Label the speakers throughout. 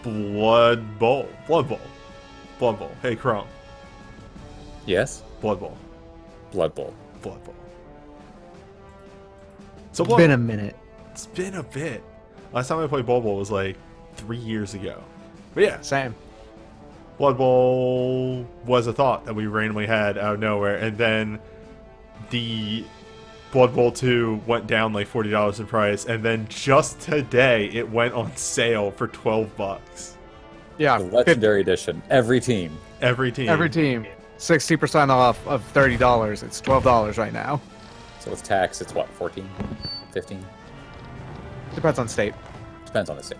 Speaker 1: Blood Bowl. Blood Bowl. Blood Bowl. Hey, Chrome.
Speaker 2: Yes?
Speaker 1: Blood Bowl.
Speaker 2: Blood Bowl.
Speaker 1: Blood Bowl. So
Speaker 3: It's been a minute.
Speaker 1: It's been a bit. Last time I played Blood Bowl was like 3 years ago. But yeah.
Speaker 3: Same.
Speaker 1: Blood Bowl was a thought that we randomly had out of nowhere, and then the Blood Bowl 2 went down like $40 in price, and then just today it went on sale for $12.
Speaker 3: Yeah.
Speaker 2: The Legendary Edition. Every team.
Speaker 1: Every team.
Speaker 3: 60% off of $30. It's $12 right now.
Speaker 2: So with tax, it's what, 14? 15?
Speaker 3: Depends on state.
Speaker 2: Depends on the state.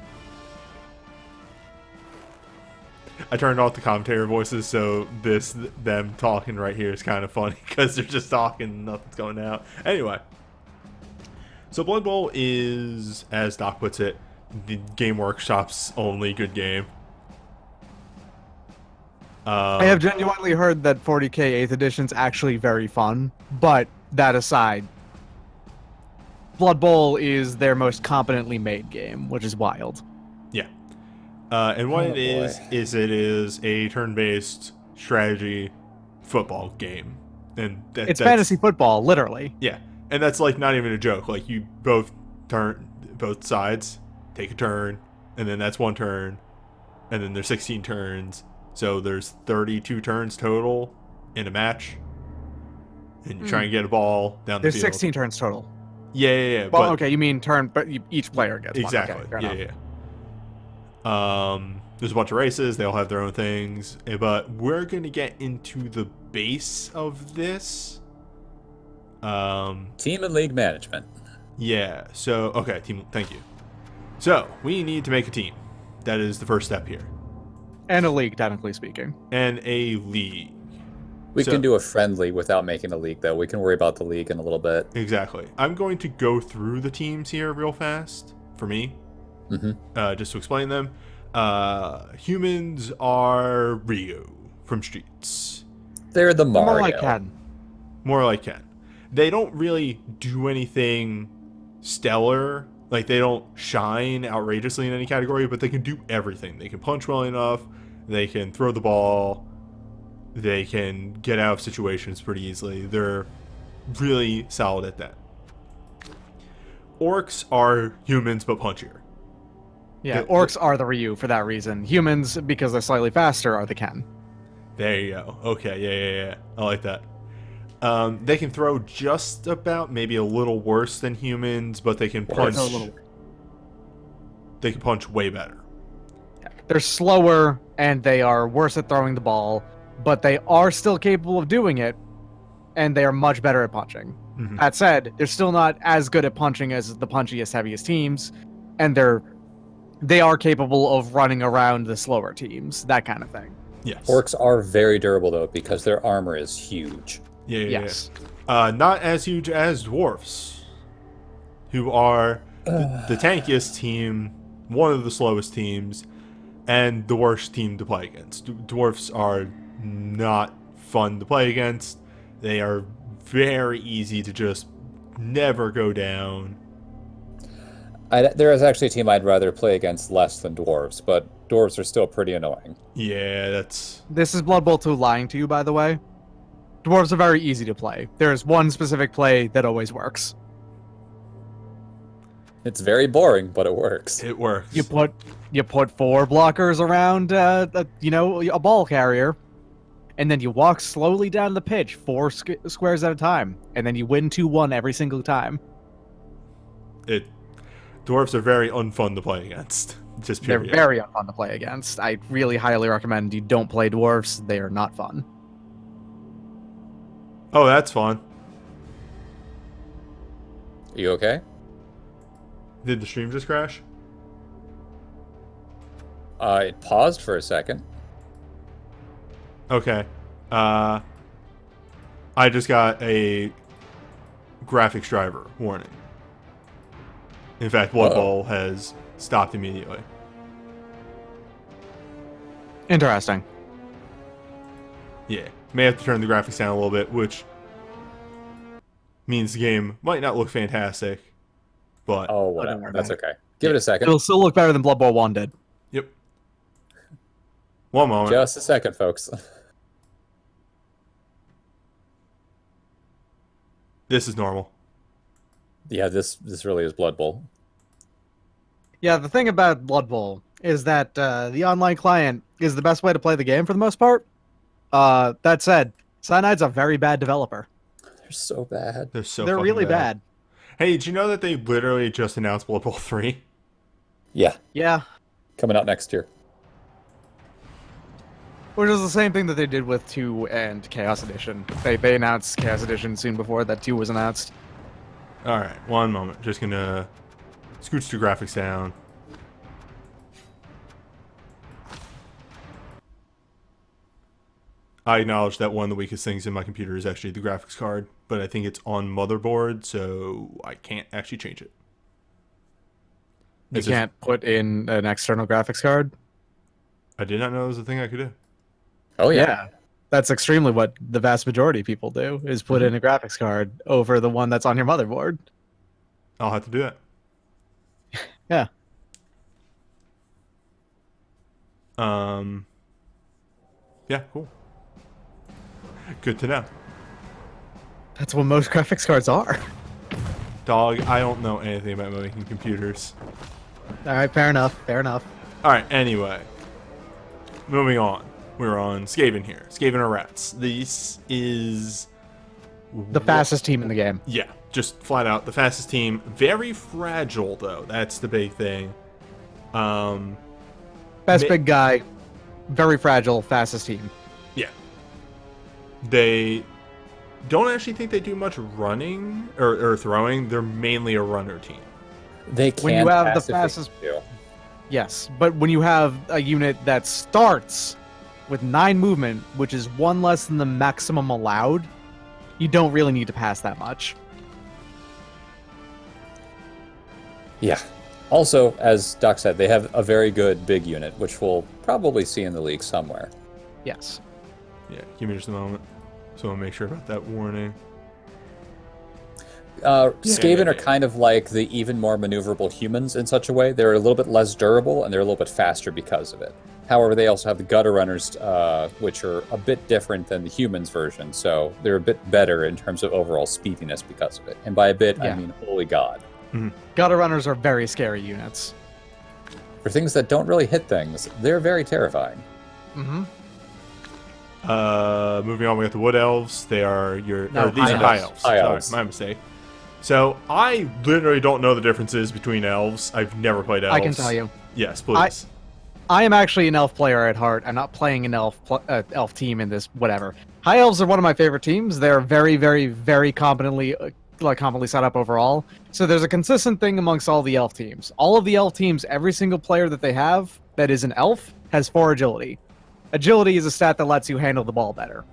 Speaker 1: I turned off the commentator voices, so them talking right here is kind of funny because they're just talking and nothing's going out. Anyway, so Blood Bowl is, as Doc puts it, the Game Workshop's only good game.
Speaker 3: I have genuinely heard that 40k 8th edition's actually very fun, but that aside, Blood Bowl is their most competently made game, which is wild.
Speaker 1: Yeah. And what it is it is a turn-based strategy football game. And
Speaker 3: it's fantasy football, literally.
Speaker 1: Yeah. And that's like not even a joke. Like you both sides take a turn, and then that's one turn, and then there's 16 turns. So there's 32 turns total in a match. And you try and get a ball down the field.
Speaker 3: There's 16 turns total.
Speaker 1: Yeah.
Speaker 3: Well, okay, you mean turn, but each player gets
Speaker 1: exactly.
Speaker 3: one. Okay,
Speaker 1: yeah. There's a bunch of races. They all have their own things. But we're going to get into the base of this.
Speaker 2: Team and league management.
Speaker 1: Yeah. So, okay, team. Thank you. So, we need to make a team. That is the first step here.
Speaker 3: And a league, technically speaking.
Speaker 1: And a league.
Speaker 2: We can do a friendly without making a league, though. We can worry about the league in a little bit.
Speaker 1: Exactly. I'm going to go through the teams here real fast for me. Just to explain them. Humans are Ryu from Streets.
Speaker 2: They're the Mario.
Speaker 3: More like Ken.
Speaker 1: More like Ken. They don't really do anything stellar. Like, they don't shine outrageously in any category, but they can do everything. They can punch well enough. They can throw the ball. They can get out of situations pretty easily. They're really solid at that. Orcs are humans, but punchier.
Speaker 3: Yeah, orcs are the Ryu for that reason. Humans, because they're slightly faster, are the Ken.
Speaker 1: There you go. Okay, yeah. I like that. They can throw just about, maybe a little worse than humans, but they can punch. They can punch way better.
Speaker 3: Yeah. They're slower, and they are worse at throwing the ball, but they are still capable of doing it, and they are much better at punching. That said, they're still not as good at punching as the punchiest, heaviest teams, and they are capable of running around the slower teams, that kind of thing.
Speaker 1: Yes.
Speaker 2: Orcs are very durable, though, because their armor is huge.
Speaker 1: Yes. Not as huge as Dwarfs, who are the tankiest team, one of the slowest teams, and the worst team to play against. Dwarfs are not fun to play against. They are very easy to just never go down.
Speaker 2: There is actually a team I'd rather play against less than Dwarves, but Dwarves are still pretty annoying.
Speaker 1: Yeah, that's...
Speaker 3: This is Blood Bowl 2 lying to you, by the way. Dwarves are very easy to play. There is one specific play that always works.
Speaker 2: It's very boring, but it works.
Speaker 1: It works.
Speaker 3: You put 4 blockers around, a ball carrier, and then you walk slowly down the pitch 4 squares at a time, and then you win 2-1 every single time.
Speaker 1: Dwarfs are very unfun to play against. Just period.
Speaker 3: They're very unfun to play against. I really highly recommend you don't play dwarfs. They are not fun.
Speaker 1: Oh, that's fun.
Speaker 2: You okay?
Speaker 1: Did the stream just crash?
Speaker 2: It paused for a second.
Speaker 1: Okay. I just got a graphics driver warning. In fact, Blood Bowl has stopped immediately.
Speaker 3: Interesting.
Speaker 1: Yeah. May have to turn the graphics down a little bit, which means the game might not look fantastic, but...
Speaker 2: Oh, whatever. That's okay. Give it a second.
Speaker 3: It'll still look better than Blood Bowl 1 did.
Speaker 1: Yep. One moment.
Speaker 2: Just a second, folks.
Speaker 1: This is normal.
Speaker 2: Yeah, this really is Blood Bowl.
Speaker 3: Yeah, the thing about Blood Bowl is that the online client is the best way to play the game for the most part. That said, Cyanide's a very bad developer.
Speaker 2: They're so bad.
Speaker 3: They're really bad.
Speaker 1: Hey, did you know that they literally just announced Blood Bowl 3?
Speaker 2: Yeah,
Speaker 3: Yeah,
Speaker 2: coming out next year.
Speaker 3: which is the same thing that they did with 2 and Chaos Edition. They announced Chaos Edition soon before that 2 was announced.
Speaker 1: Alright, one moment. Just gonna scooch the graphics down. I acknowledge that one of the weakest things in my computer is actually the graphics card, but I think it's on motherboard, so I can't actually change it.
Speaker 3: You can't put in an external graphics card?
Speaker 1: I did not know it was a thing I could do.
Speaker 2: Oh yeah.
Speaker 3: That's extremely what the vast majority of people do, is put in a graphics card over the one that's on your motherboard.
Speaker 1: I'll have to do that.
Speaker 3: Yeah.
Speaker 1: Yeah, cool. Good to know.
Speaker 3: That's what most graphics cards are.
Speaker 1: Dog, I don't know anything about making computers.
Speaker 3: Alright, fair enough, fair enough.
Speaker 1: Alright, anyway. Moving on. We're on Skaven here. Skaven are rats. This is...
Speaker 3: The fastest team in the game.
Speaker 1: Yeah, just flat out the fastest team. Very fragile, though. That's the big thing.
Speaker 3: Best big guy, very fragile, fastest team.
Speaker 1: Yeah. They don't actually think they do much running or throwing. They're mainly a runner team.
Speaker 2: They can
Speaker 3: When you have the
Speaker 2: pass if they
Speaker 3: fastest...
Speaker 2: do.
Speaker 3: Yes, but when you have a unit that starts with 9 movement, which is 1 less than the maximum allowed, you don't really need to pass that much.
Speaker 2: Yeah. Also, as Doc said, they have a very good big unit, which we'll probably see in the league somewhere.
Speaker 3: Yes.
Speaker 1: Yeah, give me just a moment. So I'll make sure about that warning.
Speaker 2: Skaven are kind of like the even more maneuverable humans in such a way. They're a little bit less durable, and they're a little bit faster because of it. However, they also have the gutter runners, which are a bit different than the humans version, so they're a bit better in terms of overall speediness because of it. And by a bit, I mean holy god.
Speaker 1: Mm-hmm.
Speaker 3: Gutter runners are very scary units.
Speaker 2: For things that don't really hit things, they're very terrifying.
Speaker 3: Mm-hmm.
Speaker 1: Moving on, we got the Wood Elves. They are your...
Speaker 3: No,
Speaker 1: these are
Speaker 3: High
Speaker 1: High
Speaker 3: Elves.
Speaker 1: Elves.
Speaker 2: High
Speaker 1: Sorry,
Speaker 2: Elves.
Speaker 1: my mistake. So, I literally don't know the differences between Elves. I've never played Elves.
Speaker 3: I can tell you.
Speaker 1: Yes, please.
Speaker 3: I am actually an elf player at heart. I'm not playing an elf team in this whatever. High elves are one of my favorite teams. They're very, very, very competently set up overall. So there's a consistent thing amongst all the elf teams. All of the elf teams, every single player that they have that is an elf has 4 agility. Agility is a stat that lets you handle the ball better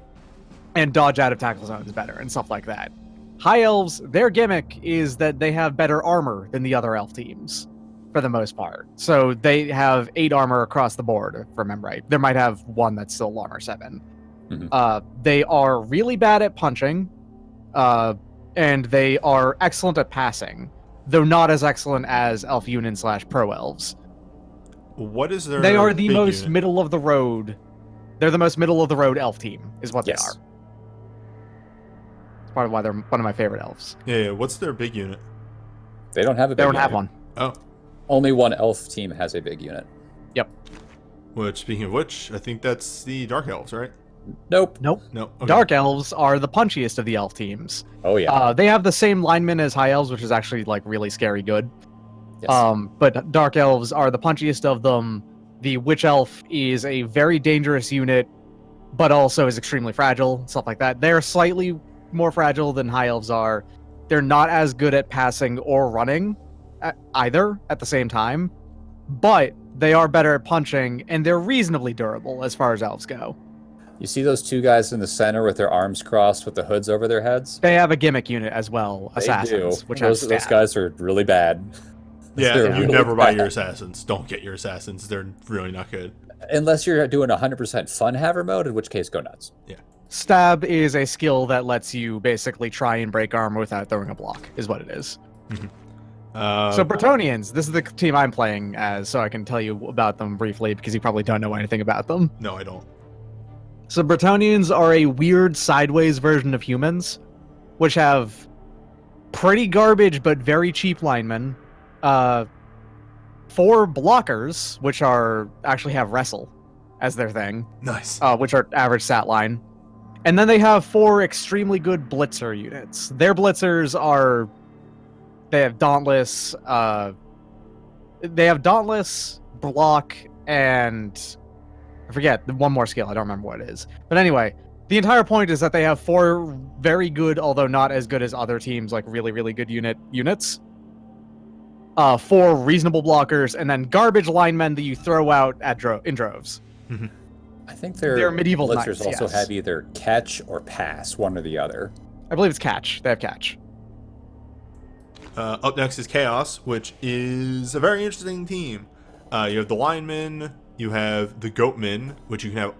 Speaker 3: and dodge out of tackle zones better and stuff like that. High elves, their gimmick is that they have better armor than the other elf teams, for the most part. So they have 8 armor across the board, if I remember right. There might have 1 that's still armor 7.
Speaker 2: Mm-hmm.
Speaker 3: They are really bad at punching, and they are excellent at passing, though not as excellent as Elf Union / Pro Elves.
Speaker 1: What is their...
Speaker 3: They are the
Speaker 1: big
Speaker 3: most
Speaker 1: unit?
Speaker 3: middle of the road. They're the most middle of the road elf team, is what
Speaker 2: Yes.
Speaker 3: they are. It's part of why they're one of my favorite elves.
Speaker 1: Yeah, what's their big unit?
Speaker 2: They don't have a big
Speaker 3: They don't
Speaker 2: unit.
Speaker 3: have one.
Speaker 1: Oh.
Speaker 2: Only one elf team has a big unit.
Speaker 3: Yep.
Speaker 1: Which, speaking of which, I think that's the Dark Elves, right?
Speaker 2: Nope.
Speaker 3: Nope.
Speaker 1: No. Okay.
Speaker 3: Dark elves are the punchiest of the elf teams.
Speaker 2: Oh yeah.
Speaker 3: They have the same linemen as high elves, which is actually like really scary good.
Speaker 2: Yes.
Speaker 3: But dark elves are the punchiest of them. The witch elf is a very dangerous unit, but also is extremely fragile, stuff like that. They're slightly more fragile than high elves are. They're not as good at passing or running either at the same time, but they are better at punching, and they're reasonably durable as far as elves go.
Speaker 2: You see those 2 guys in the center with their arms crossed with the hoods over their heads?
Speaker 3: They have a gimmick unit as well, assassins,
Speaker 2: They do.
Speaker 3: which
Speaker 2: those guys are really bad.
Speaker 1: Yeah,
Speaker 2: They're
Speaker 1: you
Speaker 2: really
Speaker 1: never buy
Speaker 2: bad.
Speaker 1: your assassins. Don't get your assassins. They're really not good.
Speaker 2: Unless you're doing 100% fun haver mode, in which case go nuts.
Speaker 3: Stab is a skill that lets you basically try and break armor without throwing a block, is what it is. So Bertoniins, this is the team I'm playing as, so I can tell you about them briefly because you probably don't know anything about them.
Speaker 1: No, I don't.
Speaker 3: So Bertoniins are a weird sideways version of humans, which have pretty garbage but very cheap linemen, 4 blockers, which actually have wrestle as their thing.
Speaker 1: Nice.
Speaker 3: Which are average stat line. And then they have 4 extremely good blitzer units. Their blitzers they have Dauntless, block, and I forget one more skill. I don't remember what it is. But anyway, the entire point is that they have 4 very good, although not as good as other teams, like really, really good units. 4 reasonable blockers, and then garbage linemen that you throw out in droves.
Speaker 1: Mm-hmm.
Speaker 2: I think their
Speaker 3: medieval
Speaker 2: blitzers
Speaker 3: knights,
Speaker 2: also
Speaker 3: yes.
Speaker 2: have either catch or pass, one or the other.
Speaker 3: I believe it's catch. They have catch.
Speaker 1: Up next is Chaos, which is a very interesting team. You have the Linemen, you have the Goatmen, which you can have,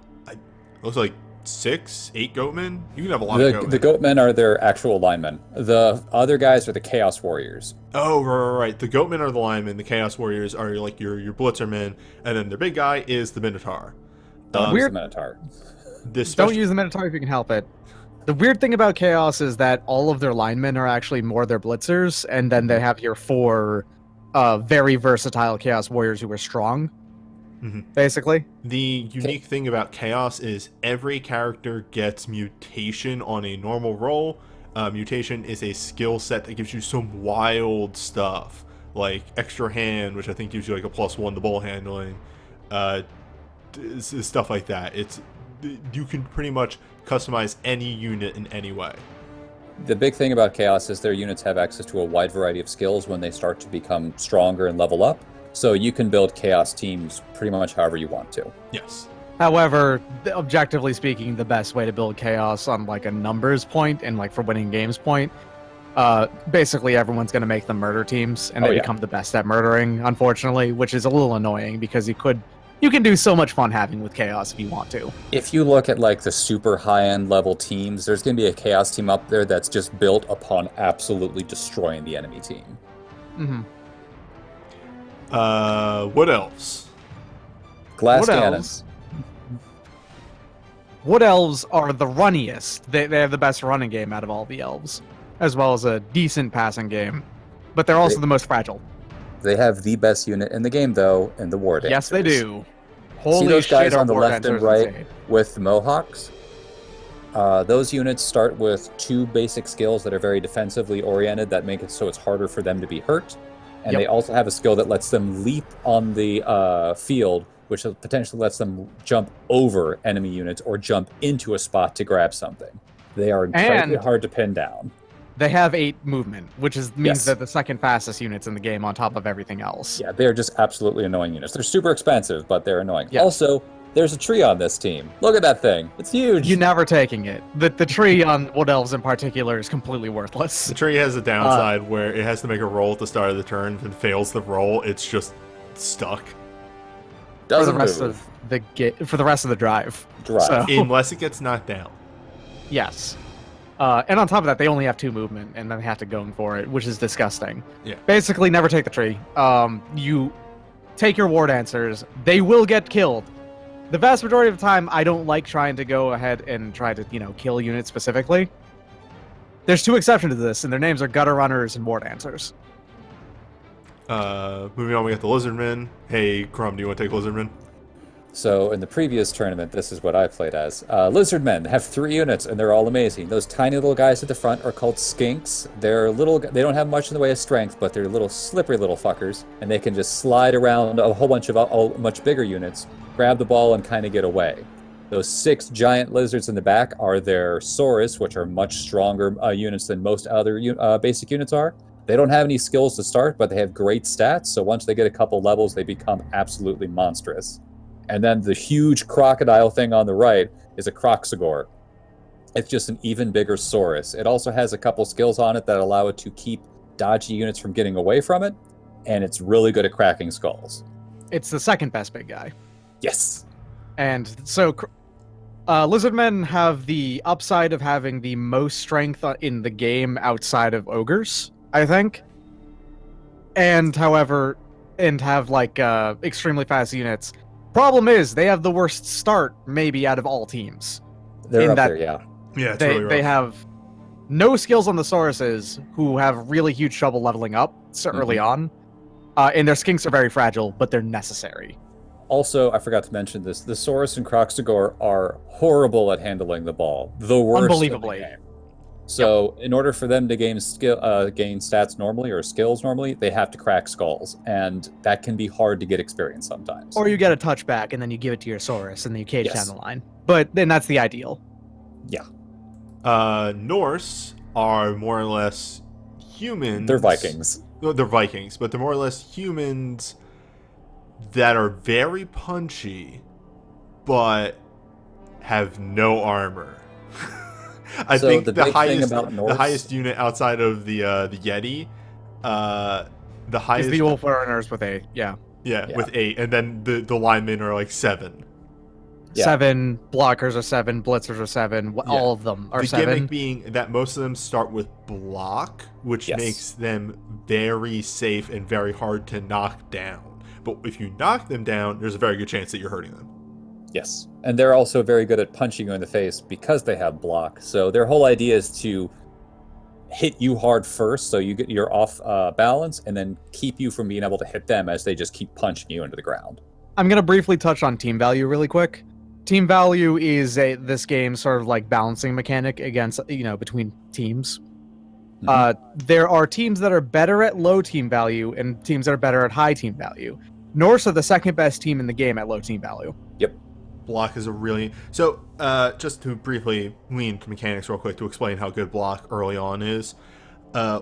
Speaker 1: looks like 6, 8 Goatmen. You can have a lot of Goatmen.
Speaker 2: The Goatmen are their actual linemen. The other guys are the Chaos Warriors.
Speaker 1: Oh, right. The Goatmen are the Linemen, the Chaos Warriors are like your Blitzermen, and then their big guy is the Minotaur.
Speaker 2: Don't use the Minotaur.
Speaker 3: Don't use the Minotaur if you can help it. The weird thing about Chaos is that all of their linemen are actually more their blitzers, and then they have your 4 very versatile Chaos Warriors who are strong, basically.
Speaker 1: The unique thing about Chaos is every character gets mutation on a normal roll. Mutation is a skill set that gives you some wild stuff, like extra hand, which I think gives you like a +1 to ball handling, stuff like that. You can pretty much customize any unit in any way.
Speaker 2: The big thing about Chaos is their units have access to a wide variety of skills when they start to become stronger and level up. So you can build Chaos teams pretty much however you want to.
Speaker 1: Yes.
Speaker 3: However, objectively speaking, the best way to build Chaos on like a numbers point and like for winning games point, basically everyone's going to make them murder teams and they become the best at murdering, unfortunately, which is a little annoying because you can do so much fun having with Chaos if you want to.
Speaker 2: If you look at like the super high-end level teams, there's going to be a Chaos team up there that's just built upon absolutely destroying the enemy team.
Speaker 3: Mm-hmm.
Speaker 1: Wood Elves.
Speaker 2: Glass cannons.
Speaker 3: Wood Elves are the runniest. They have the best running game out of all the elves, as well as a decent passing game. But they're also the most fragile.
Speaker 2: They have the best unit in the game, though, in the War Dancers.
Speaker 3: Yes, they do. Holy
Speaker 2: See those guys
Speaker 3: shit,
Speaker 2: on the
Speaker 3: War
Speaker 2: left and
Speaker 3: Dancers
Speaker 2: right
Speaker 3: insane.
Speaker 2: with the Mohawks? Those units start with 2 basic skills that are very defensively oriented that make it so it's harder for them to be hurt. And they also have a skill that lets them leap on the field, which potentially lets them jump over enemy units or jump into a spot to grab something. They are incredibly hard to pin down.
Speaker 3: They have 8 movement, which means they're the second fastest units in the game on top of everything else.
Speaker 2: Yeah, they're just absolutely annoying units. They're super expensive, but they're annoying.
Speaker 3: Yeah.
Speaker 2: Also, there's a tree on this team. Look at that thing. It's huge.
Speaker 3: You're never taking it. The tree on Wood Elves in particular is completely worthless.
Speaker 1: The tree has a downside where it has to make a roll at the start of the turn. If it fails the roll, it's just stuck.
Speaker 2: For
Speaker 3: the rest of the drive. So,
Speaker 1: unless it gets knocked down.
Speaker 3: Yes. And on top of that, they only have 2 movement, and then they have to go for it, which is disgusting.
Speaker 1: Yeah.
Speaker 3: Basically, never take the tree. You take your War Dancers. They will get killed. The vast majority of the time, I don't like trying to go ahead and try to, kill units specifically. There's 2 exceptions to this, and their names are Gutter Runners and War Dancers.
Speaker 1: Moving on, we got the Lizardmen. Hey, Crumb, do you want to take Lizardmen?
Speaker 2: So in the previous tournament, this is what I played as. Lizardmen have 3 units, and they're all amazing. Those tiny little guys at the front are called skinks. They're little. They don't have much in the way of strength, but they're little slippery little fuckers, and they can just slide around a whole bunch of much bigger units, grab the ball, and kind of get away. Those 6 giant lizards in the back are their Saurus, which are much stronger units than most other basic units are. They don't have any skills to start, but they have great stats, so once they get a couple levels, they become absolutely monstrous. And then the huge crocodile thing on the right is a Croxagore. It's just an even bigger Saurus. It also has a couple skills on it that allow it to keep dodgy units from getting away from it, and it's really good at cracking skulls.
Speaker 3: It's the second best big guy.
Speaker 2: Yes.
Speaker 3: And so Lizardmen have the upside of having the most strength in the game outside of ogres, I think. and have like extremely fast units. Problem is, they have the worst start maybe out of all teams.
Speaker 2: They're up there, yeah.
Speaker 1: Yeah, it's
Speaker 3: They
Speaker 1: really rough.
Speaker 3: they have no skills on the Sauruses, who have really huge trouble leveling up so early on. And their skinks are very fragile, but they're necessary.
Speaker 2: Also, I forgot to mention this: the Saurus and Kroxigor are horrible at handling the ball. The worst.
Speaker 3: Unbelievably.
Speaker 2: In the game. So, in order for them to gain stats normally or skills normally, they have to crack skulls, and that can be hard to get experience sometimes.
Speaker 3: Or you get a touchback, and then you give it to your Saurus, and then you cage
Speaker 2: Yes.
Speaker 3: down the line. But then that's the ideal.
Speaker 2: Yeah,
Speaker 1: Norse are more or less humans.
Speaker 2: they're Vikings.
Speaker 1: No, they're Vikings, but they're more or less humans that are very punchy, but have no armor. I
Speaker 2: So
Speaker 1: think
Speaker 2: the
Speaker 1: the
Speaker 2: big thing
Speaker 1: highest
Speaker 2: about Norse-
Speaker 1: unit outside of the Yeti, the
Speaker 3: Is
Speaker 1: highest
Speaker 3: the Wolf Runners with a
Speaker 1: yeah,
Speaker 2: Yeah.
Speaker 1: with 8, and then the linemen are like 7.
Speaker 2: Yeah.
Speaker 3: 7 blockers are 7, blitzers are 7. All of them are
Speaker 1: The
Speaker 3: 7.
Speaker 1: gimmick being that most of them start with block, which
Speaker 2: Yes.
Speaker 1: makes them very safe and very hard to knock down. But if you knock them down, there's a very good chance that you're hurting them.
Speaker 2: Yes, and they're also very good at punching you in the face because they have block. So their whole idea is to hit you hard first, so you're off balance, and then keep you from being able to hit them as they just keep punching you into the ground.
Speaker 3: I'm going to briefly touch on team value really quick. Team value is this game's sort of like balancing mechanic against, between teams. There are teams that are better at low team value and teams that are better at high team value. Norse are the second best team in the game at low team value.
Speaker 2: Yep.
Speaker 1: Block is a really... So, just to briefly lean to mechanics real quick to explain how good block early on is.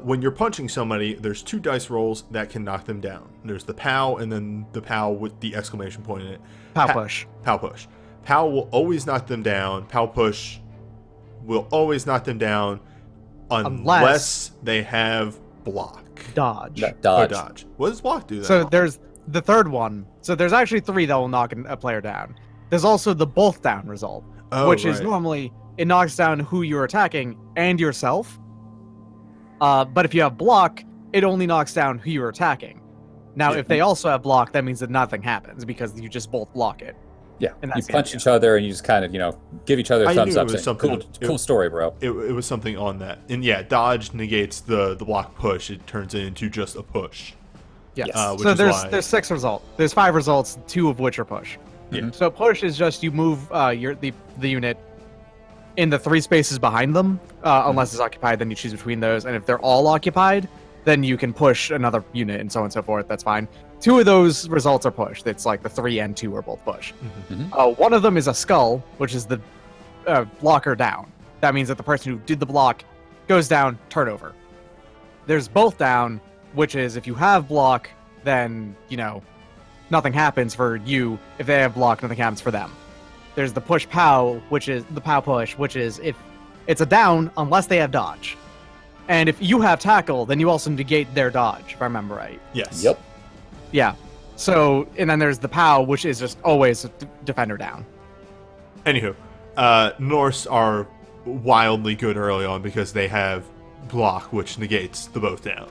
Speaker 1: When you're punching somebody, there's 2 dice rolls that can knock them down. There's the POW and then the POW with the exclamation point in it.
Speaker 3: Pow push.
Speaker 1: POW push. POW will always knock them down. POW push will always knock them down unless they have block.
Speaker 3: Dodge.
Speaker 2: Dodge.
Speaker 1: Or dodge. What does block do then?
Speaker 3: So there's the third one. So there's actually 3 that will knock a player down. There's also the both down result, which is normally it knocks down who you're attacking and yourself. But if you have block, it only knocks down who you're attacking. Now, if they also have block, that means that nothing happens because you just both block it.
Speaker 2: Yeah,
Speaker 3: And
Speaker 2: you
Speaker 3: that's the
Speaker 2: punch
Speaker 3: idea.
Speaker 2: each other and you just kind of, give each other
Speaker 1: I
Speaker 2: thumbs
Speaker 1: knew it
Speaker 2: up.
Speaker 1: was
Speaker 2: Saying,
Speaker 1: something-
Speaker 2: cool story, bro.
Speaker 1: It was something on that. And yeah, dodge negates the block push. It turns it into just a push.
Speaker 3: Yeah.
Speaker 2: Yes.
Speaker 1: Which
Speaker 3: So
Speaker 1: is why-
Speaker 3: there's 6 results. There's 5 results, 2 of which are push.
Speaker 1: Yeah.
Speaker 3: So push is just you move the unit in the 3 spaces behind them, unless it's occupied. Then you choose between those, and if they're all occupied, then you can push another unit and so on and so forth. That's fine. 2 of those results are push. It's like the 3 and 2 are both push. One of them is a skull, which is the blocker down. That means that the person who did the block goes down, turnover. There's both down, which is if you have block, then nothing happens for you. If they have block, nothing happens for them. There's the push POW, which is the POW push, which is if it's a down unless they have dodge. And if you have tackle, then you also negate their dodge, if I remember right.
Speaker 1: Yes.
Speaker 2: Yep.
Speaker 3: Yeah. So, and then there's the POW, which is just always a defender down.
Speaker 1: Anywho, Norse are wildly good early on because they have block, which negates the both down.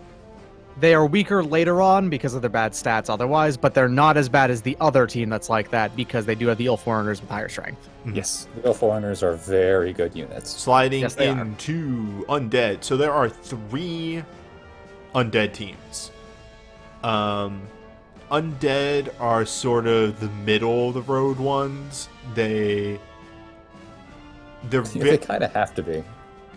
Speaker 3: They are weaker later on because of their bad stats otherwise, but they're not as bad as the other team that's like that because they do have the Elf Foreigners with higher strength.
Speaker 2: Yes. The Foreigners are very good units.
Speaker 1: Sliding
Speaker 3: Yes, they are.
Speaker 1: into Undead. So there are 3 Undead teams. Undead are sort of the middle of the road ones. They're
Speaker 2: They kind of have to be.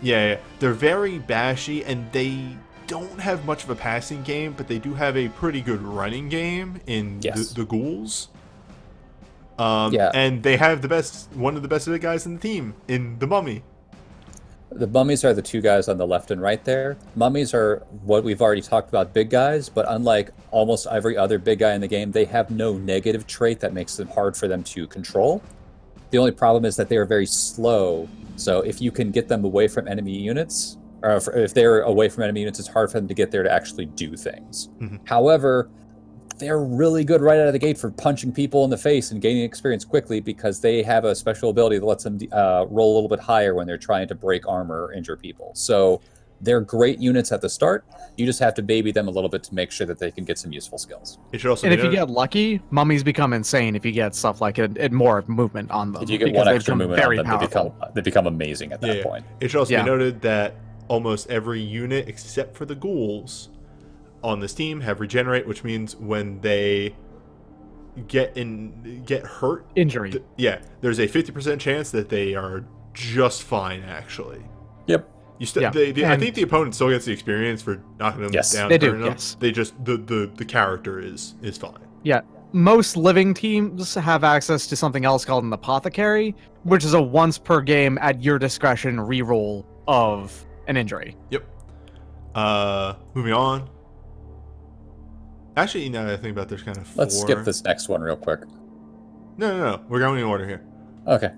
Speaker 1: yeah, they're very bashy, and they don't have much of a passing game, but they do have a pretty good running game in
Speaker 2: Yes.
Speaker 1: the ghouls.
Speaker 2: Yeah.
Speaker 1: And they have one of the best big guys in the team in the mummy.
Speaker 2: The mummies are the 2 guys on the left and right there. Mummies are what we've already talked about, big guys, but unlike almost every other big guy in the game, they have no negative trait that makes them hard for them to control. The only problem is that they are very slow, so if you can get them away from enemy units, or if they're away from enemy units, it's hard for them to get there to actually do things. However, they're really good right out of the gate for punching people in the face and gaining experience quickly because they have a special ability that lets them roll a little bit higher when they're trying to break armor or injure people. So They're great units at the start. You just have to baby them a little bit to make sure that they can get some useful skills.
Speaker 1: It should also
Speaker 3: And
Speaker 1: be
Speaker 3: if you
Speaker 1: noted-
Speaker 3: get lucky, mummies become insane if you get stuff like more movement on them.
Speaker 2: If you get
Speaker 3: because
Speaker 2: one
Speaker 3: they
Speaker 2: extra
Speaker 3: become
Speaker 2: movement on
Speaker 3: very
Speaker 2: them,
Speaker 3: powerful.
Speaker 2: they become amazing at that
Speaker 1: Yeah.
Speaker 2: point.
Speaker 1: It should also
Speaker 3: Yeah.
Speaker 1: be noted that almost every unit except for the ghouls on this team have regenerate, which means when they get hurt,
Speaker 3: Injury.
Speaker 1: there's a 50% chance that they are just fine. Actually,
Speaker 2: Yep.
Speaker 1: you still,
Speaker 3: Yeah.
Speaker 1: I
Speaker 3: And-
Speaker 1: think the opponent still gets the experience for knocking them
Speaker 2: Yes.
Speaker 1: down.
Speaker 3: They do,
Speaker 1: hurting them.
Speaker 3: yes.
Speaker 1: They just the character is fine.
Speaker 3: Yeah. Most living teams have access to something else called an apothecary, which is a once per game at your discretion reroll of an injury.
Speaker 1: Yep. Moving on. Actually, now that I think about it, there's kind of four.
Speaker 2: Let's skip this next one real quick.
Speaker 1: No. We're going in order here.
Speaker 2: Okay.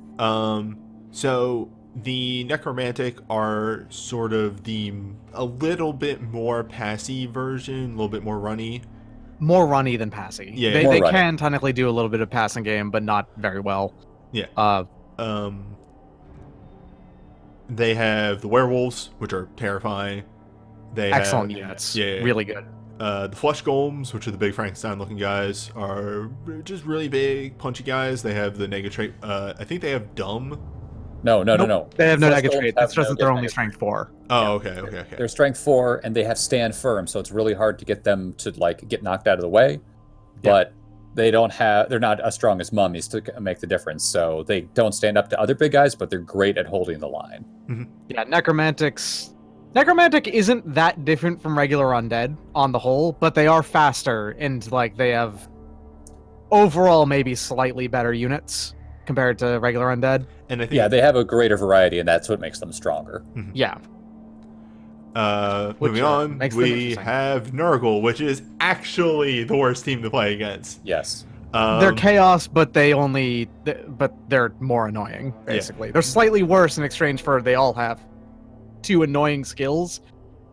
Speaker 1: So the Necromantic are sort of a little bit more passy version, a little bit more runny.
Speaker 3: More runny than passy.
Speaker 1: Yeah.
Speaker 3: They,
Speaker 2: More
Speaker 3: they
Speaker 2: runny.
Speaker 3: can technically do a little bit of passing game, but not very well.
Speaker 1: Yeah. They have the werewolves, which are terrifying. They
Speaker 3: Excellent
Speaker 1: have,
Speaker 3: units.
Speaker 1: Yeah.
Speaker 3: Really good.
Speaker 1: The flesh golems, which are the big Frankenstein-looking guys, are just really big, punchy guys. They have the negative trait. I think they have dumb.
Speaker 2: No.
Speaker 3: They have no
Speaker 2: Flesh
Speaker 3: negative
Speaker 2: golems
Speaker 3: trait.
Speaker 2: have
Speaker 3: It's just
Speaker 2: no
Speaker 3: that they're only
Speaker 2: negative
Speaker 3: strength 4.
Speaker 1: Oh, okay.
Speaker 2: They're strength 4, and they have stand firm, so it's really hard to get them to get knocked out of the way. But they're not as strong as mummies to make the difference. So they don't stand up to other big guys, but they're great at holding the line.
Speaker 3: Yeah, Necromantic isn't that different from regular undead on the whole, but they are faster and they have overall maybe slightly better units compared to regular undead.
Speaker 1: And I think
Speaker 2: They have a greater variety, and that's what makes them stronger.
Speaker 3: Yeah.
Speaker 1: moving on,
Speaker 3: makes them
Speaker 1: we
Speaker 3: interesting.
Speaker 1: have Nergal, which is actually the worst team to play against.
Speaker 2: Yes.
Speaker 3: They're chaos, but they're more annoying, basically. They're slightly worse in exchange for they all have 2 annoying skills,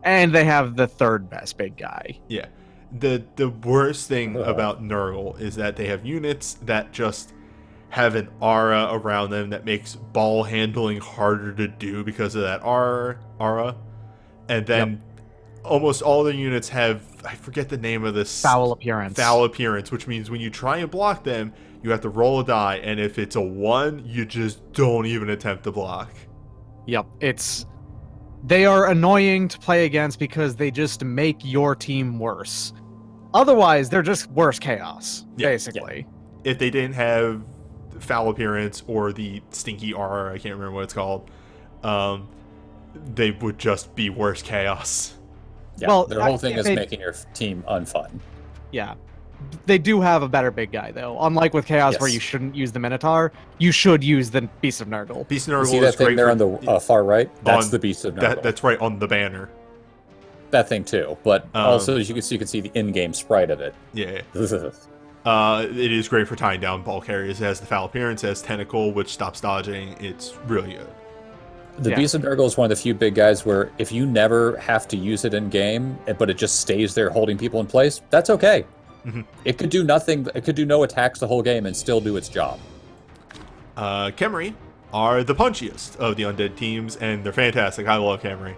Speaker 3: and they have the 3rd best big guy.
Speaker 1: Yeah. The worst thing about Nergal is that they have units that just have an aura around them that makes ball handling harder to do because of that aura. And then almost all their units have, I forget the name of this.
Speaker 3: Foul appearance.
Speaker 1: Which means when you try and block them, you have to roll a die, and if it's a 1, you just don't even attempt to block.
Speaker 3: Yep, they are annoying to play against because they just make your team worse. Otherwise, they're just worse chaos, basically.
Speaker 1: If they didn't have foul appearance or the stinky aura, I can't remember what it's called, they would just be worse chaos.
Speaker 2: Yeah.
Speaker 3: Well,
Speaker 2: their whole thing
Speaker 3: if
Speaker 2: is
Speaker 3: they-
Speaker 2: making your team unfun.
Speaker 3: Yeah. They do have a better big guy, though. Unlike with Chaos, where
Speaker 2: Yes.
Speaker 3: you shouldn't use the Minotaur, you should use the Beast of Nergal.
Speaker 1: Beast of
Speaker 2: You
Speaker 1: Nergal
Speaker 2: see
Speaker 1: is
Speaker 2: that thing
Speaker 1: great
Speaker 2: there
Speaker 1: for,
Speaker 2: on the far right? That's
Speaker 1: on-
Speaker 2: the Beast of Nergal.
Speaker 1: that's right on the banner.
Speaker 2: That thing too. But also, as you can see the in-game sprite of it.
Speaker 1: Yeah. It is great for tying down ball carriers. It has the foul appearance, it has tentacle, which stops dodging. It's really good.
Speaker 2: The Beast of Nergal is one of the few big guys where if you never have to use it in game, but it just stays there holding people in place, that's okay. It could do nothing. It could do no attacks the whole game and still do its job.
Speaker 1: Kamri are the punchiest of the undead teams, and they're fantastic. I love Kamri.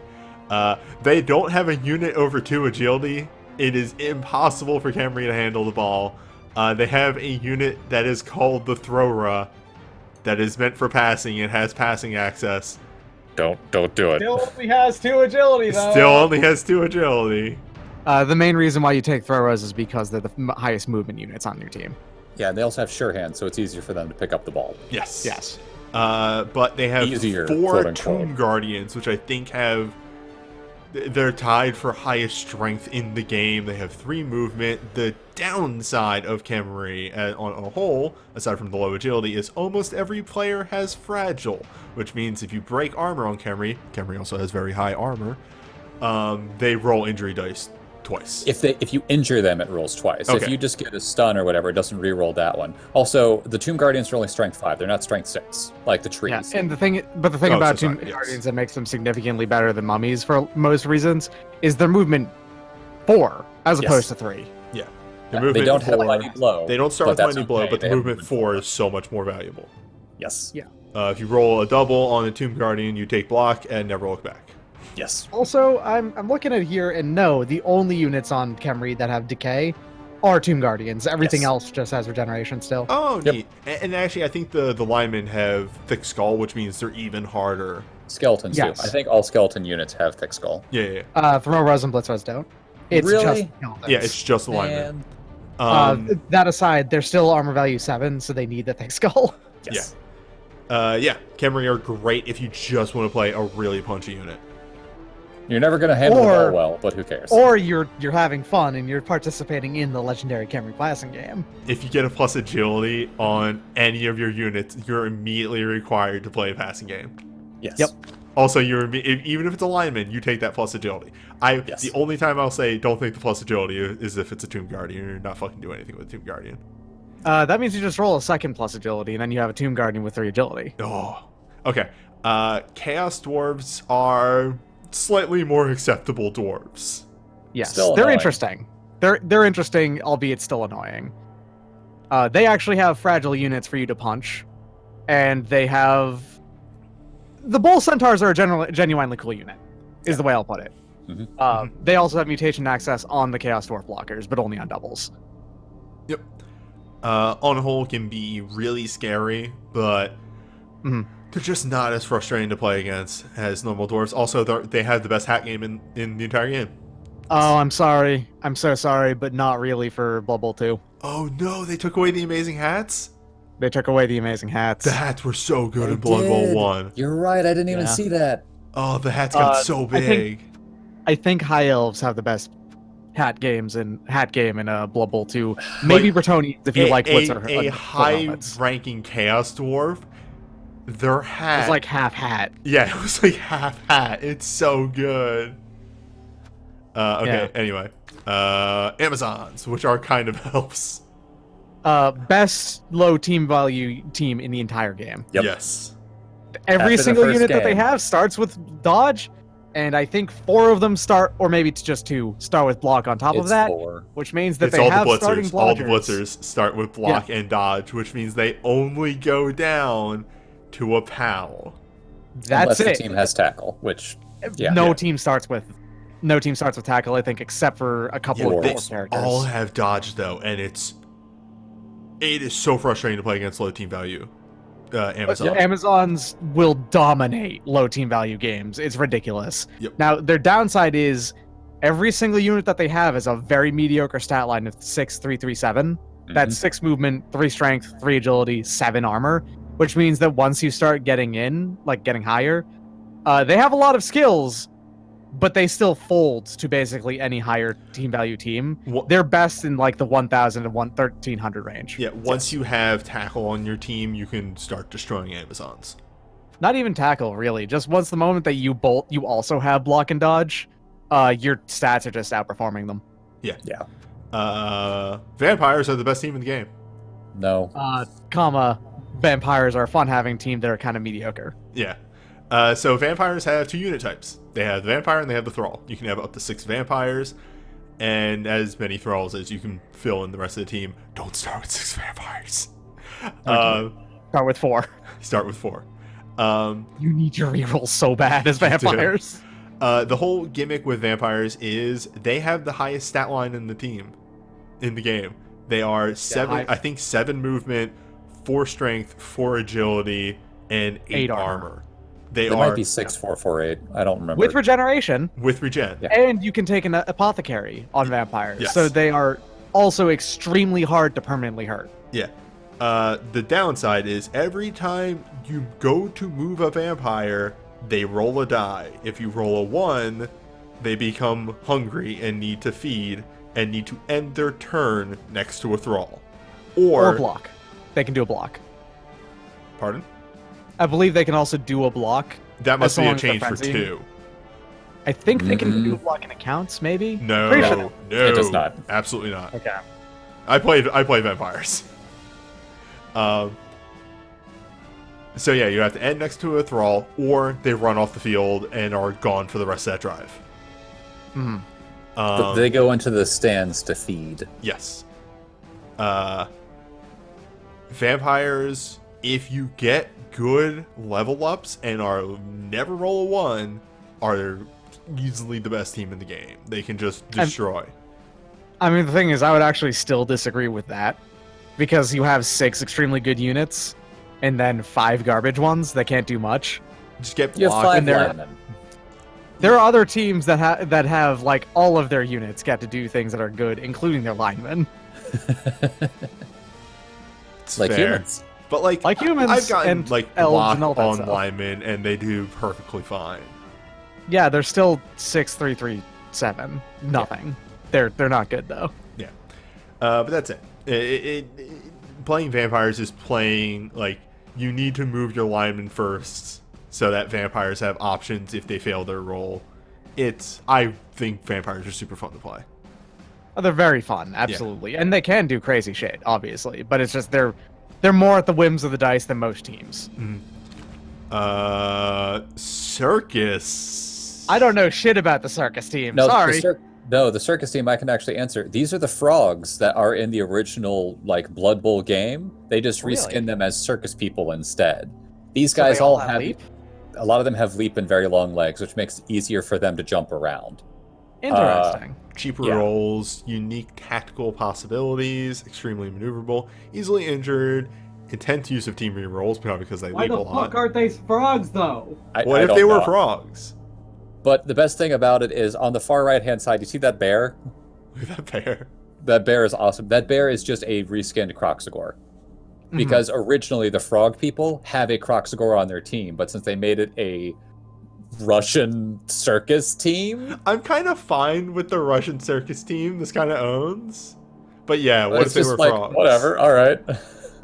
Speaker 1: They don't have a unit over 2 agility. It is impossible for Kamri to handle the ball. They have a unit that is called the Thrower that is meant for passing. It has passing access.
Speaker 2: Don't do it.
Speaker 3: Still only has 2 agility, though.
Speaker 1: Still only has 2 agility.
Speaker 3: The main reason why you take throwers is because they're the highest movement units on your team.
Speaker 2: Yeah, and they also have sure hands, so it's easier for them to pick up the ball.
Speaker 1: Yes. But they have
Speaker 2: Easier,
Speaker 1: 4
Speaker 2: quote, unquote.
Speaker 1: Tomb Guardians, which I think they're tied for highest strength in the game. They have 3 movement. The downside of Kamri on a whole, aside from the low agility, is almost every player has fragile, which means if you break armor on Kamri also has very high armor, they roll injury dice twice.
Speaker 2: If you injure them, it rolls twice.
Speaker 1: Okay.
Speaker 2: If you just get a stun or whatever, it doesn't re-roll that one. Also, the Tomb Guardians are only strength 5. They're not strength 6, like the trees.
Speaker 3: Yeah, and the thing
Speaker 1: Oh,
Speaker 3: about
Speaker 1: so
Speaker 3: Tomb
Speaker 1: sorry, yes.
Speaker 3: Guardians that makes them significantly better than mummies for most reasons is their movement 4 as
Speaker 2: Yes.
Speaker 3: opposed to 3.
Speaker 1: Yeah.
Speaker 2: Yeah,
Speaker 1: The
Speaker 2: they
Speaker 1: movement
Speaker 2: don't have
Speaker 1: 4
Speaker 2: mighty blow.
Speaker 1: They don't start
Speaker 2: but
Speaker 1: with
Speaker 2: that's
Speaker 1: mighty blow,
Speaker 2: okay.
Speaker 1: but
Speaker 2: They
Speaker 1: the
Speaker 2: have
Speaker 1: movement 4 is so much more valuable.
Speaker 2: Yes.
Speaker 3: Yeah.
Speaker 1: If you roll a double on a Tomb Guardian, you take block and never look back.
Speaker 2: Yes.
Speaker 3: Also, I'm looking at here, and no, the only units on Kamri that have decay are Tomb Guardians. Everything
Speaker 2: Yes.
Speaker 3: else just has regeneration still.
Speaker 1: Oh,
Speaker 2: Yep.
Speaker 1: neat. And actually, I think the Linemen have thick skull, which means they're even harder.
Speaker 2: Skeletons
Speaker 3: Yes.
Speaker 2: do. I think all skeleton units have thick skull.
Speaker 1: Yeah.
Speaker 3: Throw Res and Blitzers don't. It's
Speaker 2: Really?
Speaker 3: just skeletons.
Speaker 1: Yeah, it's just the Linemen.
Speaker 2: Man.
Speaker 3: That aside, they're still armor value 7, so they need the thick skull.
Speaker 2: Yes.
Speaker 1: Yeah, Kamri are great if you just want to play a really punchy unit.
Speaker 2: You're never going to handle the
Speaker 3: Or-
Speaker 2: ball well, but who cares?
Speaker 3: Or you're having fun and you're participating in the legendary Kamri passing game.
Speaker 1: If you get a plus agility on any of your units, you're immediately required to play a passing game.
Speaker 2: Yes.
Speaker 3: Yep.
Speaker 1: Also, even if it's a lineman, you take that plus agility.
Speaker 2: Yes.
Speaker 1: The only time I'll say don't take the plus agility is if it's a Tomb Guardian. You're not fucking doing anything with a Tomb Guardian.
Speaker 3: That means you just roll a second plus agility, and then you have a Tomb Guardian with 3 agility.
Speaker 1: Oh, okay. Chaos Dwarves are slightly more acceptable dwarves.
Speaker 3: Yes,
Speaker 2: Still
Speaker 3: they're
Speaker 2: annoying.
Speaker 3: interesting. They're interesting, albeit still annoying. They actually have fragile units for you to punch, and they have the Bull Centaurs are a genuinely cool unit. Is the way I'll put it.
Speaker 2: Mhm.
Speaker 3: They also have mutation access on the Chaos Dwarf blockers, but only on doubles.
Speaker 1: Yep. On a whole, can be really scary, but
Speaker 3: Mhm.
Speaker 1: they're just not as frustrating to play against as normal dwarves. Also, they have the best hat game in the entire game.
Speaker 3: Oh, I'm sorry. I'm so sorry, but not really for Blood Bowl 2.
Speaker 1: Oh no, they took away the amazing hats?
Speaker 3: They took away the amazing hats.
Speaker 1: The hats were so good
Speaker 2: They
Speaker 1: in Blood Bowl
Speaker 2: did.
Speaker 1: 1.
Speaker 2: You're right. I didn't even
Speaker 3: Yeah.
Speaker 2: see that.
Speaker 1: Oh, the hats got so
Speaker 3: I think-
Speaker 1: big.
Speaker 3: I think High Elves have the best hat game in Blood Bowl 2. Maybe Bertoniins if you like Blitzer.
Speaker 1: a high-ranking Chaos Dwarf, their hat...
Speaker 3: It's like half hat.
Speaker 1: Yeah, it was like half hat. It's so good. Okay, anyway. Amazons, which are kind of elves.
Speaker 3: Best low team value team in the entire game.
Speaker 2: Yep.
Speaker 1: Yes.
Speaker 3: Every
Speaker 2: After the
Speaker 3: single
Speaker 2: first
Speaker 3: unit that they
Speaker 2: game.
Speaker 3: have starts with dodge, and I think 4 of them start, or maybe it's just 2, start with block on top of
Speaker 2: It's
Speaker 3: that,
Speaker 2: 4.
Speaker 3: which means that
Speaker 1: It's
Speaker 3: they
Speaker 1: all
Speaker 3: have
Speaker 1: the
Speaker 3: starting
Speaker 1: blitzers. All the
Speaker 3: blockers.
Speaker 1: blitzers start with block and dodge, which means they only go down to a POW.
Speaker 3: That's
Speaker 2: Unless the
Speaker 3: it.
Speaker 2: team has tackle, which
Speaker 3: No
Speaker 1: Yeah.
Speaker 3: team starts with tackle, I think, except for a couple
Speaker 1: Yeah,
Speaker 3: of
Speaker 1: they
Speaker 3: dwarf characters.
Speaker 1: all have dodge though, and it is so frustrating to play against low team value. Amazon.
Speaker 2: Yep.
Speaker 3: Amazons will dominate low team value games. It's ridiculous.
Speaker 1: Yep.
Speaker 3: Now, their downside is every single unit that they have is a very mediocre stat line of 6, 3, 3, 7. That's 6 movement, 3 strength, 3 agility, 7 armor, which means that once you start getting higher, they have a lot of skills, but they still fold to basically any higher team value team.
Speaker 1: What-
Speaker 3: They're best in like the 1,000 to 1,300 range.
Speaker 1: Yeah, once you have tackle on your team, you can start destroying Amazons.
Speaker 3: Not even tackle, really. Just once the moment that you bolt, you also have block and dodge. Your stats are just outperforming them.
Speaker 1: Yeah.
Speaker 2: Yeah.
Speaker 1: Vampires are the best team in the game.
Speaker 2: No.
Speaker 3: Vampires are a fun-having team that are kind of mediocre.
Speaker 1: Yeah. So vampires have 2 unit types. They have the vampire and they have the thrall. You can have up to 6 vampires and as many thralls as you can fill in the rest of the team. Don't start with 6 vampires.
Speaker 3: Start with 4.
Speaker 1: Start with 4.
Speaker 3: You need your reroll so bad as vampires.
Speaker 1: The whole gimmick with vampires is they have the highest stat line in the game. They are 7 movement, 4 strength, 4 agility, and 8 armor. They
Speaker 2: might be 6, 4, 4, 8. I don't remember.
Speaker 3: With regeneration,
Speaker 1: with regen.
Speaker 2: Yeah.
Speaker 3: and you can take an apothecary on vampires.
Speaker 1: Yes.
Speaker 3: So they are also extremely hard to permanently hurt.
Speaker 1: Yeah. The downside is every time you go to move a vampire, they roll a die. If you roll a 1, they become hungry and need to feed and need to end their turn next to a thrall.
Speaker 3: Or block. They can do a block.
Speaker 1: Pardon?
Speaker 3: I believe they can also do a block.
Speaker 1: That must
Speaker 3: As
Speaker 1: be a
Speaker 3: long as they're
Speaker 1: change for
Speaker 3: frenzied.
Speaker 1: 2.
Speaker 3: I think they can do a block in accounts, maybe?
Speaker 1: No,
Speaker 3: Pretty sure
Speaker 1: no,
Speaker 2: It does not.
Speaker 1: Absolutely not.
Speaker 3: Okay.
Speaker 1: I play vampires. So yeah, you have to end next to a thrall, or they run off the field and are gone for the rest of that drive.
Speaker 3: Hmm.
Speaker 2: But they go into the stands to feed.
Speaker 1: Yes. Vampires, if you get good level ups and are never roll a 1, are easily the best team in the game. They can just destroy.
Speaker 3: I mean, the thing is, I would actually still disagree with that, because you have 6 extremely good units, and then 5 garbage ones that can't do much.
Speaker 1: Just get
Speaker 2: You have
Speaker 1: blocked.
Speaker 2: 5 linemen.
Speaker 3: There are other teams that have like all of their units get to do things that are good, including their linemen.
Speaker 1: It's
Speaker 2: Like
Speaker 1: fair.
Speaker 2: humans.
Speaker 1: But like
Speaker 3: humans
Speaker 1: I've gotten
Speaker 3: and
Speaker 1: like
Speaker 3: elves
Speaker 1: blocked
Speaker 3: and all that
Speaker 1: on
Speaker 3: stuff.
Speaker 1: linemen, and they do perfectly fine.
Speaker 3: Yeah, they're still 6-3-3-7. Nothing. They're not good though.
Speaker 1: Yeah, but that's it. Playing vampires is playing like you need to move your linemen first, so that vampires have options if they fail their role. I think vampires are super fun to play.
Speaker 3: Oh, they're very fun, absolutely, and they can do crazy shit, obviously. But it's just they're more at the whims of the dice than most teams.
Speaker 1: Circus.
Speaker 3: I don't know shit about the circus team. Sorry.
Speaker 2: The circus team I can actually answer. These are the frogs that are in the original like Blood Bowl game. They just
Speaker 3: Really?
Speaker 2: reskin them as circus people instead. These
Speaker 3: So
Speaker 2: guys
Speaker 3: they
Speaker 2: all
Speaker 3: all have leap?
Speaker 2: a lot of them have leap and very long legs, which makes it easier for them to jump around.
Speaker 3: Interesting.
Speaker 1: Cheaper
Speaker 2: Yeah.
Speaker 1: rolls, unique tactical possibilities, extremely maneuverable, easily injured, intense use of team rerolls, probably because they
Speaker 4: Why
Speaker 1: leap a
Speaker 4: the
Speaker 1: lot.
Speaker 4: fuck aren't they frogs though?
Speaker 1: What
Speaker 2: I
Speaker 1: if
Speaker 2: don't
Speaker 1: they were
Speaker 2: know.
Speaker 1: frogs?
Speaker 2: But the best thing about it is on the far right hand side, you see that bear?
Speaker 1: Look at that bear.
Speaker 2: That bear is awesome. That bear is just a reskinned Croxagore. Because originally the frog people have a Croxagore on their team, but since they made it a Russian circus team,
Speaker 1: I'm kind of fine with the Russian circus team this kind of owns. But yeah, what if
Speaker 2: it's
Speaker 1: they
Speaker 2: just
Speaker 1: were
Speaker 2: like,
Speaker 1: frogs?
Speaker 2: whatever, all right.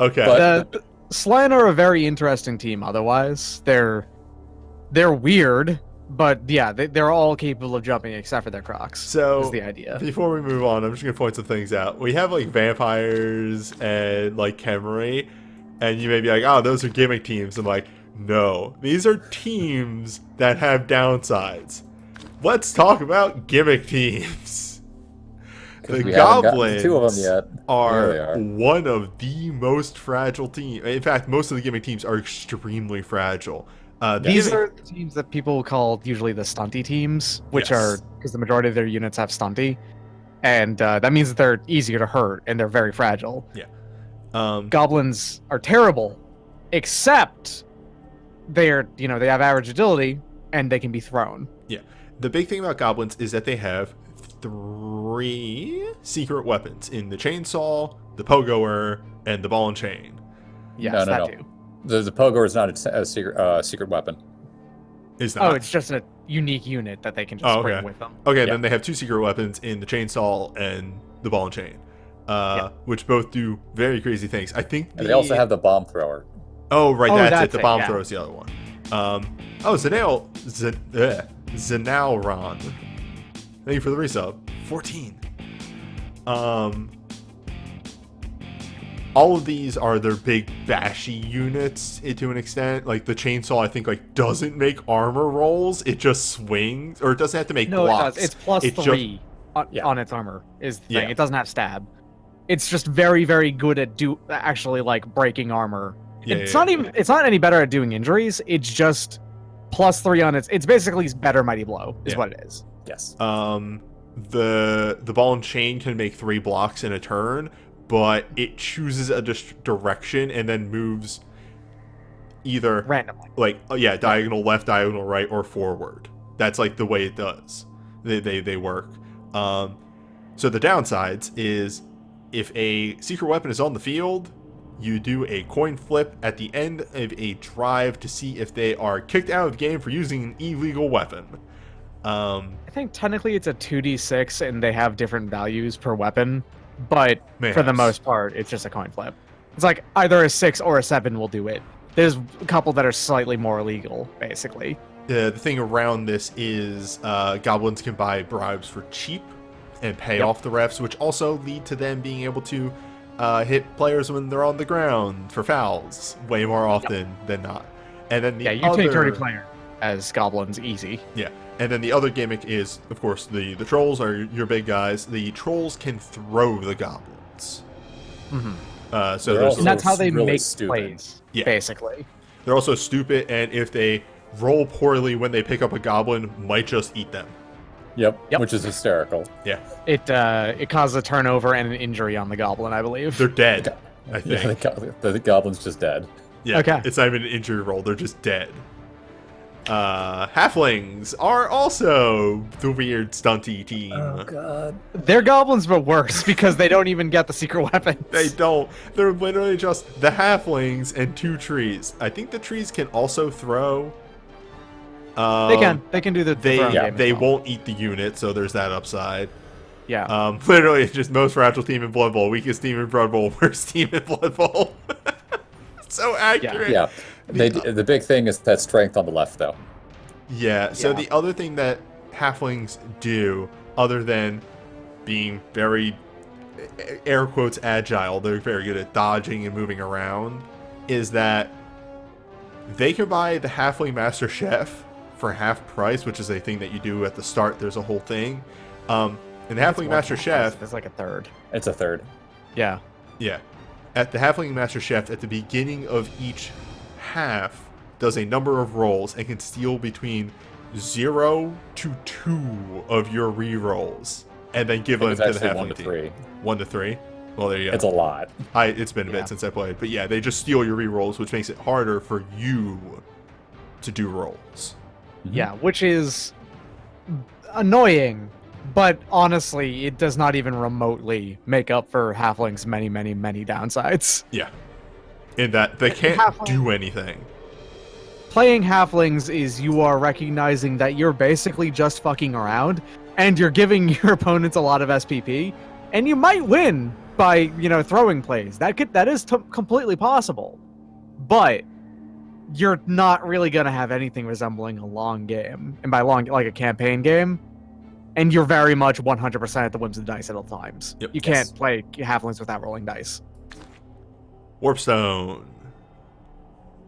Speaker 1: Okay.
Speaker 2: But-
Speaker 3: The Slan are a very interesting team. Otherwise, they're weird, but yeah, they're all capable of jumping except for their Crocs.
Speaker 1: So
Speaker 3: is the idea.
Speaker 1: before we move on, I'm just gonna point some things out. We have like vampires and like Kamri, and you may be like, "Oh, those are gimmick teams." I'm like, no, these are teams that have downsides. Let's talk about gimmick teams. The
Speaker 2: we haven't gotten
Speaker 1: Goblins
Speaker 2: two of them yet.
Speaker 1: are,
Speaker 2: There they are.
Speaker 1: one of the most fragile teams. In fact, most of the gimmick teams are extremely fragile.
Speaker 3: These are the teams that people call usually the stunty teams, which
Speaker 1: Yes.
Speaker 3: are because the majority of their units have stunty, and that means that they're easier to hurt and they're very fragile. Goblins are terrible, except they have average agility and they can be thrown.
Speaker 1: Yeah. The big thing about goblins is that they have 3 secret weapons in the chainsaw, the pogoer, and the ball and chain.
Speaker 3: Yes,
Speaker 2: No.
Speaker 3: too.
Speaker 2: The Pogo is not a secret weapon.
Speaker 1: Is
Speaker 3: Oh,
Speaker 1: not.
Speaker 3: it's just a unique unit that they can just
Speaker 1: Oh,
Speaker 3: bring
Speaker 1: okay.
Speaker 3: with them.
Speaker 1: Okay,
Speaker 2: Yeah.
Speaker 1: then they have 2 secret weapons in the chainsaw and the ball and chain,
Speaker 3: Yeah.
Speaker 1: which both do very crazy things. I think
Speaker 2: And they also have the bomb thrower.
Speaker 1: Oh, right,
Speaker 3: Oh,
Speaker 1: that's it.
Speaker 3: that's
Speaker 1: The
Speaker 3: it,
Speaker 1: bomb
Speaker 3: yeah.
Speaker 1: throw is the other one. Zanalron. Thank you for the resub. 14. All of these are their big bashy units to an extent. Like the chainsaw, I think doesn't make armor rolls. It just swings, or it doesn't have to make
Speaker 3: No,
Speaker 1: blocks.
Speaker 3: it does. It's plus
Speaker 1: It just-
Speaker 3: 3
Speaker 2: Yeah.
Speaker 3: on its armor is the thing.
Speaker 1: Yeah.
Speaker 3: It doesn't have stab. It's just very, very good at actually breaking armor. It's not any better at doing injuries. It's just plus 3 on it's basically better mighty blow is
Speaker 1: Yeah.
Speaker 3: what it is.
Speaker 2: Yes.
Speaker 1: The ball and chain can make 3 blocks in a turn, but it chooses a direction and then moves either
Speaker 3: Randomly.
Speaker 1: diagonal left, diagonal right, or forward. That's the way it does. They work. So the downsides is if a secret weapon is on the field, you do a coin flip at the end of a drive to see if they are kicked out of the game for using an illegal weapon.
Speaker 3: I think technically it's a 2d6 and they have different values per weapon, but for the
Speaker 1: Mayhaps.
Speaker 3: most part, it's just a coin flip. It's either a 6 or a 7 will do it. There's a couple that are slightly more illegal, basically.
Speaker 1: The thing around this is goblins can buy bribes for cheap and pay off the refs, which also lead to them being able to hit players when they're on the ground for fouls way more often than not. And then
Speaker 3: You take dirty player as goblins easy.
Speaker 1: Yeah, and then the other gimmick is, of course, the trolls are your big guys. The trolls can throw the goblins.
Speaker 3: Mm-hmm.
Speaker 1: So
Speaker 2: They're
Speaker 1: there's
Speaker 2: also
Speaker 3: And that's how they
Speaker 2: really
Speaker 3: make
Speaker 2: stupid.
Speaker 3: plays,
Speaker 1: Yeah.
Speaker 3: basically.
Speaker 1: they're also stupid, and if they roll poorly when they pick up a goblin, might just eat them.
Speaker 2: Yep,
Speaker 3: Yep.
Speaker 2: which is hysterical.
Speaker 1: Yeah,
Speaker 3: It causes a turnover and an injury on the goblin, I believe.
Speaker 1: they're dead. I
Speaker 2: Yeah,
Speaker 1: think.
Speaker 2: the goblin's just dead.
Speaker 1: Yeah,
Speaker 3: Okay.
Speaker 1: it's not even an injury roll; they're just dead. Halflings are also the weird stunty team.
Speaker 2: God.
Speaker 3: They're goblins, but worse because they don't even get the secret weapons.
Speaker 1: They don't. They're literally just the halflings and 2 trees. I think the trees can also throw.
Speaker 3: They can do the throwing game as
Speaker 1: They
Speaker 3: well.
Speaker 1: won't eat the unit, so there's that upside.
Speaker 3: Yeah.
Speaker 1: Literally, it's just most fragile team in Blood Bowl, weakest team in Blood Bowl, worst team in Blood Bowl. So accurate.
Speaker 2: Yeah. The big thing is that strength on the left, though.
Speaker 1: Yeah, so
Speaker 3: Yeah.
Speaker 1: the other thing that halflings do, other than being very, air quotes, agile, they're very good at dodging and moving around, is that they can buy the Halfling Master Chef for half price, which is a thing that you do at the start. There's a whole thing. And the Halfling Master Chef,
Speaker 3: It's like a third.
Speaker 2: It's a third.
Speaker 3: Yeah.
Speaker 1: yeah, at the Halfling Master Chef, at the beginning of each half, does a number of rolls and can steal between 0 to 2 of your re-rolls, and then give them
Speaker 2: It's
Speaker 1: to the
Speaker 2: actually
Speaker 1: Halfling
Speaker 2: 1 to
Speaker 1: team.
Speaker 2: 3.
Speaker 1: 1 to 3. Well, there you go.
Speaker 2: It's a lot.
Speaker 1: It's been a bit
Speaker 3: Yeah.
Speaker 1: since I played, but yeah, they just steal your re-rolls, which makes it harder for you to do rolls.
Speaker 3: Yeah, which is annoying, but honestly, it does not even remotely make up for halflings' many, many, many downsides.
Speaker 1: Yeah, in that they can't
Speaker 3: Halfling-
Speaker 1: do anything.
Speaker 3: Playing halflings is you are recognizing that you're basically just fucking around, and you're giving your opponents a lot of SPP, and you might win by throwing plays. That is completely possible, but you're not really gonna have anything resembling a long game, and by long, like a campaign game. And you're very much 100% at the whims of the dice at all times.
Speaker 1: Yep.
Speaker 3: You can't play halflings without rolling dice.
Speaker 1: Warpstone.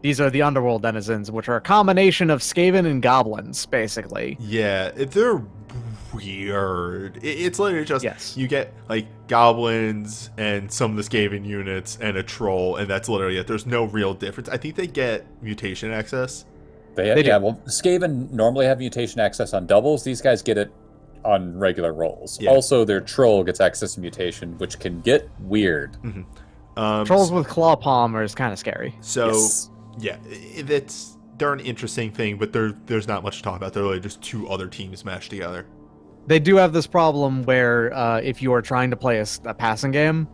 Speaker 3: These are the Underworld Denizens, which are a combination of Skaven and Goblins, basically.
Speaker 1: Yeah, they're weird. It's literally just
Speaker 3: Yes.
Speaker 1: you get like goblins and some of the Skaven units and a troll, and that's literally it. There's no real difference. I think they get mutation access.
Speaker 2: They
Speaker 3: do.
Speaker 2: well, Skaven normally have mutation access on doubles. These guys get it on regular rolls.
Speaker 1: Yeah.
Speaker 2: Also, their troll gets access to mutation, which can get weird.
Speaker 3: Trolls with claw palm is kind of scary.
Speaker 1: So
Speaker 2: Yes.
Speaker 1: yeah, they're an interesting thing, but there's not much to talk about. They're really just 2 other teams mashed together.
Speaker 3: They do have this problem where if you are trying to play a passing game,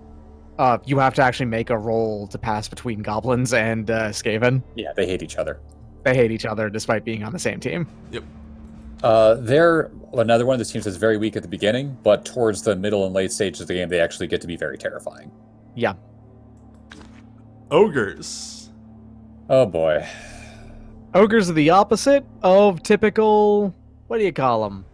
Speaker 3: you have to actually make a roll to pass between Goblins and Skaven.
Speaker 2: Yeah, they hate each other.
Speaker 3: They hate each other despite being on the same team.
Speaker 1: Yep.
Speaker 2: They're another one of the teams that's very weak at the beginning, but towards the middle and late stages of the game, they actually get to be very terrifying.
Speaker 3: Yeah.
Speaker 1: Ogres.
Speaker 2: Oh boy.
Speaker 3: Ogres are the opposite of typical. What do you call them?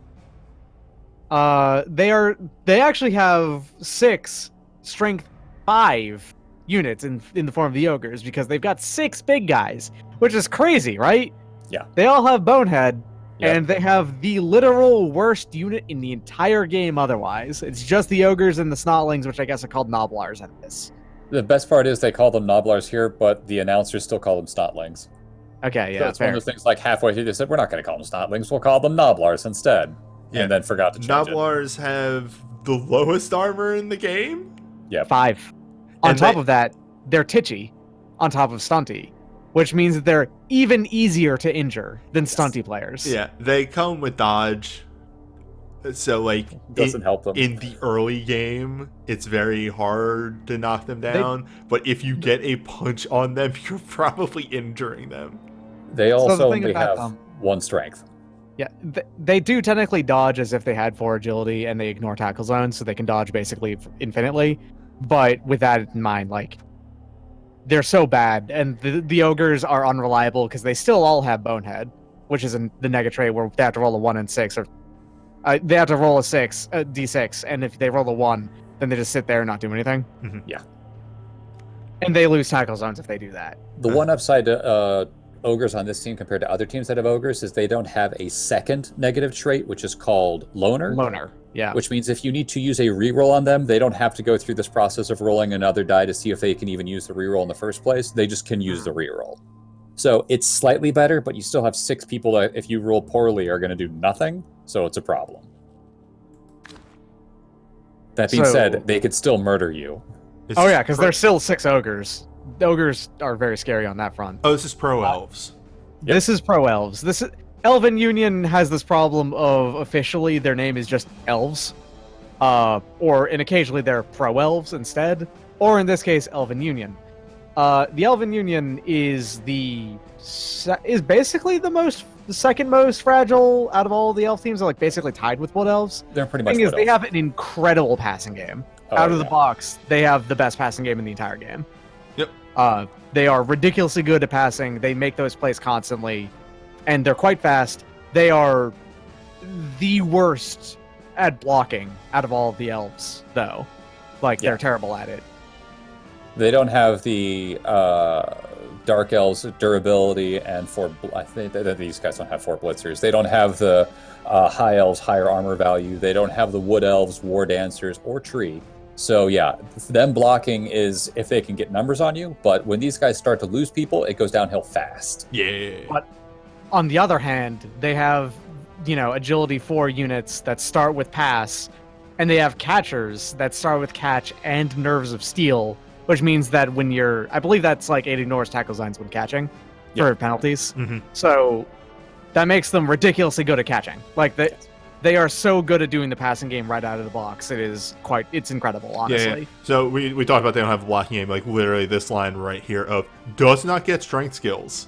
Speaker 3: They actually have 6 strength 5 units in the form of the ogres because they've got 6 big guys, which is crazy, right?
Speaker 2: Yeah.
Speaker 3: They all have bonehead,
Speaker 2: Yep.
Speaker 3: and they have the literal worst unit in the entire game. Otherwise, it's just the ogres and the snotlings, which I guess are called nobblars at this.
Speaker 2: The best part is they call them Nobblars here, but the announcers still call them Snotlings.
Speaker 3: Okay,
Speaker 2: So
Speaker 3: yeah,
Speaker 2: it's one
Speaker 3: fair.
Speaker 2: of those things like halfway through they said, we're not going to call them Snotlings, we'll call them Nobblars instead.
Speaker 1: Yeah.
Speaker 2: And then forgot to change it.
Speaker 1: Nobblars have the lowest armor in the game.
Speaker 3: 5. On
Speaker 1: And
Speaker 3: top
Speaker 1: they-
Speaker 3: of that, they're titchy, on top of stunty, which means that they're even easier to injure than stunty players.
Speaker 1: Yeah, they come with dodge. So like
Speaker 2: Doesn't help them.
Speaker 1: in the early game, it's very hard to knock them down. But if you get a punch on them, you're probably injuring them.
Speaker 2: They
Speaker 3: the
Speaker 2: also
Speaker 3: thing
Speaker 2: only
Speaker 3: about
Speaker 2: have
Speaker 3: them-
Speaker 2: 1 strength.
Speaker 3: Yeah, they do technically dodge as if they had 4 agility, and they ignore tackle zones, so they can dodge basically infinitely. But with that in mind, like, they're so bad, and the ogres are unreliable because they still all have bonehead, which is in the negatrait where they have to roll a 1 and 6, or they have to roll a d6, and if they roll a 1, then they just sit there and not do anything.
Speaker 1: Mhm.
Speaker 2: Yeah.
Speaker 3: And they lose tackle zones if they do that.
Speaker 2: The one upside to ogres on this team compared to other teams that have ogres is they don't have a second negative trait, which is called loner.
Speaker 3: Loner, yeah.
Speaker 2: Which means if you need to use a reroll on them, they don't have to go through this process of rolling another die to see if they can even use the reroll in the first place. They just can use the reroll. So it's slightly better, but you still have 6 people that, if you roll poorly, are going to do nothing. So it's a problem. That being
Speaker 3: So-
Speaker 2: said, they could still murder you.
Speaker 1: This
Speaker 3: Oh
Speaker 1: is
Speaker 3: yeah, because
Speaker 1: pro-
Speaker 3: there's still 6 ogres. The ogres are very scary on that front.
Speaker 1: Oh, this is pro elves.
Speaker 2: Yep.
Speaker 3: This is pro elves. Elven Union has this problem of officially their name is just elves, and occasionally they're pro elves instead, or in this case, Elven Union. The Elven Union is basically the second most fragile out of all the elf teams. They're like basically tied with Wood Elves.
Speaker 2: They're pretty
Speaker 3: The
Speaker 2: much
Speaker 3: thing is,
Speaker 2: Wood
Speaker 3: they
Speaker 2: Elves.
Speaker 3: have an incredible passing game.
Speaker 2: Oh,
Speaker 3: Out of the
Speaker 2: yeah.
Speaker 3: box, they have the best passing game in the entire game.
Speaker 1: Yep.
Speaker 3: They are ridiculously good at passing. They make those plays constantly, and they're quite fast. They are the worst at blocking out of all of the elves, though. Like,
Speaker 2: Yeah.
Speaker 3: they're terrible at it.
Speaker 2: They don't have the Dark Elves durability and I think that these guys don't have 4 blitzers. They don't have the High Elves higher armor value. They don't have the Wood Elves, War Dancers, or Tree. So yeah, them blocking is if they can get numbers on you, but when these guys start to lose people, it goes downhill fast.
Speaker 1: Yeah.
Speaker 3: But on the other hand, they have, agility 4 units that start with pass, and they have catchers that start with catch and nerves of steel, which means that when I believe that's like 80 Norse tackle signs when catching for penalties.
Speaker 1: Mhm.
Speaker 3: So that makes them ridiculously good at catching. Like they are so good at doing the passing game right out of the box. It's incredible, honestly.
Speaker 1: Yeah. So we talked about they don't have a blocking game, like literally this line right here of does not get strength skills.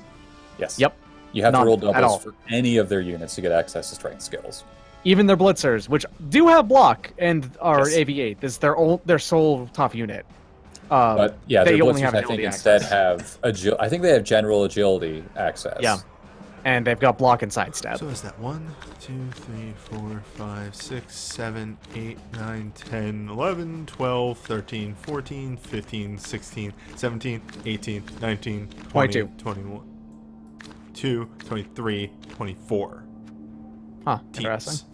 Speaker 2: Yes.
Speaker 3: Yep.
Speaker 2: You have to
Speaker 3: None
Speaker 2: roll
Speaker 3: at all.
Speaker 2: doubles for any of their units to get access to strength skills.
Speaker 3: Even their blitzers, which do have block and are
Speaker 2: Yes.
Speaker 3: AV8, is their sole tough unit.
Speaker 2: But yeah,
Speaker 3: they
Speaker 2: their
Speaker 3: only
Speaker 2: blitzers,
Speaker 3: have
Speaker 2: I think,
Speaker 3: agility
Speaker 2: instead
Speaker 3: access.
Speaker 2: have I think they have general agility access.
Speaker 3: Yeah. And they've got block and sidestep.
Speaker 1: So is that 1, 2, 3, 4, 5, 6, 7, 8, 9, 10, 11, 12, 13, 14, 15, 16, 17, 18, 19, 20,
Speaker 3: 22.
Speaker 1: 21, 22, 23, 24.
Speaker 3: Huh,
Speaker 1: Teams.
Speaker 3: interesting.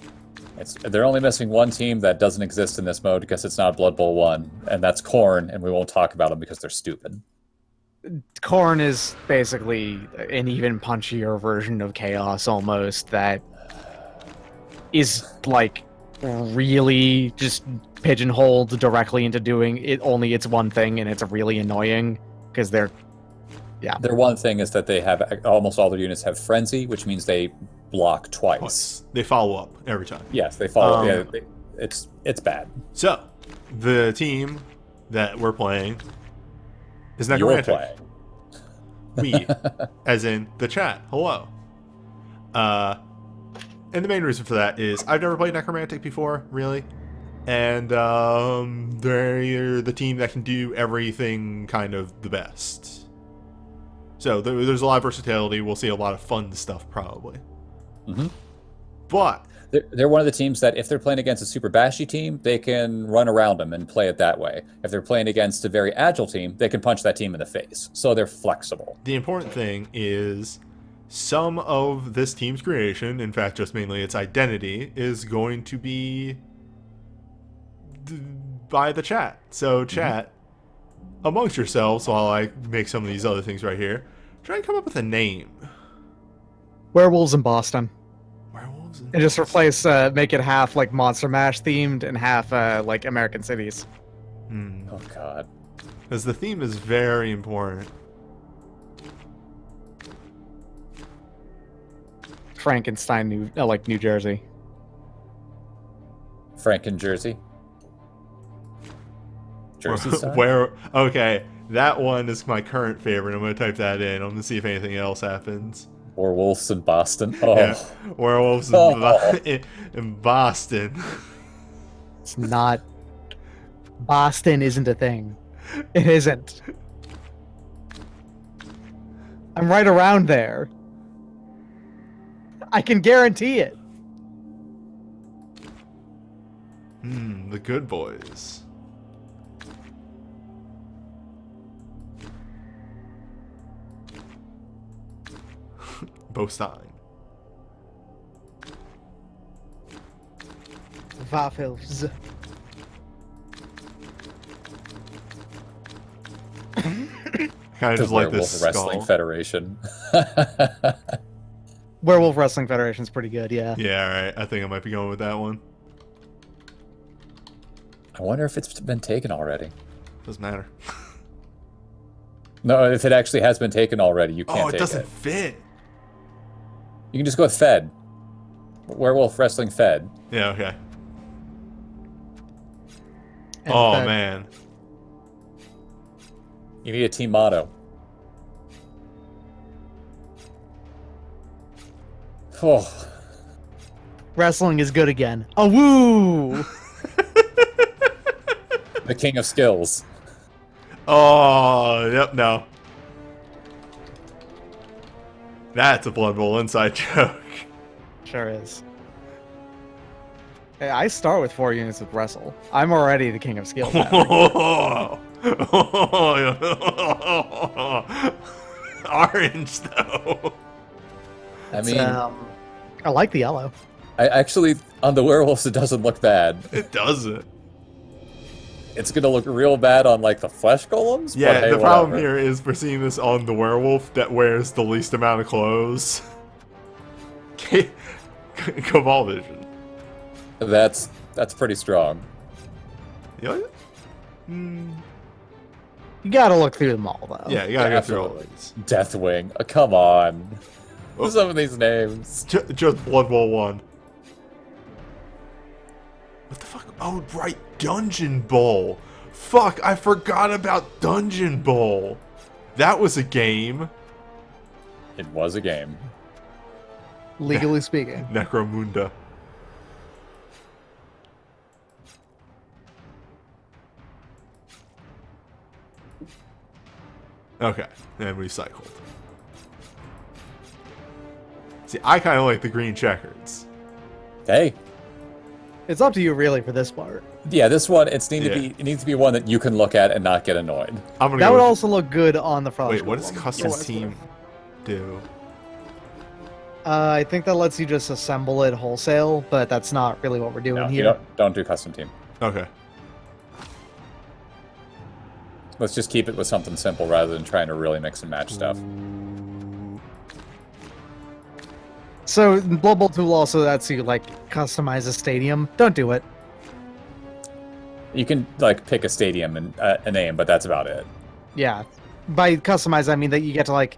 Speaker 2: They're only missing one team that doesn't exist in this mode because it's not Blood Bowl 1, and that's Khorne, and we won't talk about them because they're stupid.
Speaker 3: Khorne is basically an even punchier version of Chaos almost that is like really just pigeonholed directly into doing it only it's one thing, and it's really annoying because they're
Speaker 2: Their one thing is that they have almost all their units have Frenzy, which means they block twice.
Speaker 1: They follow up every time.
Speaker 2: Yes, they follow.
Speaker 1: Um,
Speaker 2: It's bad.
Speaker 1: So the team that we're playing is
Speaker 2: You're
Speaker 1: Necromantic.
Speaker 2: playing.
Speaker 1: We, as in the chat. Hello. And the main reason for that is I've never played Necromantic before, really. And they're the team that can do everything kind of the best. So there's a lot of versatility. We'll see a lot of fun stuff, probably.
Speaker 2: Mm-hmm.
Speaker 1: But
Speaker 2: They're one of the teams that if they're playing against a super bashy team, they can run around them and play it that way. If they're playing against a very agile team, they can punch that team in the face. So they're flexible.
Speaker 1: the important thing is some of this team's creation, in fact, just mainly its identity, is going to be by the chat. So chat, amongst yourselves, while I make some of these other things right here, try and come up with a name.
Speaker 3: werewolves in Boston.
Speaker 1: Werewolves and
Speaker 3: And just replace make it half like Monster Mash themed and half like American cities.
Speaker 2: Oh god.
Speaker 1: Because the theme is very important.
Speaker 3: Frankenstein, New Jersey.
Speaker 2: Franken Jersey. Jersey side?
Speaker 1: Okay, that one is my current favorite. I'm going to type that in. I'm going to see if anything else happens.
Speaker 2: Werewolves in Boston. Oh.
Speaker 1: Yeah, werewolves in,
Speaker 2: Oh.
Speaker 1: in Boston.
Speaker 3: It's not. Boston isn't a thing. It isn't. I'm right around there. I can guarantee it.
Speaker 1: The good boys. Bostein.
Speaker 3: Waffles.
Speaker 1: Kind of
Speaker 2: The
Speaker 1: just like
Speaker 2: Werewolf
Speaker 1: this
Speaker 2: Wrestling
Speaker 1: skull.
Speaker 2: Federation.
Speaker 3: Werewolf Wrestling Federation's pretty good, yeah.
Speaker 1: Yeah, alright. I think I might be going with that one.
Speaker 2: I wonder if it's been taken already.
Speaker 1: Doesn't matter.
Speaker 2: No, if it actually has been taken already, you can't take it.
Speaker 1: Oh, it doesn't fit.
Speaker 2: You can just go with Fed. Werewolf Wrestling Fed.
Speaker 1: Yeah, okay.
Speaker 3: And
Speaker 1: Oh,
Speaker 3: Fed.
Speaker 1: man.
Speaker 2: You need a team motto. Oh.
Speaker 3: Wrestling is good again. Oh, woo!
Speaker 2: The king of skills.
Speaker 1: Oh, yep, no. That's a Blood Bowl inside joke.
Speaker 3: Sure is. Hey, I start with 4 units with Wrestle. I'm already the king of skills.
Speaker 1: Orange, though.
Speaker 2: I mean,
Speaker 3: I like the yellow.
Speaker 2: I actually, on the werewolves, it doesn't look bad.
Speaker 1: It doesn't.
Speaker 2: It's gonna look real bad on, like, the flesh golems?
Speaker 1: Yeah,
Speaker 2: but hey,
Speaker 1: the problem
Speaker 2: whatever.
Speaker 1: here is we're seeing this on the werewolf that wears the least amount of clothes. Cabal Vision.
Speaker 2: That's pretty strong.
Speaker 1: You like it?
Speaker 3: You gotta look through them all, though.
Speaker 1: Yeah, you gotta
Speaker 2: Yeah,
Speaker 1: go through all
Speaker 2: absolutely.
Speaker 1: these.
Speaker 2: Deathwing. Come on.
Speaker 1: Oh.
Speaker 2: Some of these names.
Speaker 1: Just Blood Bowl 1. What the fuck? Oh, right. Dungeon Bowl. Fuck, I forgot about Dungeon Bowl. That was a game.
Speaker 2: It was a game.
Speaker 3: Legally speaking.
Speaker 1: Necromunda. Okay, and recycled. See, I kind of like the green checkers.
Speaker 2: Hey.
Speaker 3: It's up to you, really, for this part.
Speaker 2: Yeah, this one, it needs to be one that you can look at and not get annoyed.
Speaker 1: I'm gonna
Speaker 3: That
Speaker 1: go
Speaker 3: would
Speaker 1: with-
Speaker 3: also look good on the front.
Speaker 1: Wait, what does custom
Speaker 3: Yes.
Speaker 1: team do?
Speaker 3: I think that lets you just assemble it wholesale, but that's not really what we're doing
Speaker 2: No, you
Speaker 3: here.
Speaker 2: don't do custom team.
Speaker 1: Okay.
Speaker 2: Let's just keep it with something simple rather than trying to really mix and match stuff.
Speaker 3: So in Blood Bowl 2 also lets you like customize a stadium. Don't do it.
Speaker 2: You can like pick a stadium and a name, but that's about it.
Speaker 3: Yeah. By customize, I mean that you get to like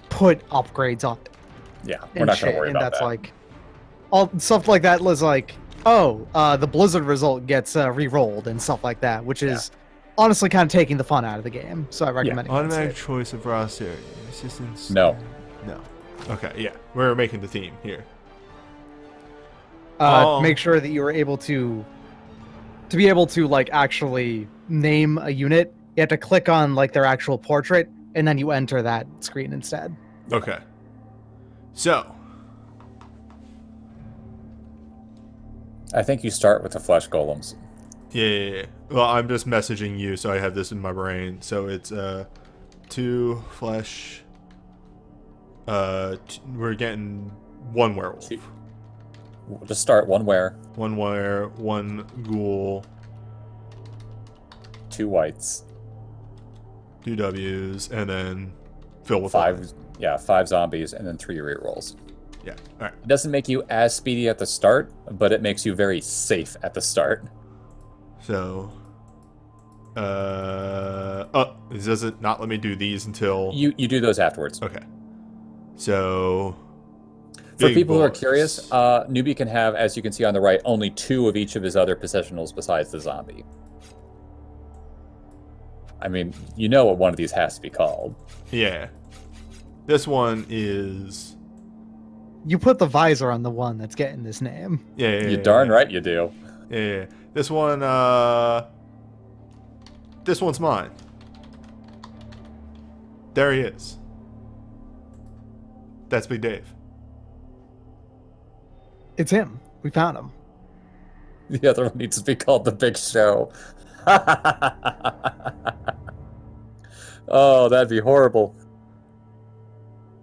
Speaker 3: put upgrades on it.
Speaker 2: Yeah, we're
Speaker 3: and
Speaker 2: not going
Speaker 3: shit,
Speaker 2: to worry
Speaker 3: and
Speaker 2: about
Speaker 3: that's
Speaker 2: that.
Speaker 3: like all stuff like that was like, oh, the Blizzard result gets re-rolled and stuff like that, which is honestly kind of taking the fun out of the game. So I recommend it.
Speaker 1: Automatic choice of roster. Assistance.
Speaker 2: No.
Speaker 1: No. Okay, yeah. We're making the team here.
Speaker 3: Make sure that you are able to be able to like actually name a unit. You have to click on like their actual portrait, and then you enter that screen instead.
Speaker 1: Okay. So,
Speaker 2: I think you start with the flesh golems.
Speaker 1: yeah. Well, I'm just messaging you, so I have this in my brain. So it's 2 flesh. We're getting 1 werewolf,
Speaker 2: We'll just start one were,
Speaker 1: 1 were, 1 ghoul,
Speaker 2: 2 whites,
Speaker 1: 2 W's, and then fill with
Speaker 2: 5 zombies, and then 3 rerolls.
Speaker 1: Yeah. All right.
Speaker 2: It doesn't make you as speedy at the start, but it makes you very safe at the start.
Speaker 1: So, does it not let me do these until?
Speaker 2: You do those afterwards.
Speaker 1: Okay. So,
Speaker 2: For
Speaker 1: big
Speaker 2: people who are
Speaker 1: bullets.
Speaker 2: curious, Newbie can have, as you can see on the right, only 2 of each of his other possessionals besides the zombie. I mean, you know what one of these has to be called.
Speaker 1: Yeah. This one is.
Speaker 3: You put the visor on the one that's getting this name.
Speaker 1: Yeah.
Speaker 2: You darn right you do.
Speaker 1: Yeah. This one. This one's mine. There he is. That's Big Dave.
Speaker 3: It's him. We found him.
Speaker 2: The other one needs to be called The Big Show. Oh, that'd be horrible.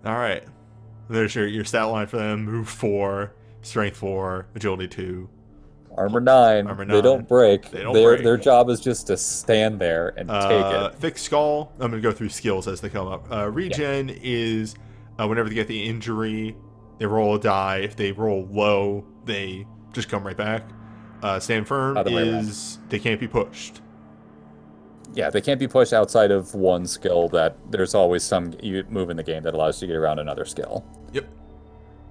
Speaker 1: All right. There's your stat line for them: move 4, strength 4, agility 2.
Speaker 2: Armor 9.
Speaker 1: Armor
Speaker 2: They
Speaker 1: 9.
Speaker 2: don't break.
Speaker 1: They don't break.
Speaker 2: Their job is just to stand there and take it.
Speaker 1: Thick skull. I'm gonna go through skills as they come up. Regen is whenever they get the injury, they roll a die. If they roll low, they just come right back. Stand firm
Speaker 2: Other way around.
Speaker 1: is they can't be pushed.
Speaker 2: Yeah, they can't be pushed outside of one skill. That there's always some move in the game that allows you to get around another skill.
Speaker 1: Yep.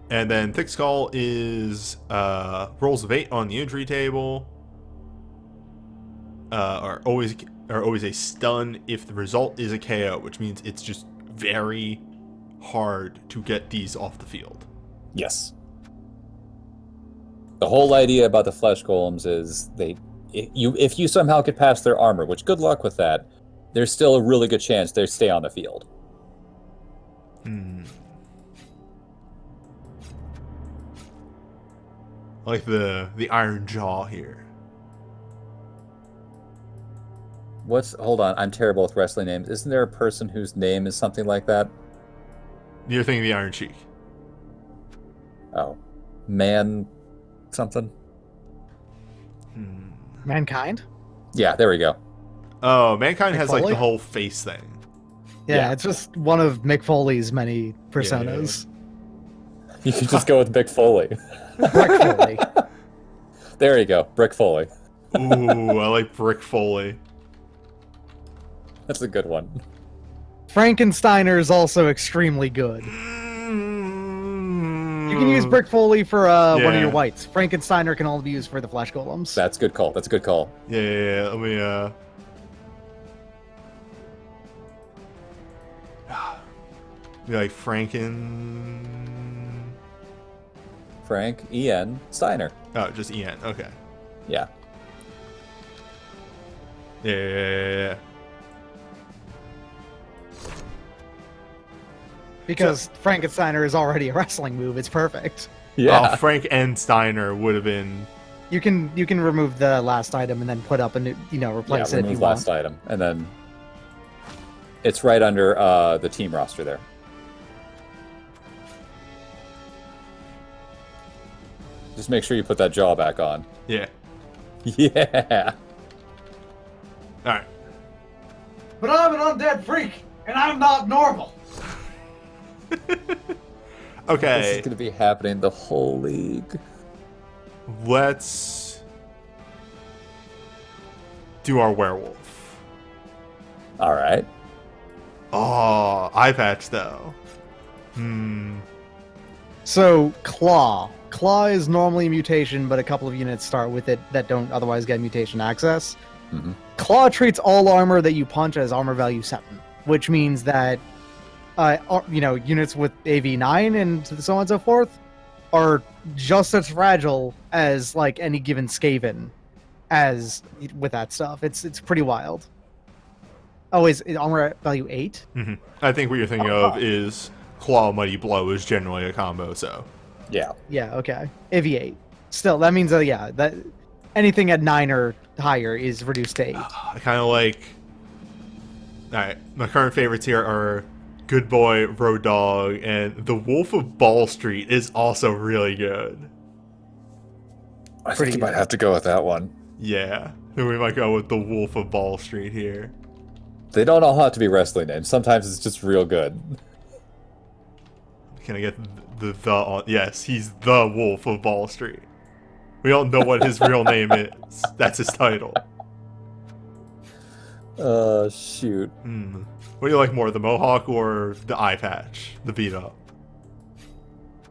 Speaker 1: And then thick skull is rolls of 8 on the injury table. Are always a stun if the result is a KO, which means it's just very hard to get these off the field.
Speaker 2: Yes. The whole idea about the flesh golems is if you somehow get past their armor, which good luck with that, there's still a really good chance they stay on the field.
Speaker 1: Like the Iron Jaw here.
Speaker 2: Hold on, I'm terrible with wrestling names. Isn't there a person whose name is something like that?
Speaker 1: You're thinking the Iron Cheek.
Speaker 2: Oh. Man something?
Speaker 3: Mankind?
Speaker 2: Yeah, there we go.
Speaker 1: Oh, Mankind has like
Speaker 3: Foley?
Speaker 1: the whole face thing.
Speaker 3: Yeah, it's just one of Mick Foley's many personas.
Speaker 2: You can just go with Mick Foley.
Speaker 3: Brick Foley.
Speaker 2: There you go, Brick Foley.
Speaker 1: Ooh, I like Brick Foley.
Speaker 2: That's a good one.
Speaker 3: Frankensteiner is also extremely good. You can use Brick Foley for one of your whites. Frankensteiner can only be used for the flesh golems.
Speaker 2: That's a good call. That's a good call.
Speaker 1: Yeah. Let me be like
Speaker 2: Frank E.N. Steiner.
Speaker 1: Oh, just En. Okay.
Speaker 2: Yeah.
Speaker 1: Yeah.
Speaker 3: Because Frankensteiner is already a wrestling move. It's perfect.
Speaker 2: Yeah.
Speaker 1: Oh, Frank and Steiner would have been.
Speaker 3: You can remove the last item and then put up a new, replace it if you
Speaker 2: remove
Speaker 3: want.
Speaker 2: last item, and then it's right under the team roster there. Just make sure you put that jaw back on.
Speaker 1: Yeah.
Speaker 2: Yeah.
Speaker 1: All right.
Speaker 4: But I'm an undead freak, and I'm not normal.
Speaker 1: Okay.
Speaker 2: This is going to be happening the whole league.
Speaker 1: Let's do our werewolf.
Speaker 2: All right.
Speaker 1: Oh, eye patch though.
Speaker 3: So, Claw. Claw is normally a mutation, but a couple of units start with it that don't otherwise get mutation access.
Speaker 2: Mm-hmm.
Speaker 3: Claw treats all armor that you punch as armor value 7, which means that units with AV9 and so on and so forth are just as fragile as like any given Skaven as with that stuff. It's pretty wild. Oh, is armor value 8?
Speaker 1: Mm-hmm. I think what you're thinking of is Claw Mighty Blow is generally a combo, so.
Speaker 2: Yeah.
Speaker 3: Yeah, okay. AV8. Still, that means that anything at 9 or higher is reduced to 8.
Speaker 1: I kind of like. Alright, my current favorites here are Good Boy, Road Dog, and the Wolf of Bawl Street is also really good.
Speaker 2: I think you might have to go with that one.
Speaker 1: Yeah, then we might go with the Wolf of Bawl Street here.
Speaker 2: They don't all have to be wrestling names. Sometimes it's just real good.
Speaker 1: Can I get the on? Yes, he's the Wolf of Bawl Street. We all know what his real name is. That's his title.
Speaker 2: Shoot.
Speaker 1: What do you like more, the Mohawk or the eye patch? The beat up?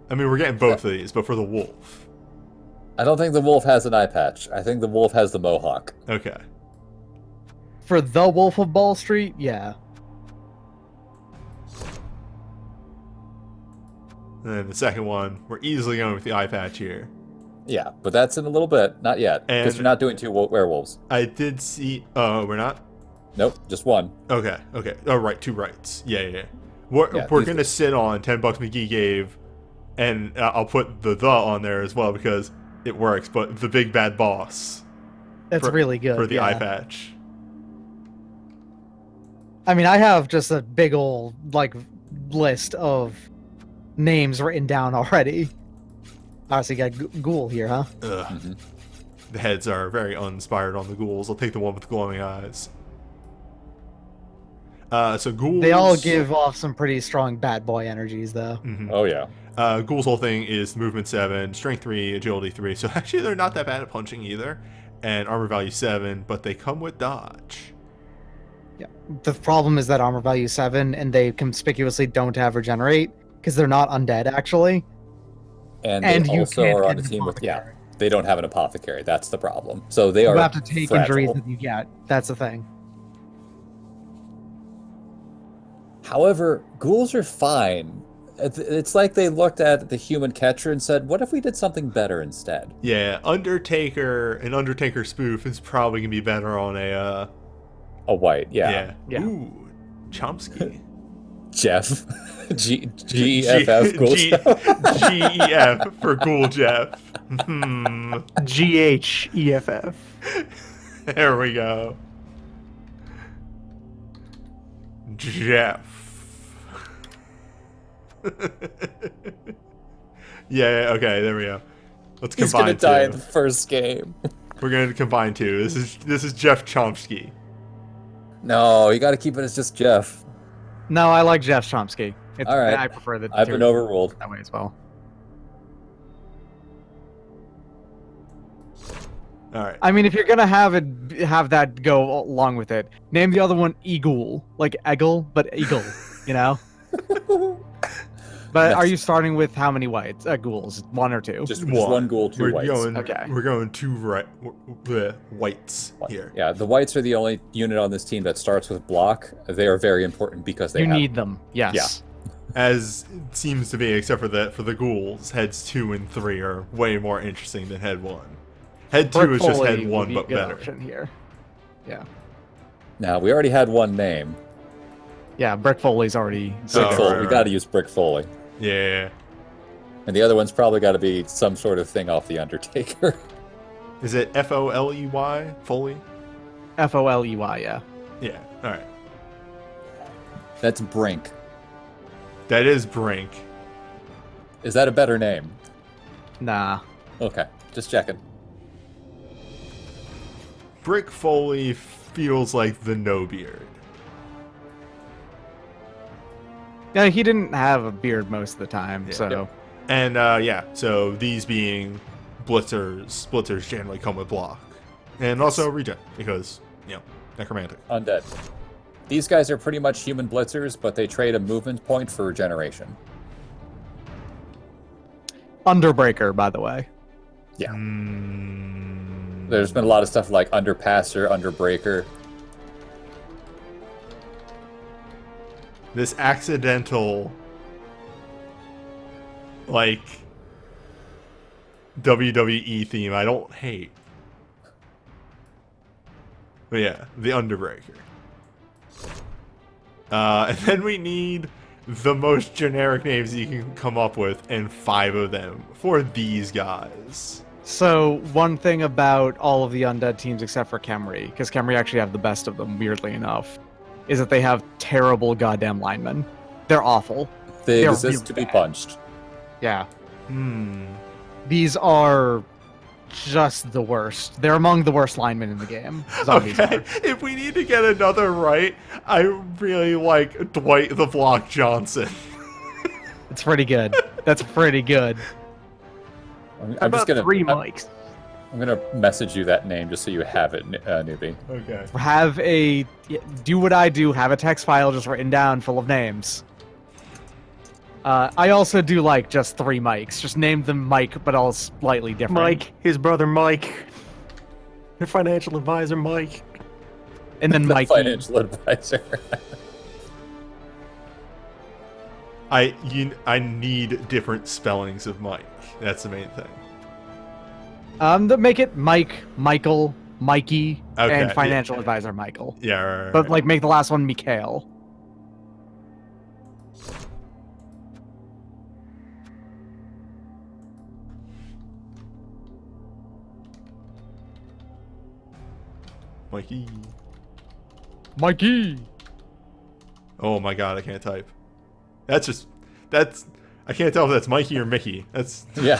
Speaker 1: I mean, we're getting both of these, but for the wolf.
Speaker 2: I don't think the wolf has an eye patch. I think the wolf has the mohawk.
Speaker 1: Okay.
Speaker 3: For the Wolf of Bawl Street, yeah.
Speaker 1: And then the second one, we're easily going with the eye patch here.
Speaker 2: Yeah, but that's in a little bit. Not yet. Because you're not doing 2 werewolves.
Speaker 1: I did see... Oh, we're not?
Speaker 2: Nope, just 1.
Speaker 1: Okay. Oh, right, 2 rights. Yeah. We're going to sit on 10 bucks McGee gave, and I'll put the on there as well because it works, but the big bad boss.
Speaker 3: That's really good.
Speaker 1: For the eye patch.
Speaker 3: I mean, I have just a big old, list of names written down already. Obviously, you got Ghoul here, huh?
Speaker 1: Ugh.
Speaker 2: Mm-hmm.
Speaker 1: The heads are very uninspired on the ghouls. I'll take the one with the glowing eyes. So ghouls...
Speaker 3: They all give off some pretty strong bad boy energies, though.
Speaker 1: Mm-hmm.
Speaker 2: Oh, yeah.
Speaker 1: Ghoul's whole thing is movement 7, strength 3, agility 3. So actually, they're not that bad at punching either. And armor value 7, but they come with dodge.
Speaker 3: Yeah. The problem is that armor value 7, and they conspicuously don't have regenerate because they're not undead actually.
Speaker 2: And
Speaker 3: And
Speaker 2: they
Speaker 3: you
Speaker 2: also
Speaker 3: can't
Speaker 2: are
Speaker 3: get
Speaker 2: on a
Speaker 3: an
Speaker 2: team with
Speaker 3: apothecary.
Speaker 2: they don't have an apothecary. That's the problem. So they
Speaker 3: You
Speaker 2: are
Speaker 3: have to take
Speaker 2: fragile.
Speaker 3: injuries that you get. That's the thing.
Speaker 2: However, ghouls are fine. It's like they looked at the human catcher and said, "What if we did something better instead?"
Speaker 1: Yeah, an Undertaker spoof is probably gonna be better on a
Speaker 2: A white, yeah.
Speaker 1: Ooh, Chomsky.
Speaker 2: Jeff, GEFF ghouls.
Speaker 1: GEF for Ghoul Jeff.
Speaker 5: GHEFF.
Speaker 1: There we go. Jeff. Yeah, okay, there we go. Let's
Speaker 2: He's
Speaker 1: combine
Speaker 2: gonna die in
Speaker 1: two.
Speaker 2: the first game.
Speaker 1: We're gonna combine two. This is Jeff Chomsky.
Speaker 2: No, you got to keep it as just Jeff.
Speaker 3: No, I like Jeff Chomsky.
Speaker 2: All right.
Speaker 3: I prefer the
Speaker 2: I've
Speaker 3: two
Speaker 2: been overruled.
Speaker 3: that way as well.
Speaker 1: All right.
Speaker 3: I mean, if you're gonna have that go along with it, name the other one Eagle, like Eggle, but Eagle. You know. But are you starting with how many whites? Ghouls, 1 or 2?
Speaker 2: Just one ghoul, 2 whites.
Speaker 3: Okay.
Speaker 1: We're going 2 whites here.
Speaker 2: Yeah, the whites are the only unit on this team that starts with block. They are very important because they
Speaker 3: You
Speaker 2: have...
Speaker 3: need them. Yes.
Speaker 2: Yeah.
Speaker 1: As it seems to be, except for the ghouls, heads 2 and 3 are way more interesting than head 1. Head 2 is just head 1, but better.
Speaker 3: Here. Yeah.
Speaker 2: Now, we already had one name.
Speaker 3: Yeah, Brick Foley's already.
Speaker 2: Brick Foley.
Speaker 1: right,
Speaker 2: We
Speaker 1: right.
Speaker 2: got to use Brick Foley.
Speaker 1: Yeah.
Speaker 2: And the other one's probably got to be some sort of thing off the Undertaker.
Speaker 1: Is it Foley? Foley?
Speaker 3: Foley, yeah.
Speaker 1: Yeah. All right.
Speaker 2: That's Brink.
Speaker 1: That is Brink.
Speaker 2: Is that a better name?
Speaker 3: Nah.
Speaker 2: Okay, just checking.
Speaker 1: Brick Foley feels like the no beard.
Speaker 3: Yeah, he didn't have a beard most of the time,
Speaker 1: Yeah.
Speaker 3: so.
Speaker 2: Yep.
Speaker 1: And so these being blitzers generally come with block. And also regen, because, necromantic.
Speaker 2: Undead. These guys are pretty much human blitzers, but they trade a movement point for regeneration.
Speaker 3: Underbreaker, by the way.
Speaker 2: Yeah.
Speaker 1: Mm,
Speaker 2: There's been a lot of stuff like Underpasser, Underbreaker.
Speaker 1: this accidental, like, WWE theme I don't hate. But yeah, the Underbreaker. And then we need the most generic names you can come up with, and 5 of them for these guys.
Speaker 3: So, one thing about all of the undead teams except for Kamri, because Kamri actually have the best of them, weirdly enough, is that they have terrible goddamn linemen. They're awful.
Speaker 2: They
Speaker 3: They're
Speaker 2: exist
Speaker 3: really
Speaker 2: to be
Speaker 3: bad.
Speaker 2: punched.
Speaker 3: Yeah.
Speaker 1: Hmm.
Speaker 3: These are just the worst. They're among the worst linemen in the game. Zombies
Speaker 1: Okay,
Speaker 3: are.
Speaker 1: if we need to get another right, I really like Dwight the Block Johnson.
Speaker 3: It's pretty good. That's pretty good.
Speaker 2: I'm
Speaker 5: How
Speaker 2: just
Speaker 5: about
Speaker 2: gonna
Speaker 5: 3
Speaker 2: I'm,
Speaker 5: mics?
Speaker 2: I'm gonna message you that name just so you have it, newbie.
Speaker 1: Okay.
Speaker 3: Do what I do, have a text file just written down full of names. I also do like just 3 mics. Just name them Mike, but all slightly different.
Speaker 5: Mike, his brother Mike, their financial advisor Mike.
Speaker 3: And then
Speaker 2: The
Speaker 3: Mikey.
Speaker 2: financial advisor.
Speaker 1: I need different spellings of Mike. That's the main thing.
Speaker 3: Make it Mike, Michael, Mikey,
Speaker 1: Okay,
Speaker 3: and
Speaker 1: yeah.
Speaker 3: financial advisor Michael.
Speaker 1: Yeah, right,
Speaker 3: But like make the last one Mikhail.
Speaker 1: Mikey.
Speaker 3: Mikey.
Speaker 1: Oh my god, I can't type. I can't tell if that's Mikey or Mickey. That's
Speaker 2: Yeah.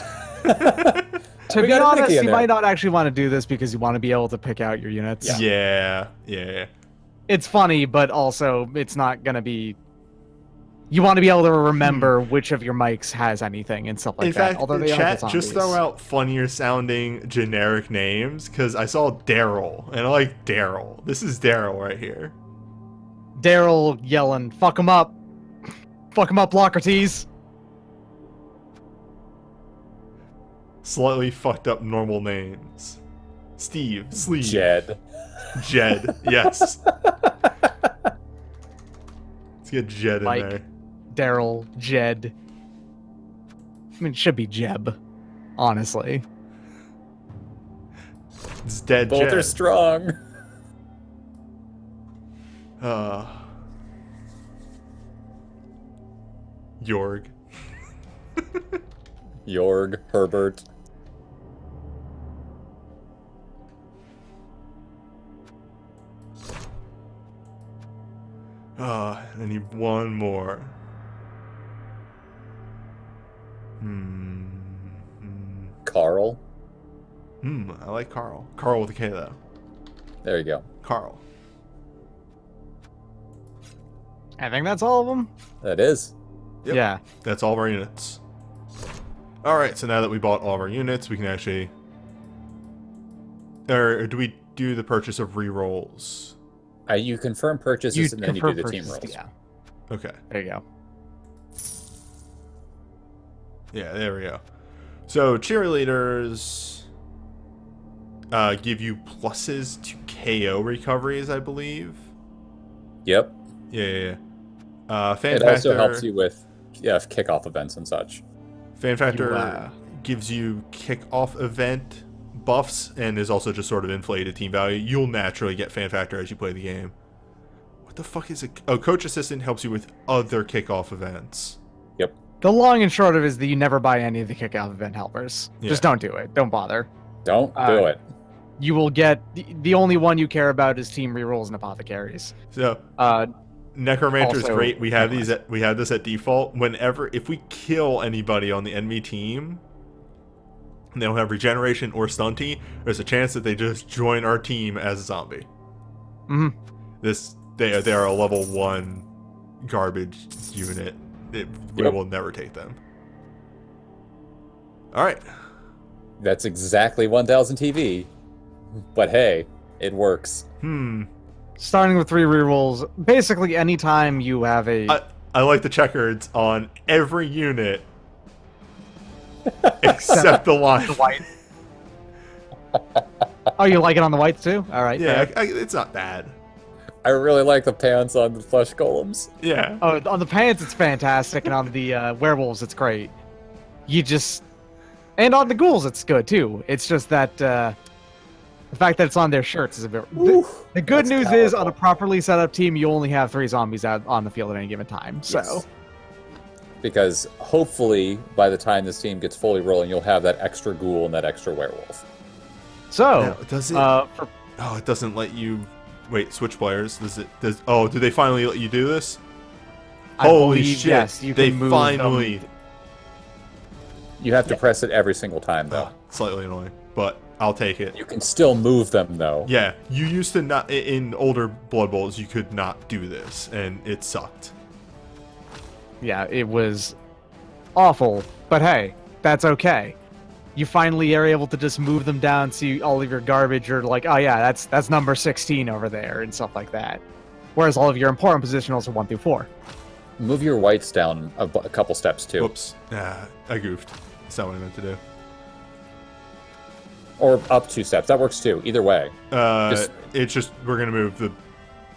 Speaker 3: To
Speaker 2: We
Speaker 3: be
Speaker 2: got a
Speaker 3: honest,
Speaker 2: Mickey in
Speaker 3: you
Speaker 2: there.
Speaker 3: might not actually want to do this because you want to be able to pick out your units.
Speaker 1: yeah.
Speaker 3: It's funny, but also it's not gonna be You want to be able to remember which of your mics has anything and stuff like
Speaker 1: In
Speaker 3: that.
Speaker 1: fact,
Speaker 3: Although they
Speaker 1: chat,
Speaker 3: are
Speaker 1: just throw out funnier sounding generic names, because I saw Daryl, and I like Daryl. This is Daryl right here.
Speaker 3: Daryl yelling, "Fuck him up, fuck him up, Locrates."
Speaker 1: Slightly fucked up normal names. Steve, Sleeve,
Speaker 2: Jed.
Speaker 1: Jed, yes. Let's get Jed in
Speaker 3: Mike.
Speaker 1: there.
Speaker 3: Daryl, Jed. I mean, it should be Jeb, honestly.
Speaker 1: It's dead
Speaker 2: Both
Speaker 1: Jed.
Speaker 2: are strong.
Speaker 1: Jorg.
Speaker 2: Jorg, Herbert.
Speaker 1: I need one more.
Speaker 2: Carl.
Speaker 1: I like Carl. Carl with a K, though.
Speaker 2: There you go.
Speaker 1: Carl.
Speaker 3: I think that's all of them.
Speaker 2: That is.
Speaker 1: Yep.
Speaker 3: Yeah.
Speaker 1: That's all of our units. Alright, so now that we bought all of our units, we can actually... Or do we do the purchase of rerolls?
Speaker 2: You confirm purchases and then you do the team rolls.
Speaker 3: Yeah.
Speaker 1: Okay.
Speaker 3: There you go.
Speaker 1: Yeah, there we go. So, cheerleaders give you pluses to KO recoveries, I believe.
Speaker 2: Yep.
Speaker 1: Yeah. Fan
Speaker 2: It
Speaker 1: Factor,
Speaker 2: also helps you with kickoff events and such.
Speaker 1: Fan Factor gives you kickoff event buffs and is also just sort of inflated team value. You'll naturally get Fan Factor as you play the game. What the fuck is it? Oh, Coach Assistant helps you with other kickoff events.
Speaker 2: Yep.
Speaker 3: The long and short of it is that you never buy any of the kickoff event helpers.
Speaker 1: Yeah.
Speaker 3: Just don't do it. Don't bother.
Speaker 2: Don't do it.
Speaker 3: You will get the only one you care about is team rerolls and apothecaries.
Speaker 1: So, Necromancer's
Speaker 3: Also,
Speaker 1: great. We have this at default. If we kill anybody on the enemy team, and they don't have regeneration or stunty, there's a chance that they just join our team as a zombie.
Speaker 3: Mhm.
Speaker 1: They are a level 1 garbage unit. We will never take them. All right.
Speaker 2: That's exactly 1000 TV. But hey, it works.
Speaker 3: Starting with 3 rerolls, basically anytime you have a...
Speaker 1: I like the checkers on every unit except the line.
Speaker 3: The white. Oh, you like it on the whites too? All right.
Speaker 1: Yeah,
Speaker 3: fair.
Speaker 1: it's not bad.
Speaker 2: I really like the pants on the flesh golems.
Speaker 1: Yeah.
Speaker 3: Oh, on the pants it's fantastic, and on the werewolves it's great. And on the ghouls it's good too. It's just that the fact that it's on their shirts is a bit... The good
Speaker 2: That's
Speaker 3: news
Speaker 2: powerful.
Speaker 3: is, on a properly set up team, you only have 3 zombies out on the field at any given time. So,
Speaker 2: Yes. Because hopefully, by the time this team gets fully rolling, you'll have that extra ghoul and that extra werewolf.
Speaker 1: Now, does it?
Speaker 3: for
Speaker 1: It doesn't let you. Wait, switch players. Do they finally let you do this?
Speaker 3: I
Speaker 1: Holy
Speaker 3: believe,
Speaker 1: shit!
Speaker 3: yes, you
Speaker 1: They
Speaker 3: can move
Speaker 1: finally.
Speaker 3: them.
Speaker 2: You have to press it every single time, though.
Speaker 1: Slightly annoying, but I'll take it.
Speaker 2: You can still move them, though.
Speaker 1: Yeah, you used to not in older Blood Bowls. You could not do this, and it sucked.
Speaker 3: Yeah, it was awful, but hey, that's okay. You finally are able to just move them down, see all of your garbage, or like, oh yeah, that's number 16 over there, and stuff like that. Whereas all of your important positionals are 1 through 4.
Speaker 2: Move your whites down a couple steps, too.
Speaker 1: Whoops. I goofed. That's not what I meant to do.
Speaker 2: Or up 2 steps. That works, too. Either way.
Speaker 1: It's just we're gonna move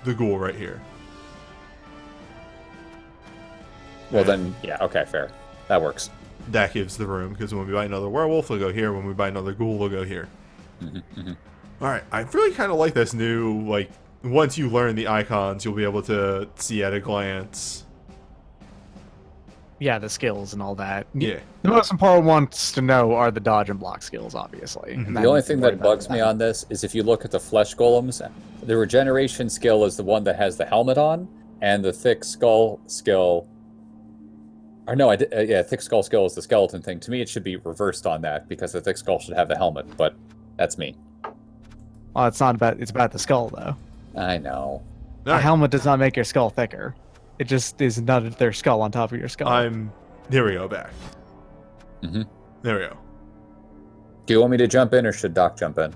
Speaker 1: the ghoul right here.
Speaker 2: Well, then, yeah, okay, fair. That works.
Speaker 1: That gives the room, because when we buy another werewolf, they'll go here. When we buy another ghoul, they'll go here. All right, I really kind of like this new, like, once you learn the icons, you'll be able to see at a glance.
Speaker 3: Yeah, the skills and all that.
Speaker 1: Yeah.
Speaker 3: The most important ones to know are the dodge and block skills, obviously.
Speaker 1: Mhm.
Speaker 3: And
Speaker 2: The only thing that
Speaker 3: important
Speaker 2: bugs
Speaker 3: about
Speaker 2: me on this is if you look at the flesh golems, the regeneration skill is the one that has the helmet on, and the thick skull skill... Or no, thick skull skill is the skeleton thing. To me, it should be reversed on that, because the thick skull should have the helmet, but that's me.
Speaker 3: Well, it's about the skull, though.
Speaker 2: I know.
Speaker 1: All
Speaker 3: A
Speaker 1: right.
Speaker 3: helmet does not make your skull thicker. It just is not their skull on top of your skull.
Speaker 1: There we go, back.
Speaker 2: Mm-hmm.
Speaker 1: There we go.
Speaker 2: Do you want me to jump in, or should Doc jump in?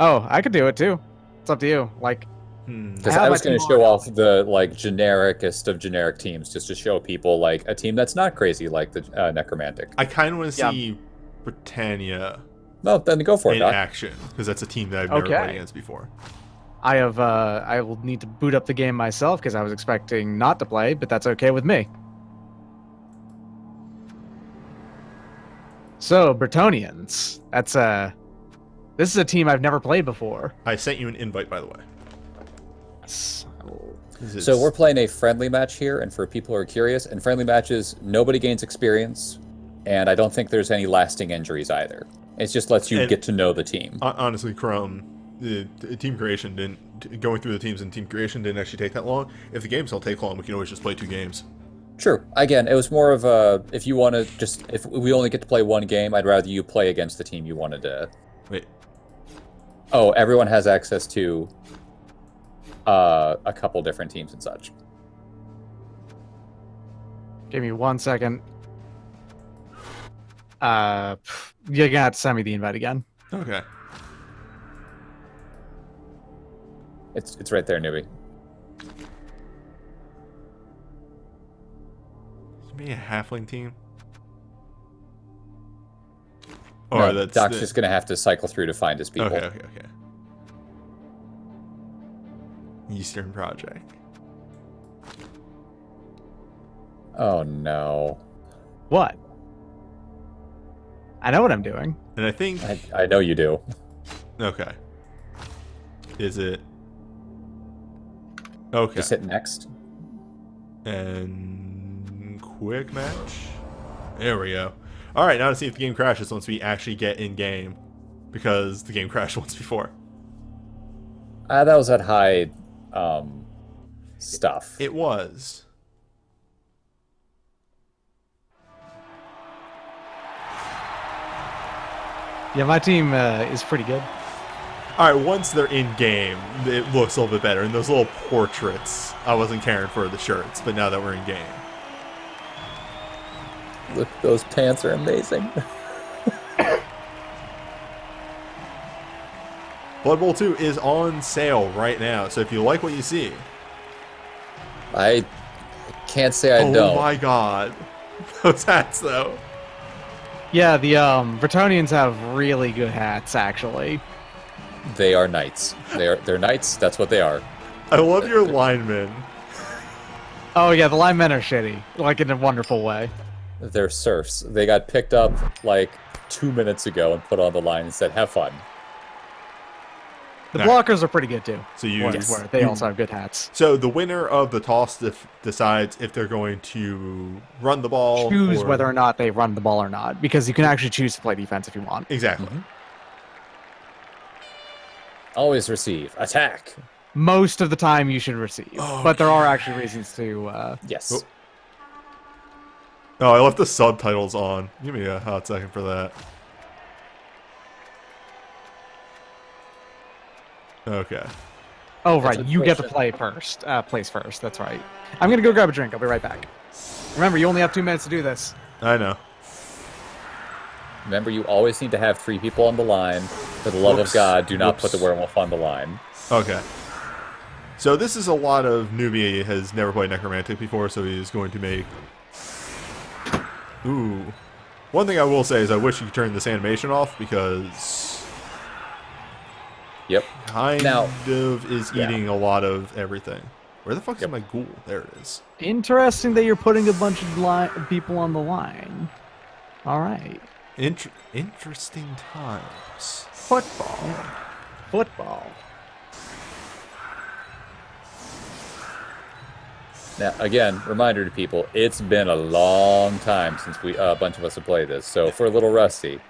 Speaker 3: Oh, I could do it too. It's up to you. Like,
Speaker 2: Because
Speaker 3: have
Speaker 2: I
Speaker 3: my
Speaker 2: was going to
Speaker 3: team
Speaker 2: show
Speaker 3: on.
Speaker 2: off the genericest of generic teams, just to show people like a team that's not crazy like the Necromantic.
Speaker 1: I kind of want to
Speaker 3: Yeah.
Speaker 1: see Britannia
Speaker 2: No, then go for it,
Speaker 1: in
Speaker 2: Doc.
Speaker 1: action, because that's a team that I've never
Speaker 3: Okay.
Speaker 1: played against before.
Speaker 3: I will need to boot up the game myself because I was expecting not to play, but that's okay with me. So, Bertoniins. This is a team I've never played before.
Speaker 1: I sent you an invite, by the way.
Speaker 3: Yes.
Speaker 2: So we're playing a friendly match here, and for people who are curious, in friendly matches, nobody gains experience, and I don't think there's any lasting injuries either. It just lets you
Speaker 1: And-
Speaker 2: get to know the team.
Speaker 1: Honestly, Chrome, the team creation going through the teams in team creation didn't actually take that long. If the games don't take long, we can always just play 2 games.
Speaker 2: True. Again, it was more of a, if you want to just, if we only get to play 1 game, I'd rather you play against the team you wanted to.
Speaker 1: Wait.
Speaker 2: Oh, everyone has access to a couple different teams and such.
Speaker 3: Give me 1 second. You're gonna have to send me the invite again.
Speaker 1: Okay.
Speaker 2: It's right there, newbie.
Speaker 1: Maybe a halfling team.
Speaker 2: No,
Speaker 1: Or that's
Speaker 2: Doc's just gonna have to cycle through to find his people.
Speaker 1: Okay. Eastern Project.
Speaker 2: Oh no.
Speaker 3: What? I know what I'm doing.
Speaker 1: And I think
Speaker 2: I know you do.
Speaker 1: okay. Is it okay?
Speaker 2: Just hit next.
Speaker 1: And quick match. There we go. All right, now to see if the game crashes once we actually get in game, because the game crashed once before.
Speaker 2: That was at high stuff.
Speaker 1: It was.
Speaker 3: Yeah, my team is pretty good.
Speaker 1: All right, once they're in game, it looks a little bit better. And those little portraits, I wasn't caring for the shirts, but now that we're in game.
Speaker 2: Look, those pants are amazing.
Speaker 1: Blood Bowl 2 is on sale right now, so if you like what you see,
Speaker 2: I can't say I
Speaker 1: oh
Speaker 2: don't.
Speaker 1: my god, those hats though.
Speaker 3: Yeah, the Bertoniins have really good hats, actually.
Speaker 2: They are knights. They're knights. That's what they are.
Speaker 1: I love your linemen.
Speaker 3: Oh yeah, the linemen are shitty, like in a wonderful way.
Speaker 2: They're serfs. They got picked up like 2 minutes ago and put on the line and said, "Have fun."
Speaker 3: The
Speaker 1: Alright.
Speaker 3: blockers are pretty good too.
Speaker 1: So you,
Speaker 3: What is where they also have good hats.
Speaker 1: so the winner of the toss decides if they're going to run the ball.
Speaker 3: Choose
Speaker 1: or-
Speaker 3: whether or not they run the ball or not, because you can actually choose to play defense if you want.
Speaker 1: Exactly.
Speaker 2: Always receive. Attack.
Speaker 3: Most of the time, you should receive, but there are actually reasons to.
Speaker 2: Yes.
Speaker 1: Oh. Oh, I left the subtitles on. Give me a hot second for that. Okay.
Speaker 3: Oh
Speaker 2: That's
Speaker 3: right,
Speaker 2: a
Speaker 3: you get to
Speaker 2: question.
Speaker 3: play first. Place first. That's right. I'm gonna go grab a drink. I'll be right back. Remember, you only have 2 minutes to do this.
Speaker 1: I know.
Speaker 2: Remember, you always need to have 3 people on the line. For the love
Speaker 1: Whoops.
Speaker 2: of God, do not put the
Speaker 1: Whoops.
Speaker 2: werewolf on the line.
Speaker 1: Okay. So this is a lot of newbie has never played Necromantic before, so he is going to make... Ooh. One thing I will say is I wish you could turn this animation off, because...
Speaker 2: Yep.
Speaker 1: Kind
Speaker 2: Now-
Speaker 1: of is
Speaker 2: yeah.
Speaker 1: eating a lot of everything. Where the fuck is
Speaker 2: Yep.
Speaker 1: my ghoul? There it is.
Speaker 3: Interesting that you're putting a bunch of people on the line. All right.
Speaker 1: Interesting times.
Speaker 3: Football. Football.
Speaker 2: Now, again, reminder to people, it's been a long time since a bunch of us have played this, so if we're a little rusty,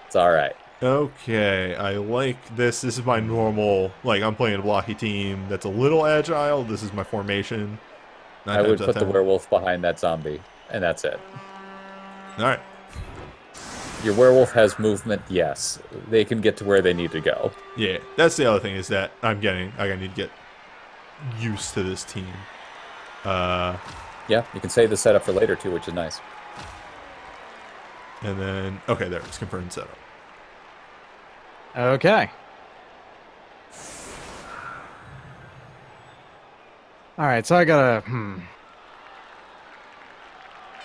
Speaker 2: it's all right.
Speaker 1: Okay, I like this. This is my normal, like, I'm playing a blocky team that's a little agile. This is my formation.
Speaker 2: I would put the werewolf behind that zombie, and that's it.
Speaker 1: Alright.
Speaker 2: Your werewolf has movement, yes. They can get to where they need to go.
Speaker 1: Yeah, that's the other thing is that I need to get used to this team.
Speaker 2: Yeah, you can save the setup for later too, which is nice.
Speaker 1: And then, okay, there, it's confirmed setup.
Speaker 3: Okay. All right, so I gotta.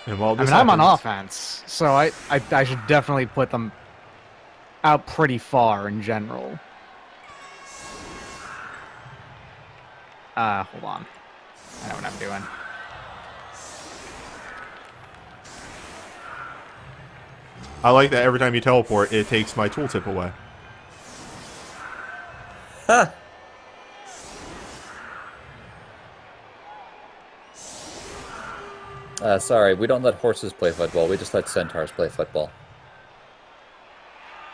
Speaker 1: And while
Speaker 3: I
Speaker 1: this
Speaker 3: mean, I'm on
Speaker 1: happens-
Speaker 3: offense, so I should definitely put them out pretty far in general. Hold on. I know what I'm doing.
Speaker 1: I like that every time you teleport, it takes my tooltip away.
Speaker 2: Ha! Sorry, we don't let horses play football. We just let centaurs play football.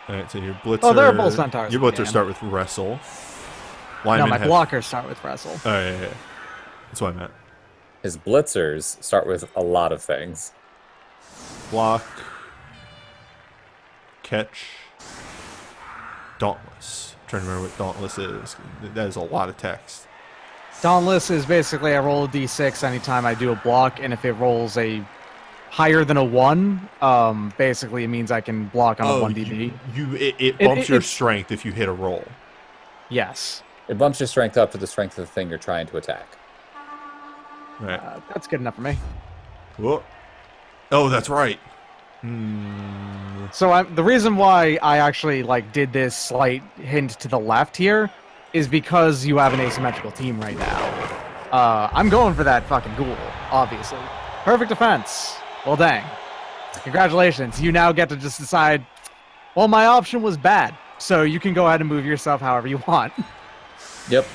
Speaker 1: All right, so your blitzer.
Speaker 3: Oh, they're both centaurs
Speaker 1: Your
Speaker 3: in the
Speaker 1: blitzer
Speaker 3: game.
Speaker 1: start with wrestle.
Speaker 3: No,
Speaker 1: Linemen
Speaker 3: my
Speaker 1: have-
Speaker 3: blockers start with wrestle.
Speaker 1: Oh, yeah. That's what I meant.
Speaker 2: His blitzers start with a lot of things.
Speaker 1: Block. Catch. Dauntless. I'm trying to remember what Dauntless is. That is a lot of text.
Speaker 3: Dauntless is basically I roll a d6 anytime I do a block, and if it rolls a higher than a 1, basically it means I can block on a 1db.
Speaker 1: It bumps your
Speaker 3: it's-
Speaker 1: strength if you hit a roll.
Speaker 3: Yes.
Speaker 2: It bumps your strength up to the strength of the thing you're trying to attack.
Speaker 1: Right.
Speaker 3: That's good enough for me.
Speaker 1: Whoa. Oh, that's right.
Speaker 3: So the reason why I actually did this slight hint to the left here is because you have an asymmetrical team right now. I'm going for that fucking ghoul, obviously. Perfect defense. Well, dang. Congratulations. You now get to just decide, well, my option was bad, so you can go ahead and move yourself however you want.
Speaker 2: Yep.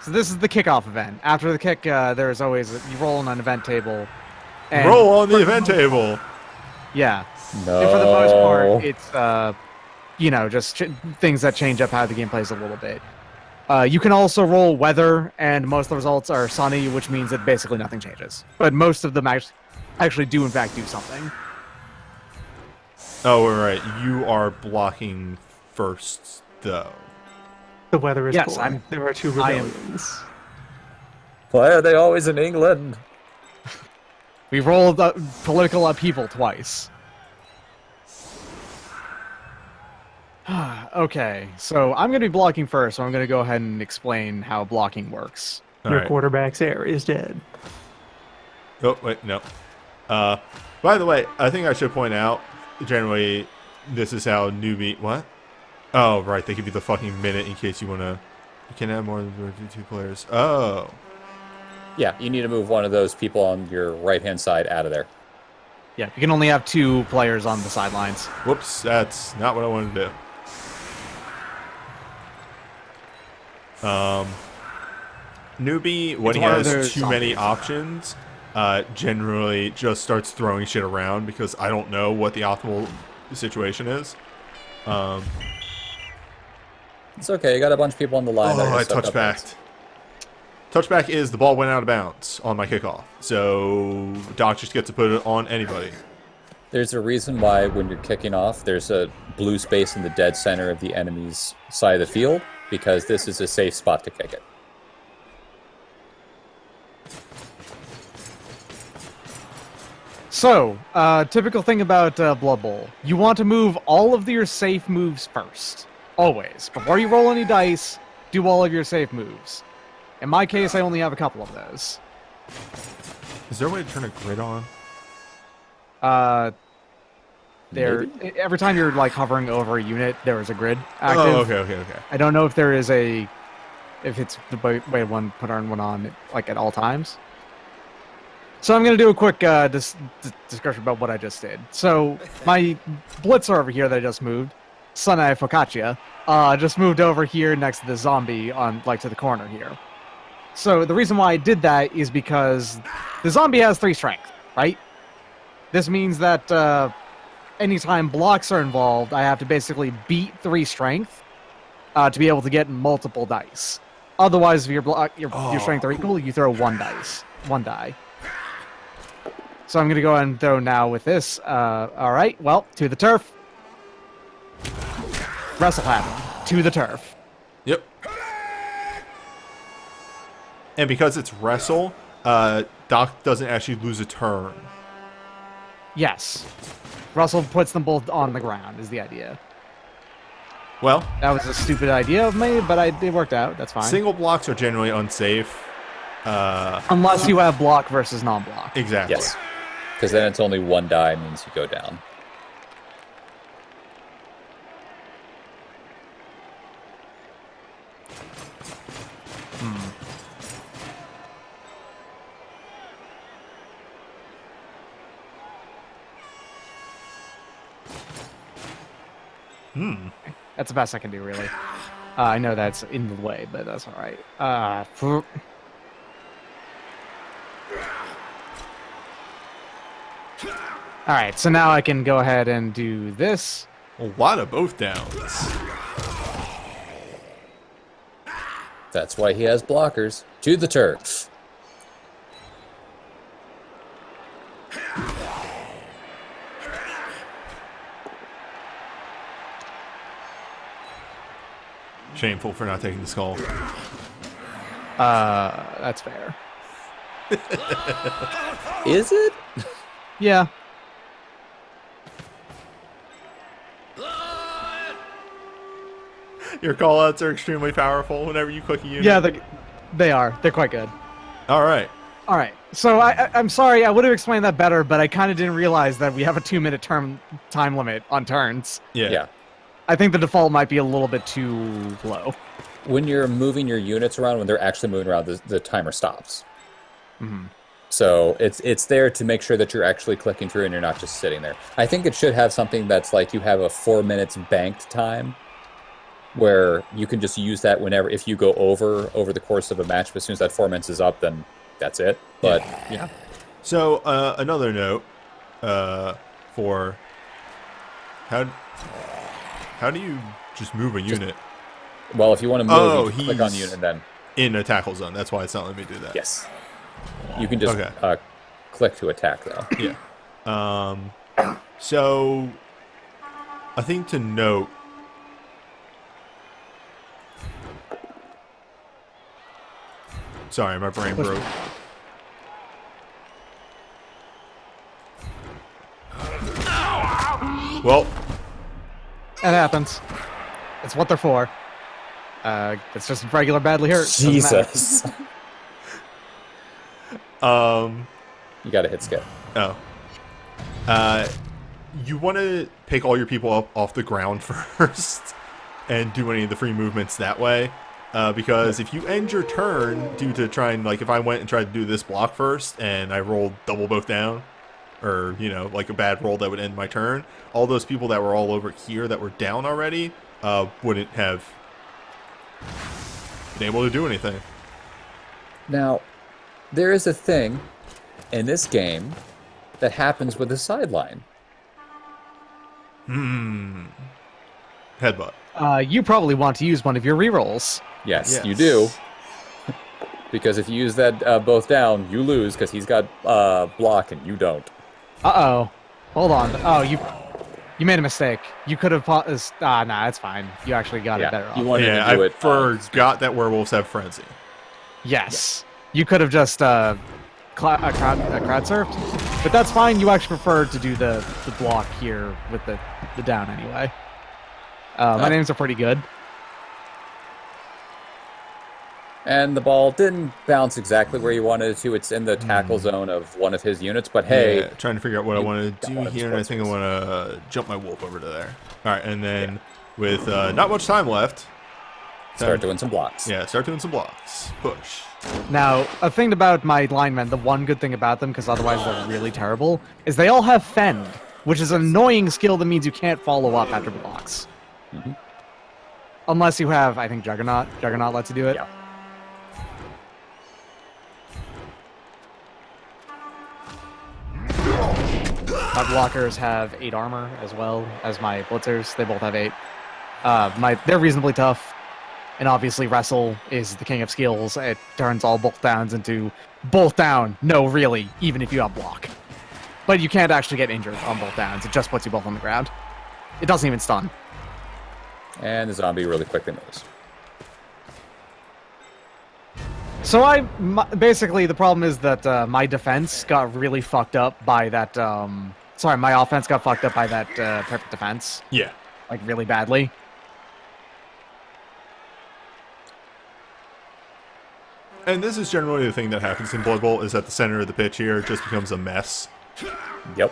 Speaker 3: So this is the kickoff event. After the kick, there's always you roll on an event table. And
Speaker 1: Roll on the event table.
Speaker 3: Yeah.
Speaker 2: No.
Speaker 3: And for the most part, it's just things that change up how the game plays a little bit. You can also roll weather, and most of the results are sunny, which means that basically nothing changes. But most of them actually do, in fact, do something.
Speaker 1: Oh, right. You are blocking first, though.
Speaker 5: The weather is
Speaker 3: Yes,
Speaker 5: poor. There are 2
Speaker 3: I am-
Speaker 5: rebellions.
Speaker 2: Why are they always in England?
Speaker 3: We rolled political upheaval twice. Okay, so I'm going to be blocking first, so I'm going to go ahead and explain how blocking works.
Speaker 1: All
Speaker 5: Your
Speaker 1: right.
Speaker 5: quarterback's heir is dead.
Speaker 1: Oh, wait, no. By the way, I think I should point out, generally, this is how newbie... What? Oh, right, they give you the fucking minute in case you want to... You can have more than 2 players. Oh.
Speaker 2: Yeah, you need to move one of those people on your right-hand side out of there.
Speaker 3: Yeah, you can only have 2 players on the sidelines.
Speaker 1: Whoops, that's not what I wanted to do. Newbie, when
Speaker 3: It's
Speaker 1: he
Speaker 3: one of
Speaker 1: has
Speaker 3: those
Speaker 1: too many
Speaker 3: zombies.
Speaker 1: options, generally just starts throwing shit around because I don't know what the optimal situation is.
Speaker 2: It's okay, you got a bunch of people on the line. that are
Speaker 1: Oh,
Speaker 2: gonna
Speaker 1: I
Speaker 2: soak up
Speaker 1: touchbacked. Touchback is the ball went out of bounds on my kickoff. So Doc just gets to put it on anybody.
Speaker 2: There's a reason why when you're kicking off, there's a blue space in the dead center of the enemy's side of the field, because this is a safe spot to kick it.
Speaker 3: So, typical thing about Blood Bowl. You want to move all of your safe moves first. Always. Before you roll any dice, do all of your safe moves. In my case, I only have a couple of those.
Speaker 1: Is there a way to turn a grid on?
Speaker 3: Every time you're hovering over a unit, there is a grid active.
Speaker 1: Oh, okay.
Speaker 3: I don't know if there is if it's the way one put one on at all times. So I'm going to do a quick discussion about what I just did. So my blitzer over here that I just moved, Sunai Focaccia, just moved over here next to the zombie on to the corner here. So the reason why I did that is because the zombie has 3 strength, right? This means that anytime blocks are involved, I have to basically beat 3 strength to be able to get multiple dice. Otherwise, if your strength are equal, you throw 1 die. So I'm going to go ahead and throw now with this. All right, well, to the turf. Wrestle happened. To the turf.
Speaker 1: Yep. And because it's wrestle, Doc doesn't actually lose a turn.
Speaker 3: Yes. Russell puts them both on the ground, is the idea.
Speaker 1: Well,
Speaker 3: That was a stupid idea of me, but it worked out. That's fine.
Speaker 1: single blocks are generally unsafe.
Speaker 3: Unless you have block versus non-block.
Speaker 1: Exactly.
Speaker 2: Yes. Because then it's only one die means you go down.
Speaker 3: That's the best I can do, really. I know that's in the way, but that's all right. All right, so now I can go ahead and do this.
Speaker 1: A lot of both downs.
Speaker 2: That's why he has blockers. To the turf.
Speaker 1: Shameful for not taking the skull.
Speaker 3: That's fair.
Speaker 2: Is it?
Speaker 3: Yeah.
Speaker 1: Your callouts are extremely powerful whenever you click a unit.
Speaker 3: Yeah, they are. They're quite good.
Speaker 1: All right.
Speaker 3: All right. So I'm sorry. I would have explained that better, but I kind of didn't realize that we have a 2-minute time limit on turns.
Speaker 1: Yeah.
Speaker 3: I think the default might be a little bit too low.
Speaker 2: When you're moving your units around, when they're actually moving around, the timer stops.
Speaker 3: Mm-hmm.
Speaker 2: So it's there to make sure that you're actually clicking through and you're not just sitting there. I think it should have something that's like you have a 4 minutes banked time where you can just use that whenever, if you go over the course of a match, but as soon as that 4 minutes is up, then that's it. But yeah.
Speaker 1: So another note for how do you just move a unit
Speaker 2: Well, if you want to move, you click on the
Speaker 1: he's
Speaker 2: unit and then
Speaker 1: in a tackle zone? That's why it's not letting me do that.
Speaker 2: yes, you can just
Speaker 1: Okay.
Speaker 2: click to attack though.
Speaker 1: Yeah. So I think to note. Sorry, my brain broke. Well,
Speaker 3: That happens. It's what they're for. It's just regular badly hurt. Doesn't matter.
Speaker 2: Jesus,
Speaker 1: you
Speaker 2: you got to hit skip.
Speaker 1: Oh. You want to pick all your people up off the ground first and do any of the free movements that way. Because if you end your turn due to trying, like if I went and tried to do this block first and I rolled double both down, or, you know, like a bad roll that would end my turn, all those people that were all over here that were down already wouldn't have been able to do anything.
Speaker 2: Now, there is a thing in this game that happens with the sideline.
Speaker 1: Headbutt.
Speaker 3: You probably want to use one of your rerolls.
Speaker 2: Yes, you do. Because if you use that both down, you lose because he's got block and you don't.
Speaker 3: Uh-oh. Hold on. Oh, you made a mistake. You could have paused. Nah, it's fine. You actually got it better off.
Speaker 2: You wanted
Speaker 1: Yeah,
Speaker 2: to do
Speaker 1: I
Speaker 2: it.
Speaker 1: forgot that werewolves have frenzy.
Speaker 3: Yes. You could have just crowd surfed. But that's fine. You actually prefer to do the block here with the down anyway. My names are pretty good.
Speaker 2: And the ball didn't bounce exactly where you wanted it to. It's in the tackle zone of one of his units. But hey,
Speaker 1: Yeah, trying to figure out what I want to do
Speaker 2: one of his
Speaker 1: here, and I think I
Speaker 2: forces.
Speaker 1: want to jump my wolf over to there. All right, and then with not much time left,
Speaker 2: start doing some blocks.
Speaker 1: yeah, start doing some blocks. Push.
Speaker 3: Now, a thing about my linemen, the one good thing about them, because otherwise they're really terrible, is they all have fend, which is an annoying skill that means you can't follow up after blocks.
Speaker 2: Mm-hmm.
Speaker 3: Unless you have, I think, Juggernaut. Juggernaut lets you do it.
Speaker 2: Yeah.
Speaker 3: My blockers have 8 armor as well as my blitzers. They both have 8. They're reasonably tough. And obviously wrestle is the king of skills. It turns all both downs into both down. No, really, even if you have block. But you can't actually get injured on both downs. It just puts you both on the ground. It doesn't even stun.
Speaker 2: And the zombie really quickly moves.
Speaker 3: So basically the problem is that my defense got really fucked up by that. Sorry, my offense got fucked up by that perfect defense.
Speaker 1: Yeah.
Speaker 3: Like really badly.
Speaker 1: And this is generally the thing that happens in Blood Bowl, is that the center of the pitch here just becomes a mess.
Speaker 2: Yep.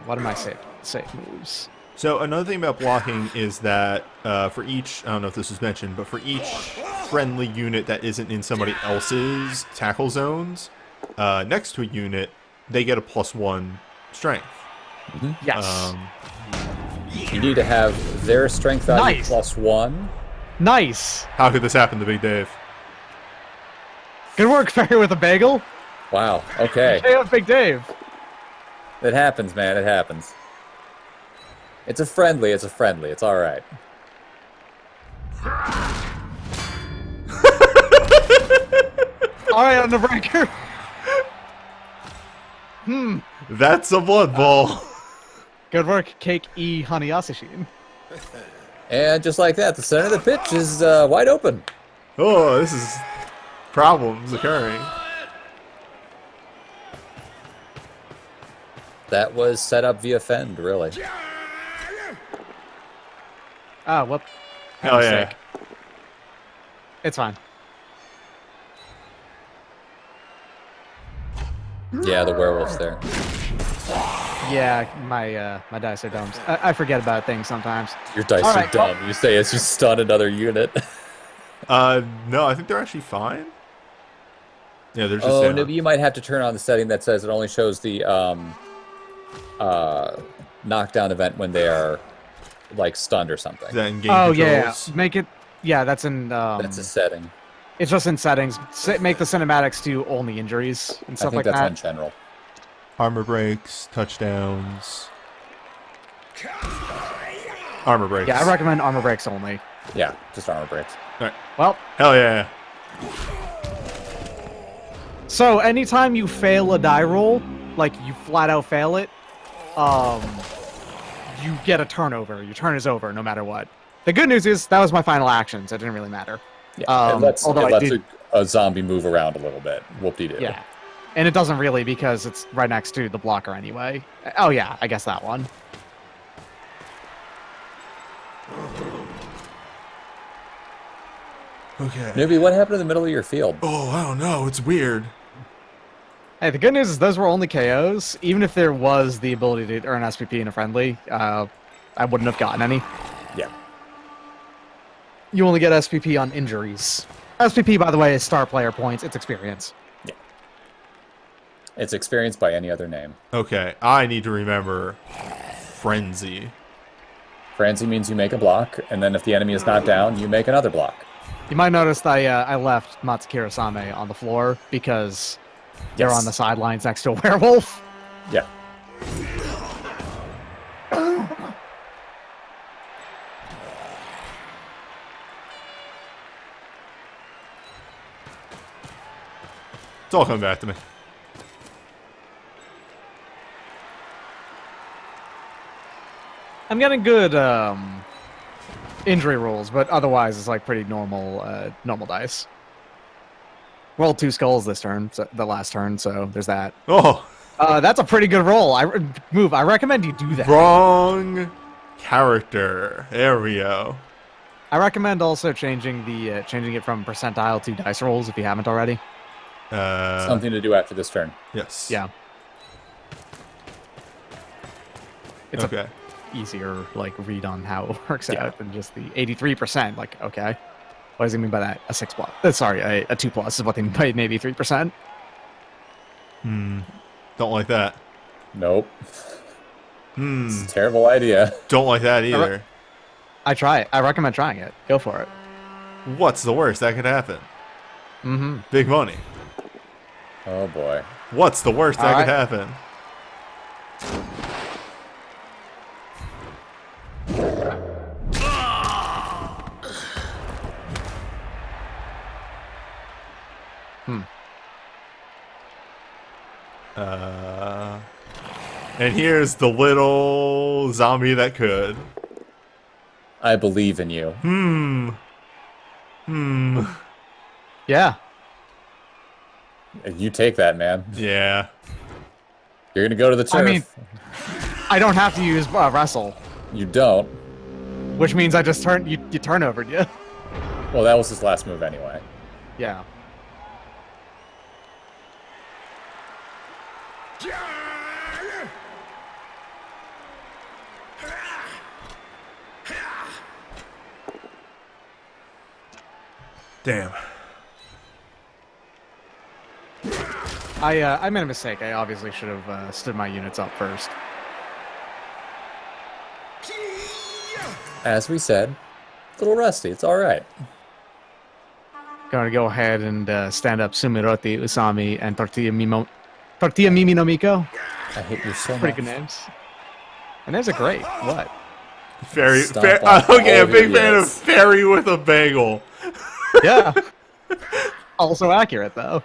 Speaker 3: What am I safe moves?
Speaker 1: So another thing about blocking is that for each, I don't know if this was mentioned, but for each friendly unit that isn't in somebody else's tackle zones, next to a unit, they get a +1 strength.
Speaker 3: Yes.
Speaker 2: You need to have their strength value
Speaker 3: Nice.
Speaker 2: +1.
Speaker 3: Nice.
Speaker 1: How could this happen to Big Dave?
Speaker 3: Good work, Fairy with a bagel.
Speaker 2: Wow. Okay.
Speaker 3: Hey, Big Dave.
Speaker 2: It happens, man. It happens. It's a friendly. It's a friendly. It's all right.
Speaker 3: All right, on the breaker.
Speaker 1: That's a Blood Bowl.
Speaker 3: Good work, Cake E Honey Asashin.
Speaker 2: And just like that, the center of the pitch is wide open.
Speaker 1: Oh, this is problems occurring.
Speaker 2: That was set up via Fend, really.
Speaker 3: Ah, whoop.
Speaker 1: Hell yeah.
Speaker 3: Mistake. It's fine.
Speaker 2: Yeah, the werewolf's there.
Speaker 3: Yeah, my dice are dumb. I forget about things sometimes.
Speaker 2: Your dice
Speaker 3: All
Speaker 2: are
Speaker 3: right,
Speaker 2: dumb. You say as you stun another unit.
Speaker 1: No, I think they're actually fine. Yeah, they're just
Speaker 2: Oh,
Speaker 1: there.
Speaker 2: no, you might have to turn on the setting that says it only shows the knockdown event when they are like stunned or something.
Speaker 1: Is that in game
Speaker 3: Oh
Speaker 1: controls?
Speaker 3: yeah, make it. Yeah, that's in.
Speaker 2: That's a setting.
Speaker 3: It's just in settings. Make the cinematics do only injuries and
Speaker 2: I
Speaker 3: stuff
Speaker 2: think
Speaker 3: like
Speaker 2: that's on
Speaker 3: that.
Speaker 2: general.
Speaker 1: Armor breaks, touchdowns. Armor breaks.
Speaker 3: Yeah, I recommend armor breaks only.
Speaker 2: Yeah, just armor breaks.
Speaker 3: Well,
Speaker 1: Hell yeah.
Speaker 3: so anytime you fail a die roll, like you flat out fail it, you get a turnover. Your turn is over no matter what. The good news is that was my final action, so it didn't really matter.
Speaker 2: Yeah, it lets
Speaker 3: although I did,
Speaker 2: a zombie move around a little bit. Whoop-de-doo.
Speaker 3: yeah, and it doesn't really because it's right next to the blocker anyway. Oh yeah, I guess that one.
Speaker 1: Okay.
Speaker 2: Newbie, what happened in the middle of your field?
Speaker 1: Oh, I don't know. It's weird.
Speaker 3: Hey, the good news is those were only KOs. Even if there was the ability to earn SPP in a friendly, I wouldn't have gotten any.
Speaker 2: Yeah.
Speaker 3: You only get SPP on injuries. SPP, by the way, is star player points. It's experience.
Speaker 2: Yeah. It's experienced by any other name.
Speaker 1: Okay, I need to remember Frenzy.
Speaker 2: Frenzy means you make a block, and then if the enemy is not down, you make another block.
Speaker 3: You might notice that I left Matsukira-same on the floor because they're
Speaker 2: Yes.
Speaker 3: on the sidelines next to a werewolf.
Speaker 2: Yeah.
Speaker 1: It's all coming back to me.
Speaker 3: I'm getting good injury rolls, but otherwise it's like pretty normal normal dice. Rolled 2 skulls this turn, so the last turn, so there's that.
Speaker 1: Oh,
Speaker 3: That's a pretty good roll. I recommend you do that.
Speaker 1: wrong character. There we go.
Speaker 3: I recommend also changing it from percentile to dice rolls if you haven't already.
Speaker 2: Something to do after this turn.
Speaker 1: Yes.
Speaker 3: Yeah. It's
Speaker 1: Okay.
Speaker 3: a easier like read on how it works
Speaker 2: Yeah.
Speaker 3: out than just the 83%. Like, okay, what does he mean by that? A 6+. Sorry, a 2+ is what they mean by maybe 3%.
Speaker 1: Don't like that.
Speaker 2: Nope.
Speaker 1: Hmm.
Speaker 2: It's a terrible idea.
Speaker 1: Don't like that either.
Speaker 3: I try it. I recommend trying it. Go for it.
Speaker 1: What's the worst that could happen?
Speaker 3: Mm-hmm.
Speaker 1: Big money.
Speaker 2: Oh boy.
Speaker 1: What's the worst that
Speaker 3: All
Speaker 1: could
Speaker 3: right.
Speaker 1: happen? And here's the little zombie that could.
Speaker 2: I believe in you.
Speaker 3: Yeah.
Speaker 2: You take that, man.
Speaker 1: Yeah.
Speaker 2: You're gonna go to the turf.
Speaker 3: I mean, I don't have to use wrestle,
Speaker 2: You don't.
Speaker 3: which means I just turn you turn over, yeah.
Speaker 2: Well, that was his last move anyway.
Speaker 3: Yeah.
Speaker 1: Damn.
Speaker 3: I made a mistake. I obviously should have stood my units up first.
Speaker 2: As we said, a little rusty. It's all right.
Speaker 3: Gonna go ahead and stand up Sumiroti, Usami, and Tortilla Mimi no Miko.
Speaker 2: I hate you so
Speaker 3: Pretty
Speaker 2: much.
Speaker 3: good names. And there's a great. What?
Speaker 1: Fairy.
Speaker 2: Stomp on
Speaker 1: Okay,
Speaker 2: all
Speaker 1: a big
Speaker 2: your
Speaker 1: fan of
Speaker 2: yes.
Speaker 1: fairy with a bagel.
Speaker 3: Yeah. Also accurate though.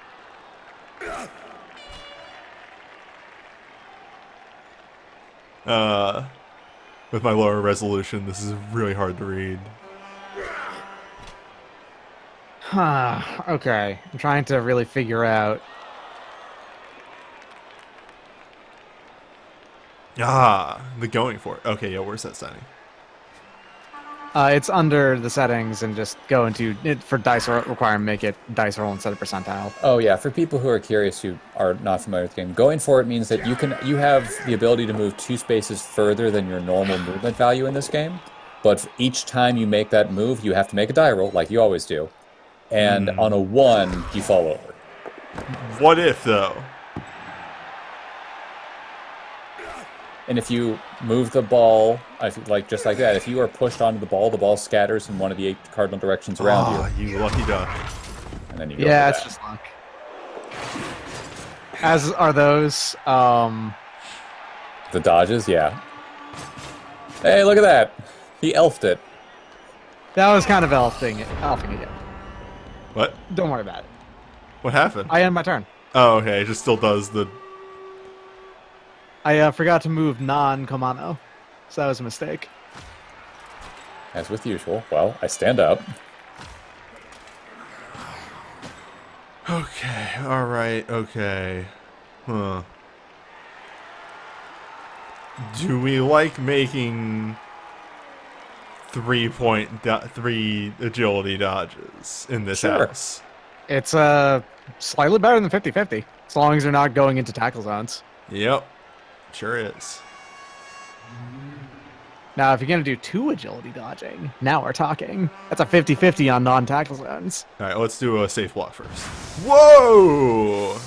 Speaker 1: With my lower resolution, this is really hard to read.
Speaker 3: Okay. I'm trying to really figure out.
Speaker 1: The going for it. Okay, yeah, where's that setting?
Speaker 3: It's under the settings and just go into it for dice requirement, make it dice roll instead of percentile.
Speaker 2: Oh yeah, for people who are curious who are not familiar with the game, going for it means that you have the ability to move 2 spaces further than your normal movement value in this game. But each time you make that move, you have to make a die roll, like you always do. And on a 1, you fall over.
Speaker 1: What if, though?
Speaker 2: And if you move the ball, like just like that, if you are pushed onto the ball scatters in one of the 8 cardinal directions around you.
Speaker 1: You lucky duck.
Speaker 2: And then you go
Speaker 3: Yeah,
Speaker 2: for
Speaker 3: it's
Speaker 2: that.
Speaker 3: just luck. As are those.
Speaker 2: The dodges, yeah. Hey, look at that! He elfed it.
Speaker 3: That was kind of elfing it.
Speaker 1: What?
Speaker 3: Don't worry about it.
Speaker 1: What happened?
Speaker 3: I end my turn.
Speaker 1: Oh, okay, it just still does the...
Speaker 3: I forgot to move non-Komano, so that was a mistake.
Speaker 2: As with usual. Well, I stand up.
Speaker 1: Okay, alright, okay. Huh. Do we like making 3 agility dodges in this
Speaker 2: Sure.
Speaker 1: house?
Speaker 3: It's slightly better than 50-50, as long as they're not going into tackle zones.
Speaker 1: Yep, sure is.
Speaker 3: Now, if you're going to do 2 agility dodging, now we're talking. That's a 50-50 on non-tackle zones.
Speaker 1: Alright, let's do a safe block first. Whoa!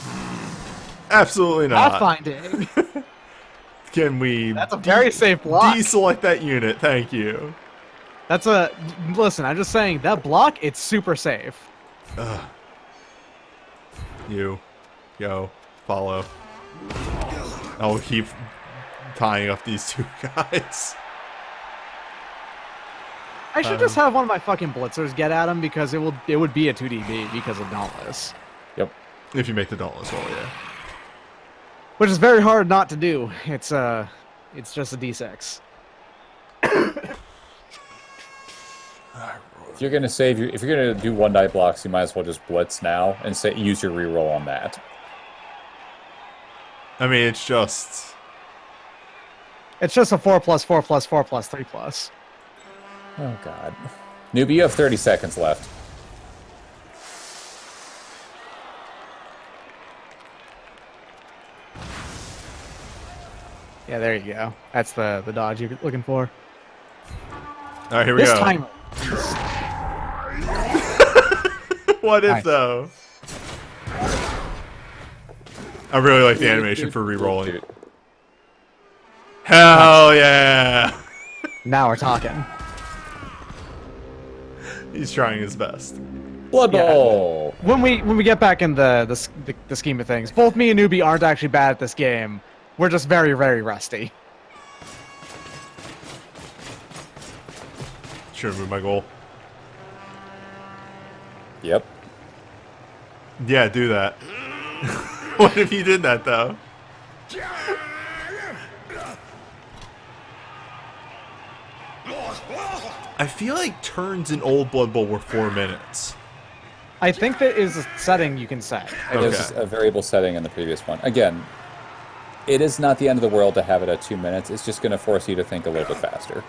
Speaker 1: Absolutely not.
Speaker 3: Pathfinding.
Speaker 1: Can we
Speaker 3: That's a very safe block.
Speaker 1: deselect that unit? Thank you.
Speaker 3: That's a... Listen, I'm just saying, that block, it's super safe.
Speaker 1: You. Go. Follow. I'll keep tying up these 2 guys.
Speaker 3: I should just have one of my fucking blitzers get at him because it would be a 2DB because of Dauntless.
Speaker 2: Yep.
Speaker 1: If you make the Dauntless roll, yeah.
Speaker 3: Which is very hard not to do. It's just a D6.
Speaker 2: If you're gonna if you're gonna do 1 die blocks, you might as well just blitz now and use your reroll on that.
Speaker 1: I mean, it's just...
Speaker 3: It's just a 4+4+4+3+.
Speaker 2: Oh god. Newbie, you have 30 seconds left.
Speaker 3: Yeah, there you go. That's the dodge you're looking for.
Speaker 1: Alright, here we
Speaker 3: This
Speaker 1: go.
Speaker 3: time,
Speaker 1: What if,
Speaker 3: Nice.
Speaker 1: though? I really like the animation for re-rolling. Hell yeah!
Speaker 3: now we're talking.
Speaker 1: He's trying his best.
Speaker 2: Blood
Speaker 3: Yeah.
Speaker 2: Bowl!
Speaker 3: When we get back in the scheme of things, both me and Newbie aren't actually bad at this game. We're just very, very rusty.
Speaker 1: Should have moved my goal.
Speaker 2: Yep.
Speaker 1: Yeah, do that. What if you did that, though? I feel like turns in Old Blood Bowl were 4 minutes.
Speaker 3: I think that is a setting you can set.
Speaker 2: It is a variable setting in the previous one. Again, it is not the end of the world to have it at 2 minutes. It's just going to force you to think a little bit faster.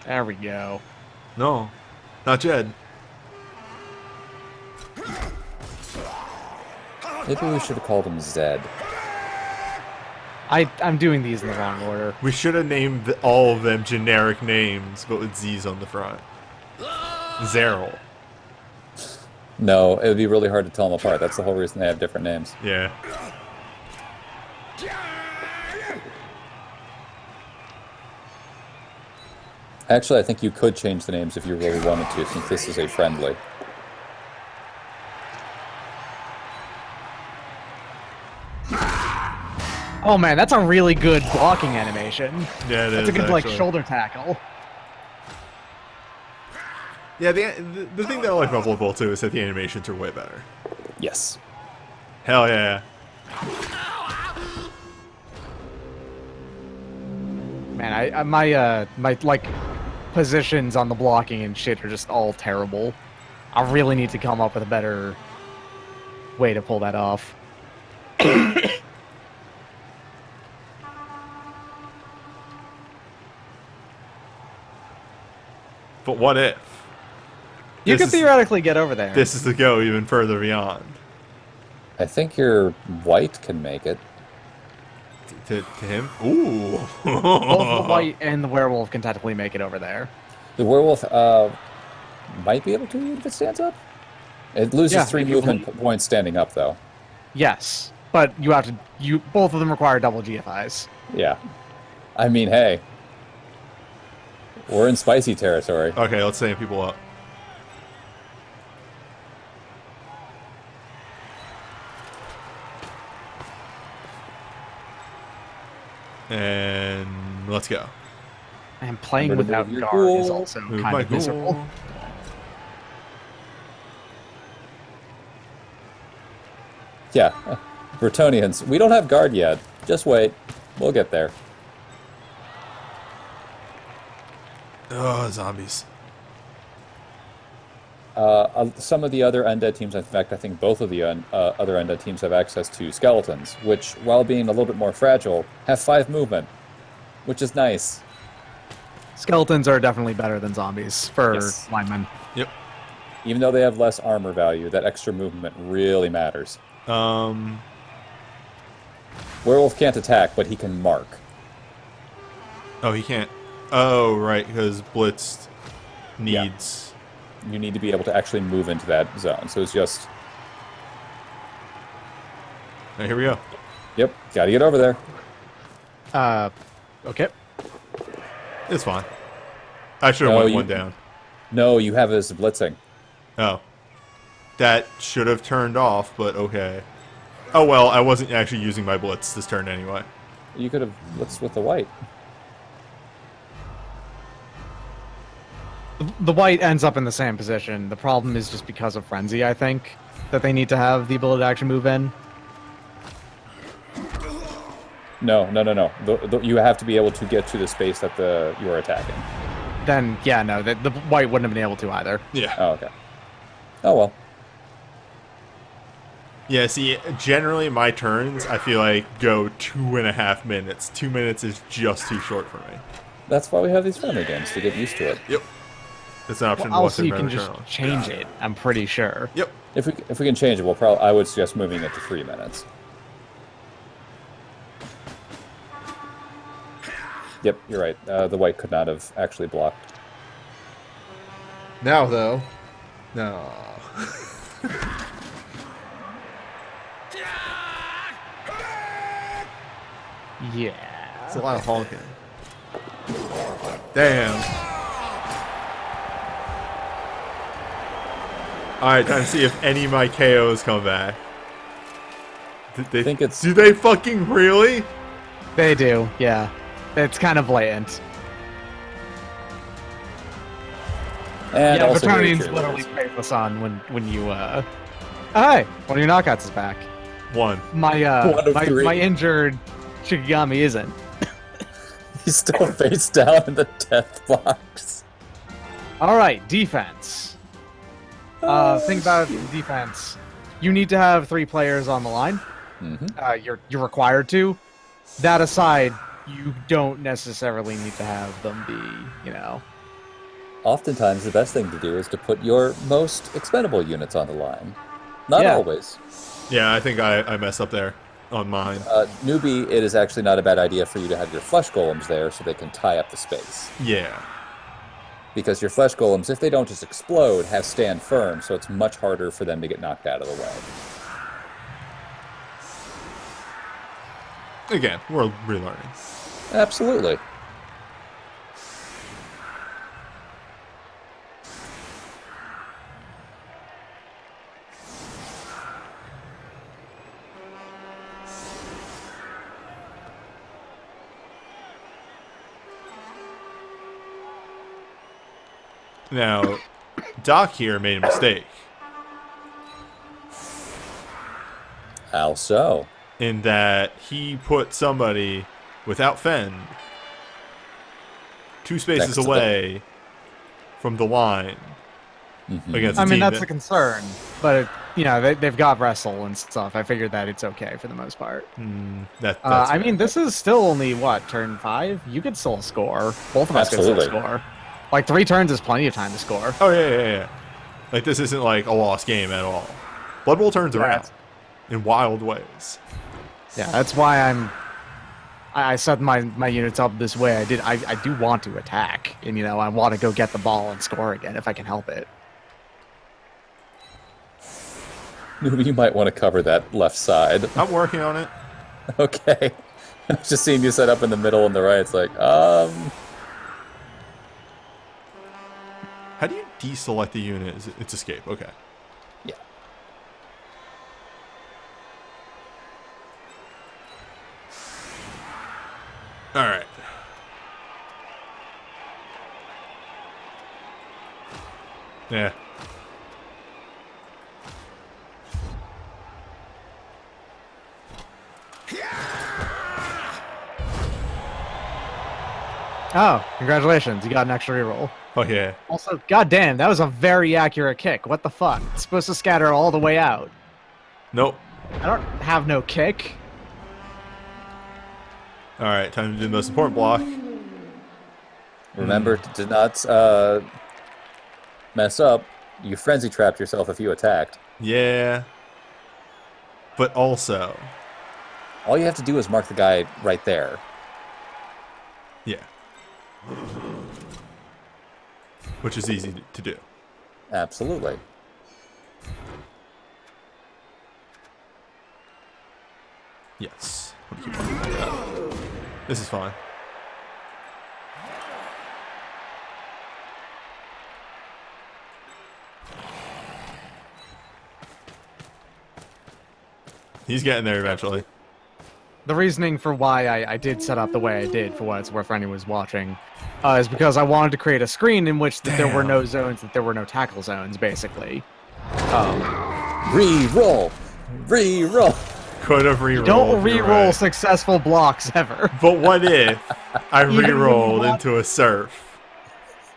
Speaker 3: There we go.
Speaker 1: No, not Jed.
Speaker 2: Maybe we should have called him Zed.
Speaker 3: I'm doing these in the wrong order.
Speaker 1: We should have named all of them generic names, but with Z's on the front. Zeril.
Speaker 2: No, it would be really hard to tell them apart. That's the whole reason they have different names.
Speaker 1: Yeah.
Speaker 2: Actually, I think you could change the names if you really wanted to, since this is a friendly.
Speaker 3: Oh man, that's a really good blocking animation.
Speaker 1: Yeah, it is.
Speaker 3: That's a good like
Speaker 1: actually.
Speaker 3: shoulder tackle.
Speaker 1: Yeah, the thing that I like about Blood Bowl 2 is that the animations are way better.
Speaker 2: Yes.
Speaker 1: Hell yeah.
Speaker 3: Man, my like positions on the blocking and shit are just all terrible. I really need to come up with a better way to pull that off.
Speaker 1: But what if?
Speaker 3: You
Speaker 1: This
Speaker 3: could
Speaker 1: is-
Speaker 3: theoretically get over there.
Speaker 1: This is to go even further beyond.
Speaker 2: I think your white can make it.
Speaker 1: To him? Ooh.
Speaker 3: Both the white and the werewolf can technically make it over there.
Speaker 2: The werewolf might be able to if it stands up. It loses
Speaker 3: Yeah,
Speaker 2: 3
Speaker 3: if you
Speaker 2: movement
Speaker 3: believe-
Speaker 2: points standing up, though.
Speaker 3: Yes, but you have to. Both of them require double GFIs.
Speaker 2: Yeah. I mean, hey. We're in spicy territory.
Speaker 1: Okay, let's stand people up. And let's go.
Speaker 3: And playing
Speaker 2: Remember to
Speaker 3: without
Speaker 2: move your
Speaker 3: guard is
Speaker 2: ghoul.
Speaker 3: also
Speaker 1: Move
Speaker 3: kind
Speaker 1: my
Speaker 3: of miserable.
Speaker 1: ghoul.
Speaker 2: Yeah. Bertoniins. We don't have guard yet. Just wait. We'll get there.
Speaker 1: Oh, zombies.
Speaker 2: Some of the other undead teams, in fact, I think both of the other undead teams have access to skeletons, which, while being a little bit more fragile, have 5 movement, which is nice.
Speaker 3: Skeletons are definitely better than zombies for
Speaker 2: Yes.
Speaker 3: linemen.
Speaker 1: Yep.
Speaker 2: Even though they have less armor value, that extra movement really matters. Werewolf can't attack, but he can mark.
Speaker 1: Oh, he can't. Oh, right, because Blitzed needs...
Speaker 2: You need to be able to actually move into that zone. So it's just,
Speaker 1: Oh, here we go.
Speaker 2: yep, gotta get over there.
Speaker 3: Okay.
Speaker 1: It's fine. I should have
Speaker 2: No,
Speaker 1: went
Speaker 2: you-
Speaker 1: one down.
Speaker 2: No, you have his blitzing.
Speaker 1: Oh. That should have turned off, but okay. Oh well, I wasn't actually using my Blitz this turn anyway.
Speaker 2: You could have blitzed with the white.
Speaker 3: The white ends up in the same position. The problem is just because of Frenzy, I think, that they need to have the ability to actually move in.
Speaker 2: No. You have to be able to get to the space that you are attacking.
Speaker 3: Then, yeah, no, the white wouldn't have been able to either.
Speaker 1: Yeah.
Speaker 2: Oh, okay. Oh, well.
Speaker 1: Yeah, see, generally my turns, I feel like, go 2.5 minutes. 2 minutes is just too short for me.
Speaker 2: That's why we have these friendly games, to get used to it.
Speaker 1: Yep. That's an option.
Speaker 3: Also,
Speaker 1: Western
Speaker 3: you can
Speaker 1: Brother
Speaker 3: just
Speaker 1: Colonel.
Speaker 3: change it, I'm pretty sure.
Speaker 1: Yep.
Speaker 2: If we can change it, I would suggest moving it to 3 minutes. Yep, you're right. The white could not have actually blocked.
Speaker 1: Now, though. No.
Speaker 3: Yeah.
Speaker 1: It's a lot of honking. Damn. Alright, time to see if any of my KOs come back.
Speaker 2: I think it's-
Speaker 1: Do they fucking really?
Speaker 3: They do, yeah. It's kind of blatant.
Speaker 2: And
Speaker 3: yeah,
Speaker 2: also
Speaker 3: Bertoniins
Speaker 2: nature
Speaker 3: literally
Speaker 2: is-
Speaker 3: faithless on when you, Oh, hey, one of your knockouts is back.
Speaker 1: 1.
Speaker 3: My
Speaker 2: One of three.
Speaker 3: my injured Shikigami isn't.
Speaker 2: He's still face down in the death box.
Speaker 3: All right, defense. Think about defense. You need to have 3 players on the line.
Speaker 2: Mm-hmm.
Speaker 3: You're required to. That aside, you don't necessarily need to have them be, you know.
Speaker 2: Oftentimes, the best thing to do is to put your most expendable units on the line. Not
Speaker 3: Yeah.
Speaker 2: always.
Speaker 1: Yeah, I think I messed up there on mine.
Speaker 2: Newbie, it is actually not a bad idea for you to have your flesh golems there so they can tie up the space.
Speaker 1: Yeah.
Speaker 2: Because your flesh golems, if they don't just explode, have stand firm, so it's much harder for them to get knocked out of the way.
Speaker 1: Again, we're relearning.
Speaker 2: Absolutely.
Speaker 1: Now, Doc here made a mistake
Speaker 2: How so?
Speaker 1: in that he put somebody without Fend 2 spaces
Speaker 2: Next to
Speaker 1: away from the line
Speaker 2: Mhm.
Speaker 1: against a
Speaker 3: I mean,
Speaker 1: team
Speaker 3: that's
Speaker 1: that-
Speaker 3: a concern, but you know they've got wrestle and stuff. I figured that it's okay for the most part.
Speaker 1: that's
Speaker 3: I
Speaker 1: fair.
Speaker 3: mean, this is still only what, turn 5? You could still score. Both of us could
Speaker 2: Absolutely.
Speaker 3: still score. Like 3 turns is plenty of time to score.
Speaker 1: Oh yeah. Like this isn't like a lost game at all. Blood Bowl turns around in wild ways.
Speaker 3: Yeah, that's why I set my units up this way. I do want to attack, and you know I want to go get the ball and score again if I can help it.
Speaker 2: Newbie, you might want to cover that left side.
Speaker 1: I'm working on it.
Speaker 2: Okay. I was just seeing you set up in the middle and the right. It's like,
Speaker 1: How do you deselect the unit? It's escape. Okay.
Speaker 2: yeah.
Speaker 1: All right. Yeah.
Speaker 3: Oh, congratulations! You got an extra reroll.
Speaker 1: Oh yeah.
Speaker 3: Also, goddamn, that was a very accurate kick. What the fuck? It's supposed to scatter all the way out.
Speaker 1: Nope.
Speaker 3: I don't have no kick.
Speaker 1: All right. Time to do the most important block.
Speaker 2: Remember to not mess up. You frenzy trapped yourself if you attacked.
Speaker 1: Yeah. But also,
Speaker 2: All you have to do is mark the guy right there.
Speaker 1: yeah. Which is easy to do.
Speaker 2: Absolutely.
Speaker 1: Yes. Let me keep on doing that. This is fine. He's getting there eventually.
Speaker 3: The reasoning for why I did set up the way I did, for what it's worth for anyone who's watching, is because I wanted to create a screen in which that there were no zones, that there were no tackle zones, basically.
Speaker 2: Re-roll! Re-roll!
Speaker 1: Could have re-rolled.
Speaker 3: Don't
Speaker 1: you're
Speaker 3: re-roll
Speaker 1: right.
Speaker 3: successful blocks ever.
Speaker 1: But what if I
Speaker 3: Even when you
Speaker 1: re-rolled
Speaker 3: want-
Speaker 1: into a surf?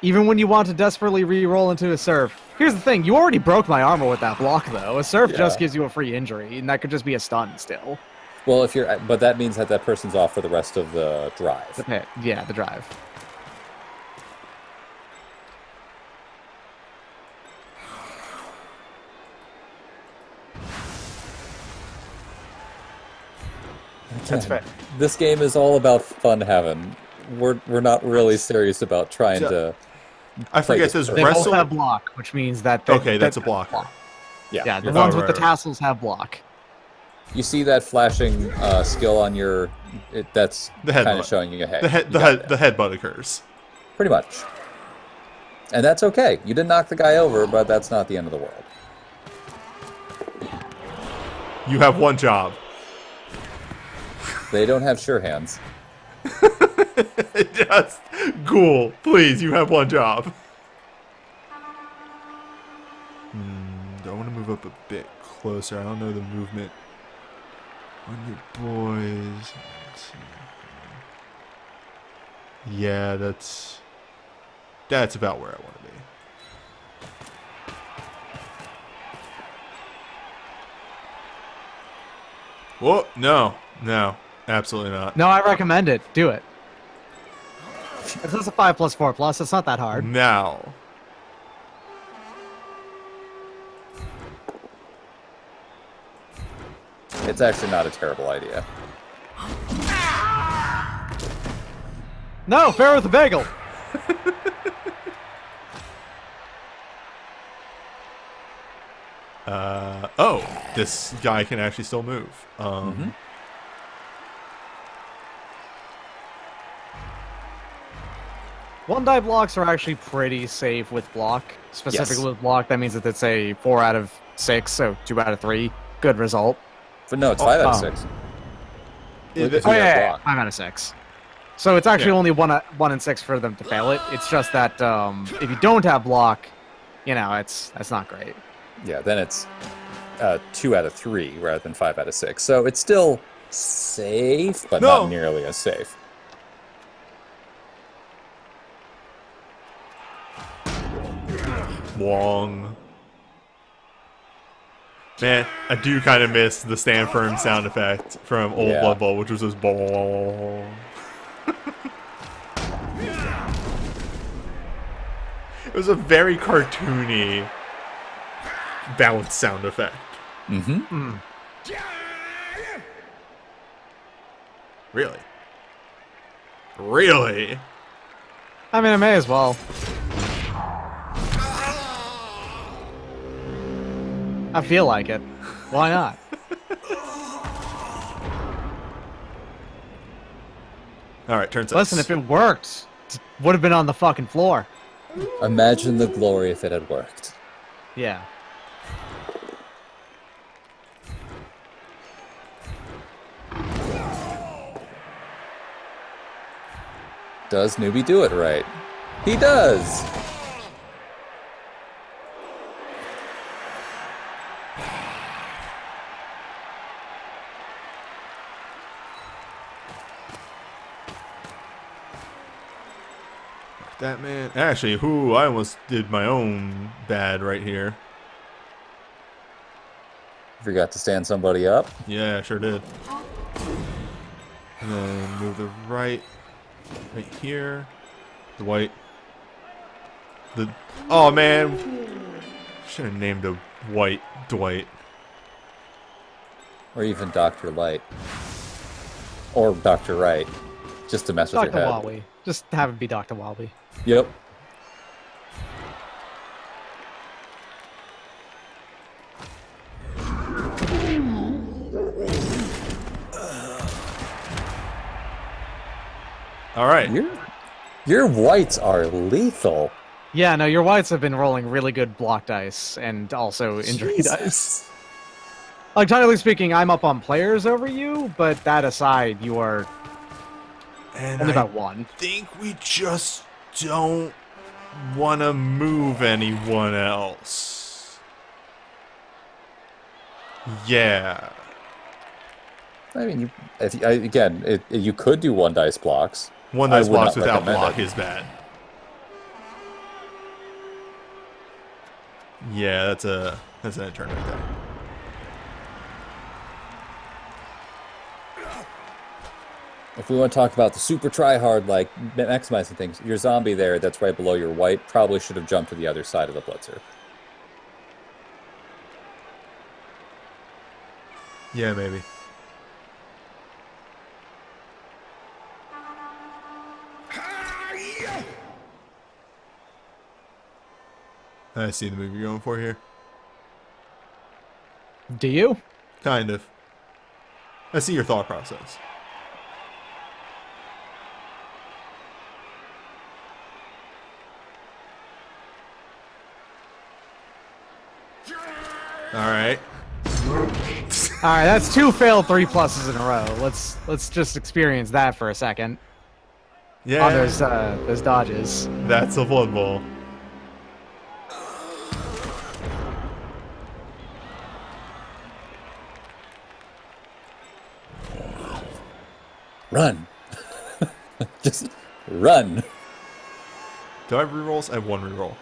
Speaker 3: Even when you want to desperately re-roll into a surf. Here's the thing, you already broke my armor with that block, though. A surf just
Speaker 2: Yeah.
Speaker 3: gives you a free injury, and that could just be a stun still.
Speaker 2: Well, but that means that that person's off for the rest of the drive.
Speaker 3: The pit. Yeah, the drive. That's fair.
Speaker 2: This game is all about fun having. We're not really serious about trying to.
Speaker 1: I forget
Speaker 2: this
Speaker 1: this
Speaker 3: They
Speaker 1: wrestle.
Speaker 3: both have block, which means that...
Speaker 1: Okay, that's a blocker.
Speaker 3: Yeah, the
Speaker 2: you're
Speaker 3: ones
Speaker 1: Oh,
Speaker 3: with the
Speaker 1: right.
Speaker 3: tassels have block.
Speaker 2: You see that flashing skill on your? That's
Speaker 1: The
Speaker 2: kind
Speaker 1: headbutt.
Speaker 2: of showing you, hey,
Speaker 1: The head,
Speaker 2: you
Speaker 1: the
Speaker 2: got
Speaker 1: head,
Speaker 2: it.
Speaker 1: the headbutt occurs.
Speaker 2: Pretty much. And that's okay. You didn't knock the guy over, but that's not the end of the world.
Speaker 1: You have one job.
Speaker 2: They don't have sure hands.
Speaker 1: Just ghoul, please. You have one job. Do I want to move up a bit closer? I don't know the movement On your boys. Yeah, that's about where I want to be. Whoa, no, absolutely not.
Speaker 3: No, I recommend it. Do it. It's just a 5+4+. It's not that hard.
Speaker 1: Now.
Speaker 2: It's actually not a terrible idea.
Speaker 3: No, fair with the bagel.
Speaker 1: Oh, this guy can actually still move.
Speaker 3: One die blocks are actually pretty safe with block. Specifically
Speaker 2: Yes.
Speaker 3: with block, that means that it's a 4 out of 6, so 2 out of 3. Good result.
Speaker 2: But no, it's 5 out of 6.
Speaker 1: Yeah,
Speaker 2: If
Speaker 3: Oh
Speaker 2: you have
Speaker 3: yeah,
Speaker 2: block.
Speaker 3: 5 out of 6. So it's actually
Speaker 1: Yeah.
Speaker 3: only 1 in 6 for them to fail it. It's just that if you don't have block, that's not great.
Speaker 2: Yeah, then it's 2 out of 3 rather than 5 out of 6. So it's still safe, but
Speaker 1: No.
Speaker 2: not nearly as safe.
Speaker 1: Wong. Man, I do kind of miss the stand firm sound effect from old
Speaker 2: Yeah.
Speaker 1: Blood Bowl, which was this ball. It was a very cartoony bounce sound effect.
Speaker 2: Mm-hmm.
Speaker 1: Really? Really?
Speaker 3: I mean, I may as well. I feel like it. Why not?
Speaker 1: Alright, turn 6.
Speaker 3: Listen, if it worked, it would have been on the fucking floor.
Speaker 2: Imagine the glory if it had worked.
Speaker 3: Yeah.
Speaker 2: Does Newbie do it right? He does!
Speaker 1: That man. Actually, I almost did my own bad right here.
Speaker 2: Forgot to stand somebody up.
Speaker 1: Yeah, sure did. And then move the right here. The white. Oh man, should have named a white Dwight.
Speaker 2: Or even Dr. Light. Or Dr. Wright. Just to mess with
Speaker 3: Dr.
Speaker 2: your head.
Speaker 3: Wally. Just have it be Dr. Wally.
Speaker 2: Yep.
Speaker 1: Alright.
Speaker 2: Your whites are lethal.
Speaker 3: Yeah, no, your whites have been rolling really good block dice and also injury dice. Like, technically speaking, I'm up on players over you, but that aside, you are
Speaker 1: And
Speaker 3: only
Speaker 1: I
Speaker 3: about 1.
Speaker 1: think we just don't want to move anyone else. Yeah.
Speaker 2: I mean, you could do 1 dice blocks.
Speaker 1: One
Speaker 2: I
Speaker 1: dice
Speaker 2: would
Speaker 1: blocks
Speaker 2: not
Speaker 1: without
Speaker 2: recommend
Speaker 1: block
Speaker 2: it.
Speaker 1: is bad. Yeah, that's an turn right there.
Speaker 2: If we want to talk about the super try-hard, like maximizing things, your zombie there that's right below your white probably should have jumped to the other side of the blitzer.
Speaker 1: Yeah, maybe. I see the move you're going for here.
Speaker 3: Do you?
Speaker 1: Kind of. I see your thought process. Alright.
Speaker 3: Alright, that's 2 failed 3 pluses in a row. Let's just experience that for a second.
Speaker 1: Yeah,
Speaker 3: Oh, there's dodges.
Speaker 1: that's a Blood Bowl.
Speaker 2: Run. Just run.
Speaker 1: Do I have rerolls? I have one reroll.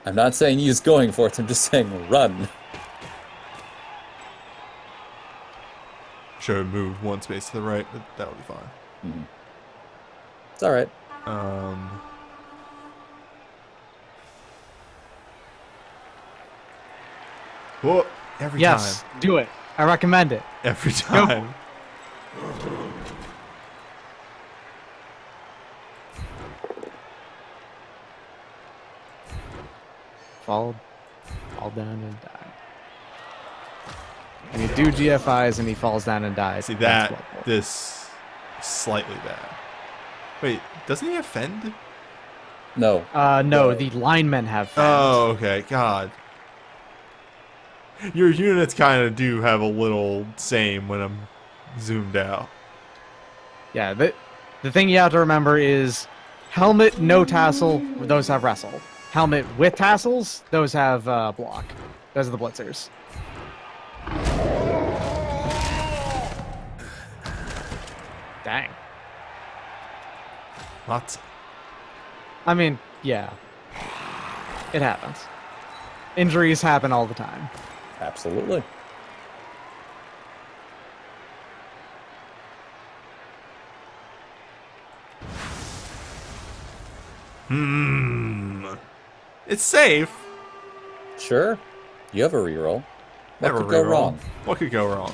Speaker 2: I'm not saying use going for it. I'm just saying run.
Speaker 1: Should have moved one space to the right, but that would be fine.
Speaker 2: Mm-hmm. It's all right.
Speaker 1: Whoa, every
Speaker 3: Yes,
Speaker 1: time.
Speaker 3: do it. I recommend it.
Speaker 1: Every time.
Speaker 3: Fall down and die. And you do GFIs and he falls down and dies.
Speaker 1: See
Speaker 3: That's
Speaker 1: that?
Speaker 3: Blood Bowl.
Speaker 1: This slightly bad. Wait, doesn't he offend?
Speaker 2: No.
Speaker 3: No, the linemen have fend.
Speaker 1: Oh, okay. God. Your units kind of do have a little same when I'm zoomed out.
Speaker 3: Yeah, the thing you have to remember is helmet, no tassel, those have wrestle. Helmet with tassels, those have block. Those are the blitzers. Dang.
Speaker 1: Lots.
Speaker 3: I mean, yeah. It happens. Injuries happen all the time.
Speaker 2: Absolutely.
Speaker 1: It's safe.
Speaker 2: Sure. You have a reroll. What
Speaker 1: Never
Speaker 2: could go
Speaker 1: reroll.
Speaker 2: wrong?
Speaker 1: What could go wrong?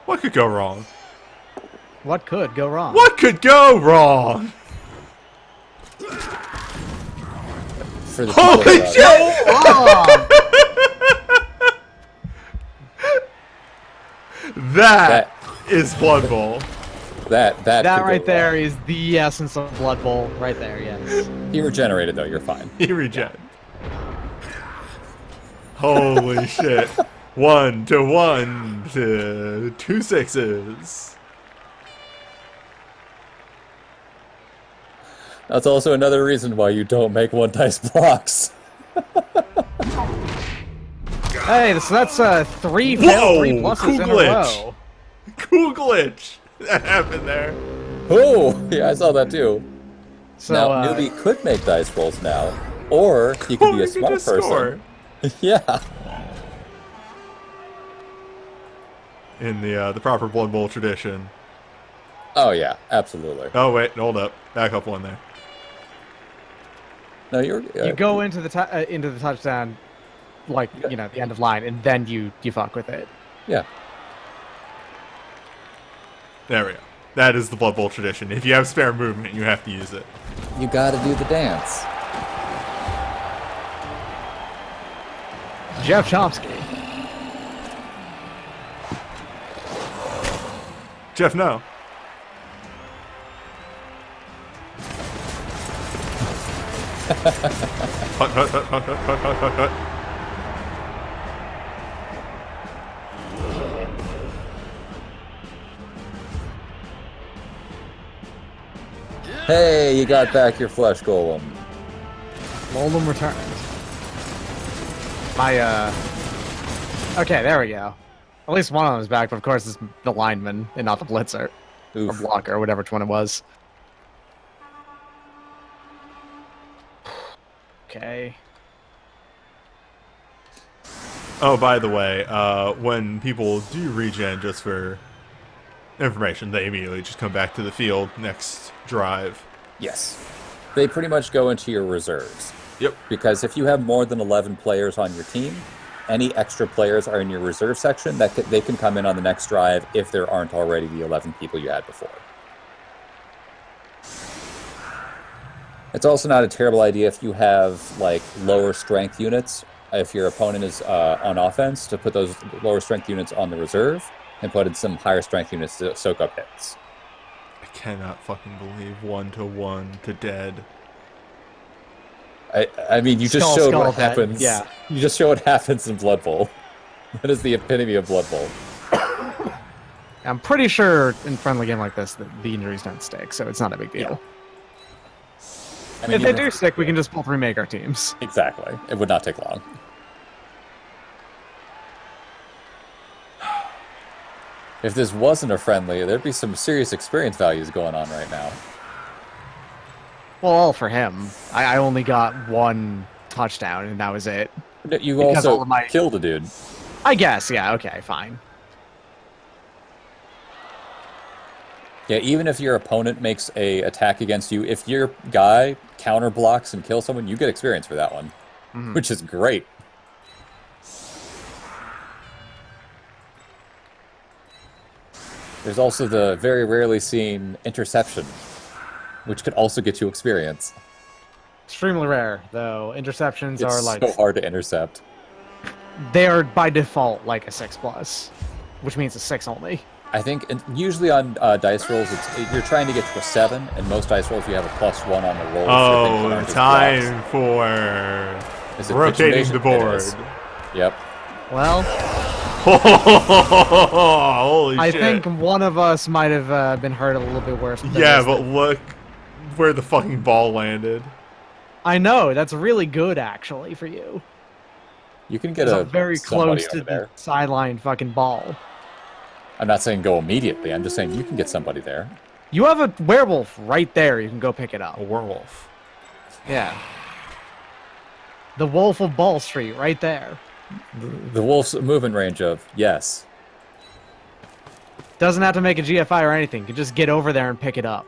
Speaker 1: What could go wrong?
Speaker 3: What could go wrong?
Speaker 1: What could go wrong?
Speaker 2: For the
Speaker 1: Holy
Speaker 2: people that,
Speaker 3: Oh!
Speaker 1: That is Blood Bowl.
Speaker 2: that
Speaker 3: That
Speaker 2: could go
Speaker 3: right there
Speaker 2: wrong.
Speaker 3: is the essence of Blood Bowl. Right there, yes.
Speaker 2: He regenerated though. You're fine.
Speaker 1: He reject. Holy shit. 1 to 1 to 2 6s.
Speaker 2: That's also another reason why you don't make one dice blocks.
Speaker 3: Hey, so that's 3
Speaker 1: Whoa,
Speaker 3: failed 3 pluses
Speaker 1: cool
Speaker 3: in a
Speaker 1: glitch.
Speaker 3: row.
Speaker 1: Cool glitch that happened there.
Speaker 2: Oh, yeah, I saw that too.
Speaker 3: So,
Speaker 2: now, newbie could make dice rolls now, or he could be a
Speaker 1: You
Speaker 2: smart
Speaker 1: just
Speaker 2: person.
Speaker 1: score.
Speaker 2: Yeah.
Speaker 1: In the proper Blood Bowl tradition.
Speaker 2: Oh yeah, absolutely.
Speaker 1: Oh wait, hold up. Back up one there.
Speaker 2: No, you're.
Speaker 3: you go into the touchdown, like, you know, the end of line, and then you fuck with it.
Speaker 2: Yeah.
Speaker 1: There we go. That is the Blood Bowl tradition. If you have spare movement, you have to use it.
Speaker 2: You got to do the dance.
Speaker 3: Jeff Chomsky.
Speaker 1: Jeff, no. Hut, hut, hut, hut, hut, hut, hut, hut, hut.
Speaker 2: Hey, you got back your flesh golem.
Speaker 3: Golem returns. Okay, there we go. At least one of them is back, but of course it's the lineman and not the blitzer. Or
Speaker 2: Oof.
Speaker 3: blocker, or whatever one it was. Okay.
Speaker 1: Oh, by the way, when people do regen, just for information, they immediately just come back to the field next drive.
Speaker 2: Yes. They pretty much go into your reserves.
Speaker 1: Yep.
Speaker 2: Because if you have more than 11 players on your team, any extra players are in your reserve section. They can come in on the next drive if there aren't already the 11 people you had before. It's also not a terrible idea if you have like lower strength units. If your opponent is on offense, to put those lower strength units on the reserve and put in some higher strength units to soak up hits.
Speaker 1: I cannot fucking believe 1-to-1 to dead.
Speaker 2: I mean, you just
Speaker 3: Skull,
Speaker 2: showed
Speaker 3: skull,
Speaker 2: what
Speaker 3: dead.
Speaker 2: happens.
Speaker 3: Yeah.
Speaker 2: You just showed what happens in Blood Bowl. That is the epitome of Blood Bowl.
Speaker 3: I'm pretty sure in a friendly game like this that the injuries don't stick, so it's not a big deal.
Speaker 2: I mean,
Speaker 3: If they
Speaker 2: even
Speaker 3: do stick, we can just both remake our teams.
Speaker 2: Exactly. It would not take long. If this wasn't a friendly, there'd be some serious experience values going on right now.
Speaker 3: Well, all for him. I only got 1 touchdown, and that was it.
Speaker 2: You
Speaker 3: Because
Speaker 2: also
Speaker 3: all of my-
Speaker 2: killed a dude.
Speaker 3: I guess, yeah, okay, fine.
Speaker 2: Yeah, even if your opponent makes a attack against you, if your guy counter blocks and kills someone, you get experience for that one, which is great. There's also the very rarely seen interception, which could also get you experience.
Speaker 3: Extremely rare, though. Interceptions
Speaker 2: It's
Speaker 3: are like...
Speaker 2: so hard to intercept.
Speaker 3: They are by default like a 6+, which means a 6 only.
Speaker 2: I think usually on dice rolls, you're trying to get to a 7, and most dice rolls you have a +1 on the roll.
Speaker 1: Oh, time for
Speaker 2: Is it
Speaker 1: rotating
Speaker 2: pitch
Speaker 1: the
Speaker 2: invasion?
Speaker 1: board.
Speaker 2: It is. Yep.
Speaker 3: Well,
Speaker 1: Holy
Speaker 3: I
Speaker 1: shit.
Speaker 3: think one of us might have been hurt a little bit worse. than
Speaker 1: Yeah,
Speaker 3: this.
Speaker 1: but look where the fucking ball landed.
Speaker 3: I know, that's really good, actually, for you.
Speaker 2: You can get
Speaker 3: It's
Speaker 2: a
Speaker 3: very
Speaker 2: somebody
Speaker 3: close to
Speaker 2: over there.
Speaker 3: the sideline fucking ball.
Speaker 2: I'm not saying go immediately. I'm just saying you can get somebody there.
Speaker 3: You have a werewolf right there. You can go pick it up.
Speaker 1: A werewolf.
Speaker 3: Yeah. The Wolf of Ball Street right there.
Speaker 2: The wolf's movement range of yes.
Speaker 3: Doesn't have to make a GFI or anything. You can just get over there and pick it up.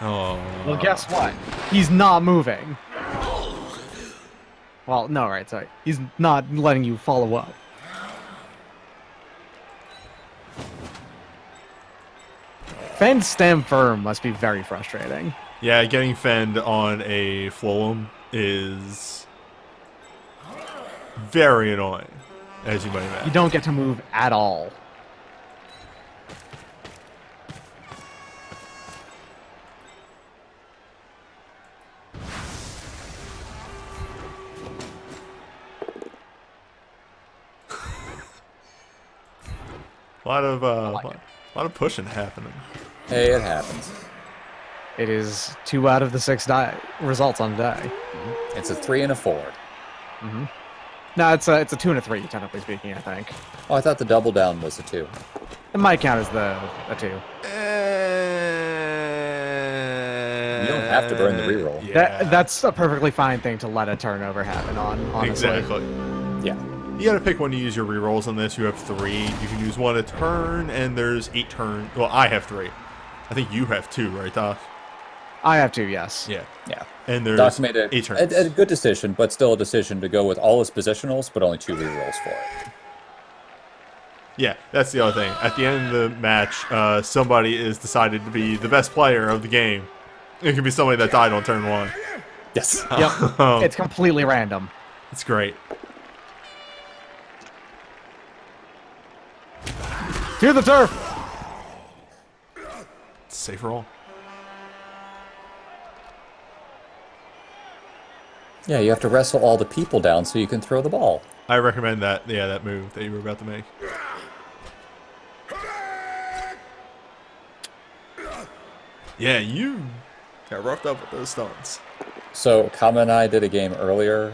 Speaker 1: Oh.
Speaker 3: Well, guess what? He's not moving. Well, no, right, sorry. He's not letting you follow up. Fend Stem Firm must be very frustrating.
Speaker 1: Yeah, getting fend on a Floem is very annoying, as you might
Speaker 3: You
Speaker 1: imagine.
Speaker 3: don't get to move at all.
Speaker 1: A lot of
Speaker 3: like it.
Speaker 1: a lot of pushing happening.
Speaker 2: Hey, it happens.
Speaker 3: It is 2 out of the 6 results on the die.
Speaker 2: It's a 3 and a 4.
Speaker 3: No, it's a 2 and a 3, technically speaking, I think.
Speaker 2: Oh, I thought the double down was a 2.
Speaker 3: It might count as a 2.
Speaker 2: You don't have to burn the reroll.
Speaker 1: Yeah,
Speaker 3: That's a perfectly fine thing to let a turnover happen on, honestly.
Speaker 1: exactly.
Speaker 2: Yeah.
Speaker 1: You gotta pick when to use your rerolls on this. You have 3. You can use 1 a turn, and there's 8 turns. Well, I have 3. I think you have 2, right, Doc?
Speaker 3: I have 2, yes.
Speaker 1: Yeah.
Speaker 2: Yeah.
Speaker 1: And there's
Speaker 2: Doc's made
Speaker 1: 8 turns.
Speaker 2: a good decision, but still a decision to go with all his positionals, but only 2 rerolls for it.
Speaker 1: Yeah, that's the other thing. At the end of the match, somebody is decided to be the best player of the game. It could be somebody that died on turn 1.
Speaker 2: Yes.
Speaker 3: Yep. It's completely random.
Speaker 1: It's great.
Speaker 3: To the turf!
Speaker 1: Safe roll.
Speaker 2: Yeah, you have to wrestle all the people down so you can throw the ball.
Speaker 1: I recommend that. Yeah, that move that you were about to make. Yeah, you got roughed up with those stones.
Speaker 2: So, Kama and I did a game earlier,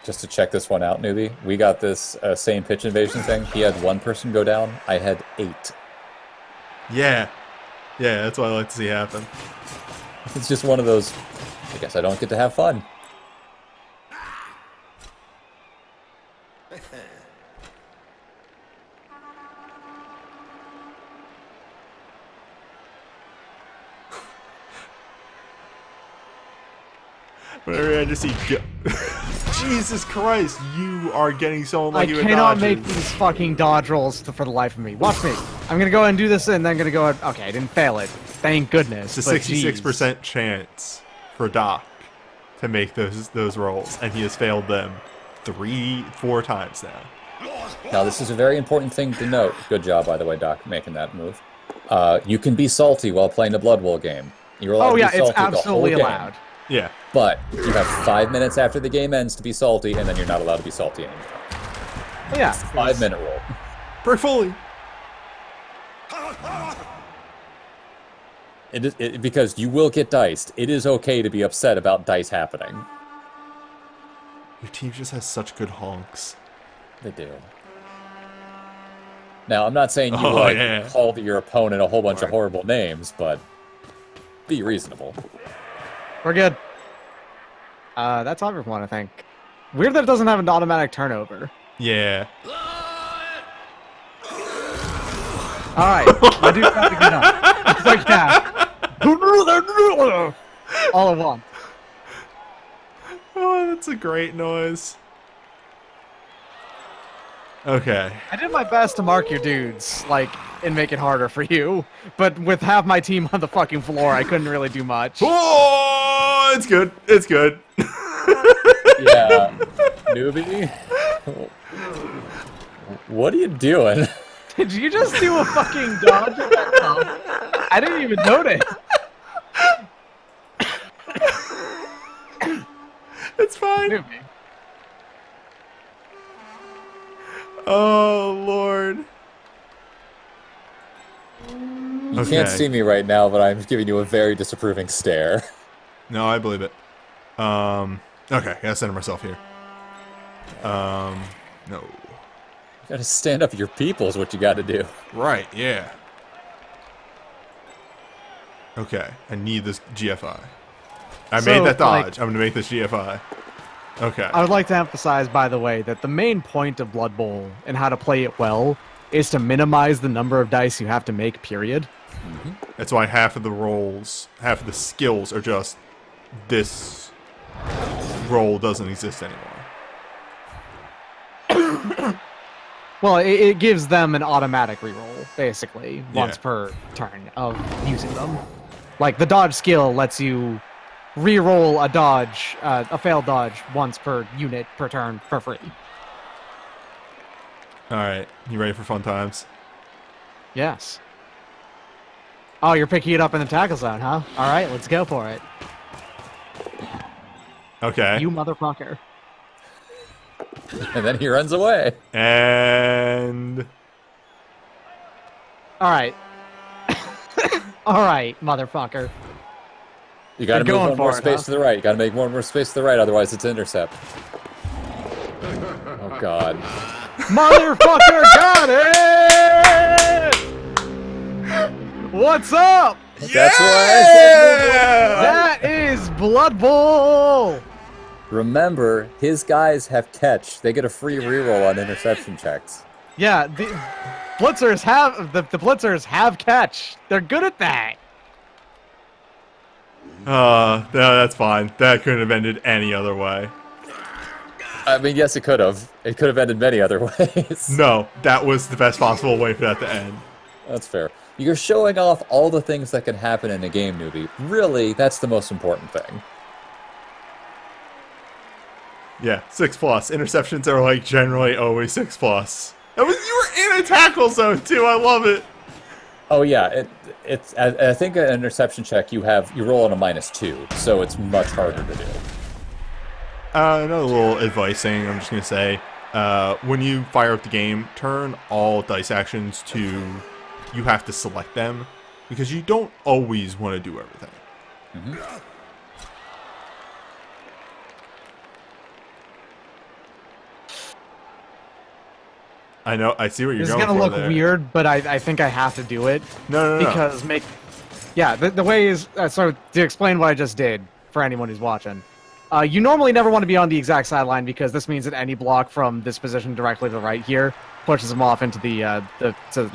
Speaker 2: just to check this one out, newbie. We got this same pitch invasion thing. He had 1 person go down. I had 8.
Speaker 1: Yeah. Yeah, that's what I like to see happen.
Speaker 2: It's just one of those, I guess I don't get to have fun.
Speaker 1: Whenever I just see Jesus Christ, you are getting so
Speaker 3: I
Speaker 1: unlucky with
Speaker 3: cannot
Speaker 1: dodges.
Speaker 3: make these fucking dodge rolls for the life of me. Watch me. I'm gonna go ahead and do this and then gonna go ahead. Okay, I didn't fail it. Thank goodness.
Speaker 1: It's a
Speaker 3: but
Speaker 1: 66% chance for Doc to make those rolls, and he has failed them 3-4 times now.
Speaker 2: Now, this is a very important thing to note. Good job, by the way, Doc, making that move. You can be salty while playing a Blood Bowl game. You're allowed
Speaker 3: Oh
Speaker 2: to
Speaker 3: yeah,
Speaker 2: be
Speaker 3: it's
Speaker 2: salty the whole
Speaker 3: absolutely
Speaker 2: game.
Speaker 3: allowed.
Speaker 1: Yeah.
Speaker 2: But you have 5 minutes after the game ends to be salty, and then you're not allowed to be salty anymore.
Speaker 3: Yeah.
Speaker 2: 5-minute rule.
Speaker 1: Brick Foley.
Speaker 2: Because you will get diced. It is okay to be upset about dice happening.
Speaker 1: Your team just has such good honks.
Speaker 2: They do. Now, I'm not saying you call your opponent a whole bunch of horrible names, but be reasonable.
Speaker 3: We're good. That's everyone, I think. Weird that it doesn't have an automatic turnover.
Speaker 1: Yeah.
Speaker 3: Alright, I do have to get up. It's like that. All at once.
Speaker 1: Oh, that's a great noise. Okay.
Speaker 3: I did my best to mark your dudes, like, and make it harder for you. But with half my team on the fucking floor, I couldn't really do much.
Speaker 1: Oh, it's good. It's good.
Speaker 2: Yeah. Newbie? What are you doing?
Speaker 3: Did you just do a fucking dodge at that top? I didn't even notice.
Speaker 1: It's fine.
Speaker 3: Newbie.
Speaker 1: Oh, Lord.
Speaker 2: You can't see me right now, but I'm giving you a very disapproving stare.
Speaker 1: No, I believe it. Okay, gotta center myself here. No.
Speaker 2: You gotta stand up for your people is what you gotta do.
Speaker 1: Right, yeah. Okay, I need this GFI. I made that dodge. I'm gonna make this GFI. Okay.
Speaker 3: I would like to emphasize, by the way, that the main point of Blood Bowl and how to play it well is to minimize the number of dice you have to make, period.
Speaker 2: Mm-hmm.
Speaker 1: That's why half of the rolls, half of the skills are just this roll doesn't exist anymore.
Speaker 3: Well, it gives them an automatic reroll, basically, once
Speaker 1: Yeah.
Speaker 3: per turn of using them. Like, the dodge skill lets you reroll a dodge, a failed dodge, once per unit per turn for free.
Speaker 1: Alright, you ready for fun times?
Speaker 3: Yes. Oh, you're picking it up in the tackle zone, huh? Alright, let's go for it.
Speaker 1: Okay.
Speaker 3: You motherfucker.
Speaker 2: And then he runs away.
Speaker 1: And...
Speaker 3: Alright. Alright, motherfucker.
Speaker 2: You gotta
Speaker 3: You're
Speaker 2: move
Speaker 3: going
Speaker 2: one more
Speaker 3: for it,
Speaker 2: space
Speaker 3: huh?
Speaker 2: to the right. You gotta make one more space to the right, otherwise it's intercept. Oh god.
Speaker 3: Motherfucker got it! What's up?
Speaker 2: That's why I said
Speaker 3: That is Blood Bowl!
Speaker 2: remember, his guys have catch. They get a free reroll on interception checks.
Speaker 3: Yeah, the blitzers have the blitzers have catch. They're good at that.
Speaker 1: No, that's fine. That couldn't have ended any other way.
Speaker 2: I mean, yes, it could have. It could have ended many other ways.
Speaker 1: No, that was the best possible way for that to end.
Speaker 2: That's fair. You're showing off all the things that can happen in a game, newbie. Really, that's the most important thing.
Speaker 1: Yeah, 6+. Interceptions are like generally always 6+. You were in a tackle zone too. I love it.
Speaker 2: Oh yeah, it's. I think an interception check you roll on a -2, so it's much harder to do.
Speaker 1: Another little advice thing I'm just gonna say: when you fire up the game, turn all dice actions to you have to select them because you don't always want to do everything.
Speaker 2: Mm-hmm.
Speaker 1: I know. I see what you're
Speaker 3: This is
Speaker 1: going
Speaker 3: gonna
Speaker 1: for
Speaker 3: look
Speaker 1: there.
Speaker 3: weird, but I think I have to do it
Speaker 1: No.
Speaker 3: because yeah, the way is so to explain what I just did for anyone who's watching. You normally never want to be on the exact sideline because this means that any block from this position directly to the right here pushes him off into to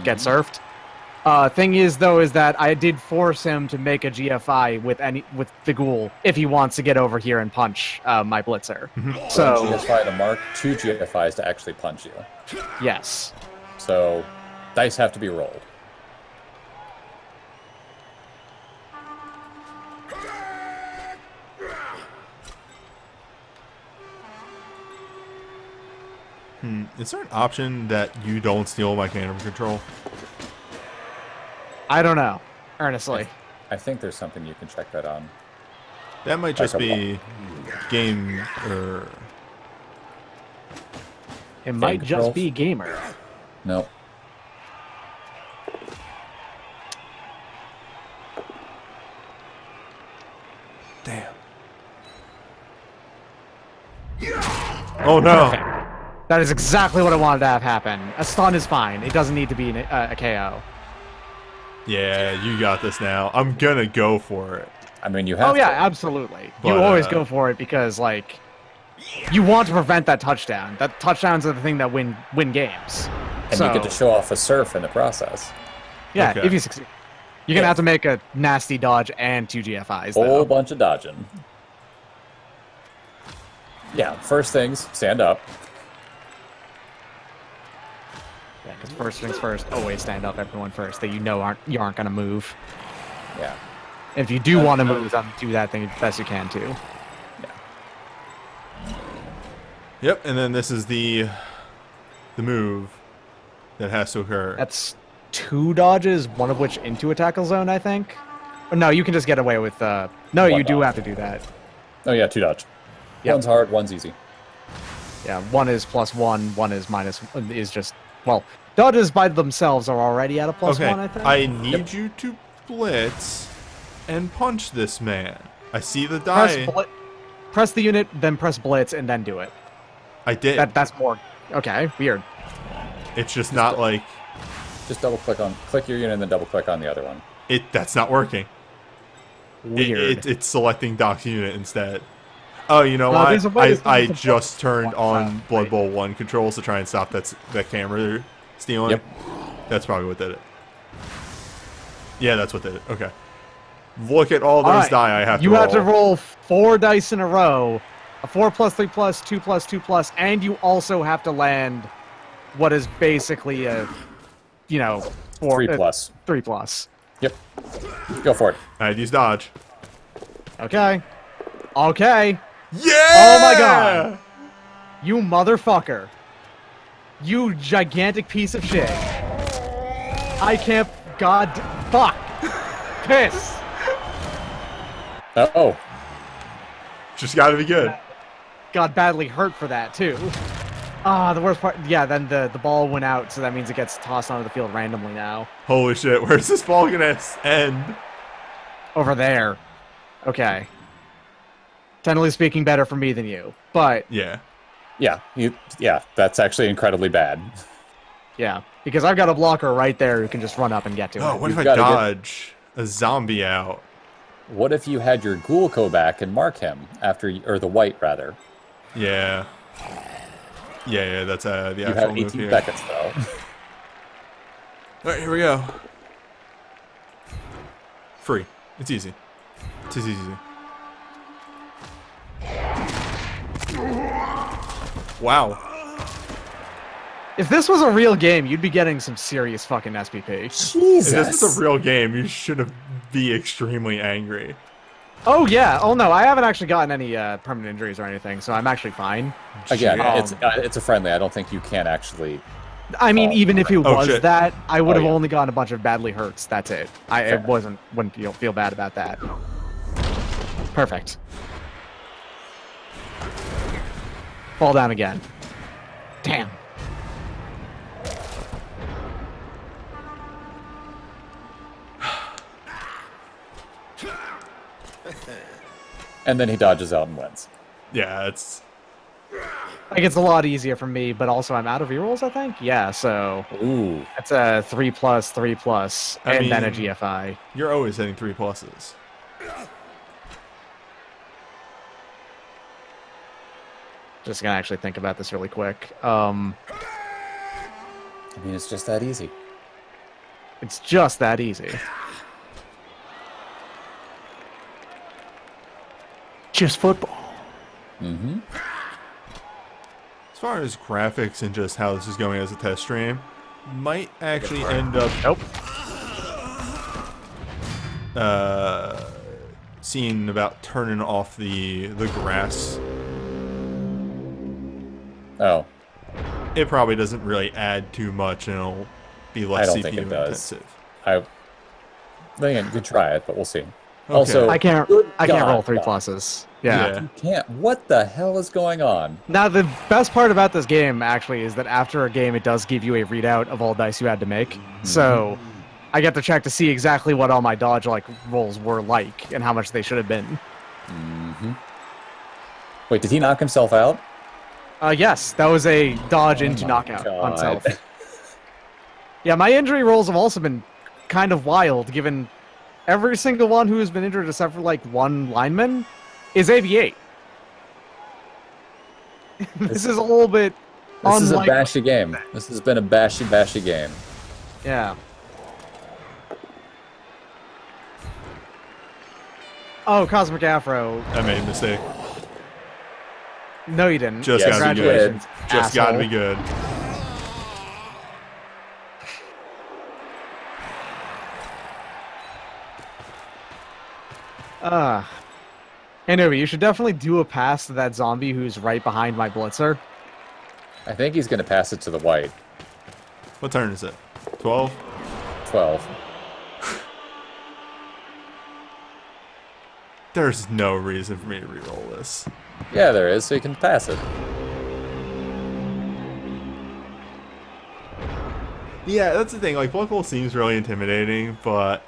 Speaker 3: get surfed. Thing is though is that I did force him to make a GFI with the ghoul if he wants to get over here and punch my blitzer. So
Speaker 2: GFI to mark, 2 GFIs to actually punch you.
Speaker 3: yes.
Speaker 2: So dice have to be rolled.
Speaker 1: Is there an option that you don't steal my command control?
Speaker 3: I don't know, earnestly.
Speaker 2: I think there's something you can check that on.
Speaker 1: That might just be game or
Speaker 3: It might
Speaker 2: controls?
Speaker 3: just be gamer.
Speaker 2: No.
Speaker 1: Damn. Oh no.
Speaker 3: That is exactly what I wanted to have happen. A stun is fine. It doesn't need to be a KO.
Speaker 1: Yeah, you got this now. I'm gonna go for it.
Speaker 2: I mean, you have.
Speaker 3: Oh yeah,
Speaker 2: to.
Speaker 3: absolutely.
Speaker 1: But,
Speaker 3: you always go for it because like you want to prevent that touchdown. That touchdowns are the thing that win games.
Speaker 2: And you get to show off a surf in the process.
Speaker 3: Yeah,
Speaker 1: Okay.
Speaker 3: if you succeed. You're gonna have to make a nasty dodge and 2 GFIs.
Speaker 2: Whole
Speaker 3: Though.
Speaker 2: bunch of dodging. Yeah, first things, stand up.
Speaker 3: Yeah, because first things first, always stand up everyone first that you aren't gonna move.
Speaker 2: Yeah.
Speaker 3: If you do want to move, do that thing as best you can too.
Speaker 1: Yep, and then this is the move that has to occur.
Speaker 3: That's 2 dodges, one of which into a tackle zone, I think. Or no, you can just get away with. No, you do have to do that.
Speaker 2: Oh yeah, 2 dodge.
Speaker 3: Yep.
Speaker 2: One's hard, one's easy.
Speaker 3: Yeah, one is +1, one is minus. Is just dodges by themselves are already at a +1. I think.
Speaker 1: I need you to blitz and punch this man. I see the die.
Speaker 3: Press the unit, then press blitz, and then do it.
Speaker 1: I did.
Speaker 3: That's more. Okay, weird.
Speaker 1: It's just not like
Speaker 2: Just click your unit and then double click on the other one.
Speaker 1: that's not working.
Speaker 3: Weird.
Speaker 1: It's selecting Doc's unit instead. Oh, you know
Speaker 3: there's a way
Speaker 1: what?
Speaker 3: to
Speaker 1: I
Speaker 3: the
Speaker 1: just turned on
Speaker 3: right.
Speaker 1: Blood Bowl 1 controls to try and stop that camera stealing.
Speaker 2: Yep.
Speaker 1: That's probably what did it. Yeah, that's what did it. Okay. Look at all those
Speaker 3: Alright,
Speaker 1: die I have to
Speaker 3: You
Speaker 1: roll.
Speaker 3: have to roll 4 dice in a row. A 4+, 3+, 2+, 2+, and you also have to land what is basically a, 4,
Speaker 2: 3+.
Speaker 3: 3+.
Speaker 2: Yep. Go for it.
Speaker 1: I'd use dodge.
Speaker 3: Okay. Okay.
Speaker 1: Yeah!
Speaker 3: Oh my god. You motherfucker. You gigantic piece of shit. I can't. God. Fuck. Piss.
Speaker 2: Oh.
Speaker 1: Just gotta be good.
Speaker 3: Got badly hurt for that, too. The worst part. Yeah, then the ball went out, so that means it gets tossed onto the field randomly now.
Speaker 1: Holy shit, where's this ball gonna end?
Speaker 3: Over there. Okay. Technically speaking, better for me than you. But,
Speaker 1: Yeah.
Speaker 2: Yeah, that's actually incredibly bad.
Speaker 3: yeah. Because I've got a blocker right there who can just run up and get to
Speaker 1: Oh,
Speaker 3: it.
Speaker 1: what if I
Speaker 2: gotta get-
Speaker 1: dodge a zombie out?
Speaker 2: What if you had your ghoul go back and mark him or the white rather?
Speaker 1: Yeah. Yeah, that's the
Speaker 2: You
Speaker 1: actual
Speaker 2: have
Speaker 1: move
Speaker 2: 18
Speaker 1: here.
Speaker 2: seconds though.
Speaker 1: Alright, here we go. Free. It's easy. It's easy. Wow.
Speaker 3: If this was a real game, you'd be getting some serious fucking SPP.
Speaker 2: Jesus.
Speaker 1: If this is a real game, you should be extremely angry.
Speaker 3: Oh, yeah. Oh, no. I haven't actually gotten any permanent injuries or anything, so I'm actually fine.
Speaker 2: Again,
Speaker 1: Shit.
Speaker 2: it's a friendly. I don't think you can actually.
Speaker 3: I mean, even if it was
Speaker 1: shit.
Speaker 3: that, I would have
Speaker 2: yeah.
Speaker 3: only gotten a bunch of badly hurts. That's it. I wouldn't feel bad about that. Perfect. Fall down again. Damn.
Speaker 2: And then he dodges out and wins.
Speaker 1: Yeah, it's...
Speaker 3: Like, it's a lot easier for me, but also I'm out of rerolls, I think? Yeah, so...
Speaker 2: Ooh.
Speaker 3: It's a 3+, 3+,
Speaker 1: I
Speaker 3: and then a
Speaker 1: mean-
Speaker 3: GFI.
Speaker 1: You're always hitting 3 pluses.
Speaker 3: Just gonna actually think about this really quick.
Speaker 2: I mean, it's just that easy.
Speaker 3: It's just that easy.
Speaker 5: Just football.
Speaker 2: Mm-hmm.
Speaker 1: As far as graphics and just how this is going as a test stream, might actually end up seeing about turning off the grass.
Speaker 2: Oh.
Speaker 1: It probably doesn't really add too much, and it'll be less
Speaker 2: I don't
Speaker 1: CPU
Speaker 2: think it does.
Speaker 1: intensive.
Speaker 2: Again, you could try it, but we'll see.
Speaker 1: Okay.
Speaker 2: Also,
Speaker 3: I can't
Speaker 2: Good
Speaker 3: roll
Speaker 2: God,
Speaker 3: 3
Speaker 2: Doc.
Speaker 3: pluses. Yeah.
Speaker 2: You can't. What the hell is going on?
Speaker 3: Now, the best part about this game, actually, is that after a game, it does give you a readout of all dice you had to make. So, I get to check to see exactly what all my dodge rolls were like and how much they should have been.
Speaker 2: Wait, did he knock himself out?
Speaker 3: Yes, that was a dodge into knockout on
Speaker 2: God.
Speaker 3: self. Yeah, my injury rolls have also been kind of wild, given every single one who has been injured except for like one lineman is AV8. This is a little bit
Speaker 2: This is a
Speaker 3: unlike...
Speaker 2: bashy game. This has been a bashy game.
Speaker 3: Yeah. Oh, Cosmic Afro.
Speaker 1: I made a mistake.
Speaker 3: No, you didn't.
Speaker 1: Just
Speaker 2: Yes,
Speaker 1: gotta be
Speaker 2: you did.
Speaker 1: good. Just gotta be
Speaker 3: asshole.
Speaker 1: good.
Speaker 3: Hey, Nubi, you should definitely do a pass to that zombie who's right behind my blitzer.
Speaker 2: I think he's going to pass it to the white.
Speaker 1: What turn is it? 12?
Speaker 2: 12.
Speaker 1: There's no reason for me to reroll this.
Speaker 2: Yeah, there is, so you can pass it.
Speaker 1: Yeah, that's the thing. Like, Blood Bowl seems really intimidating, but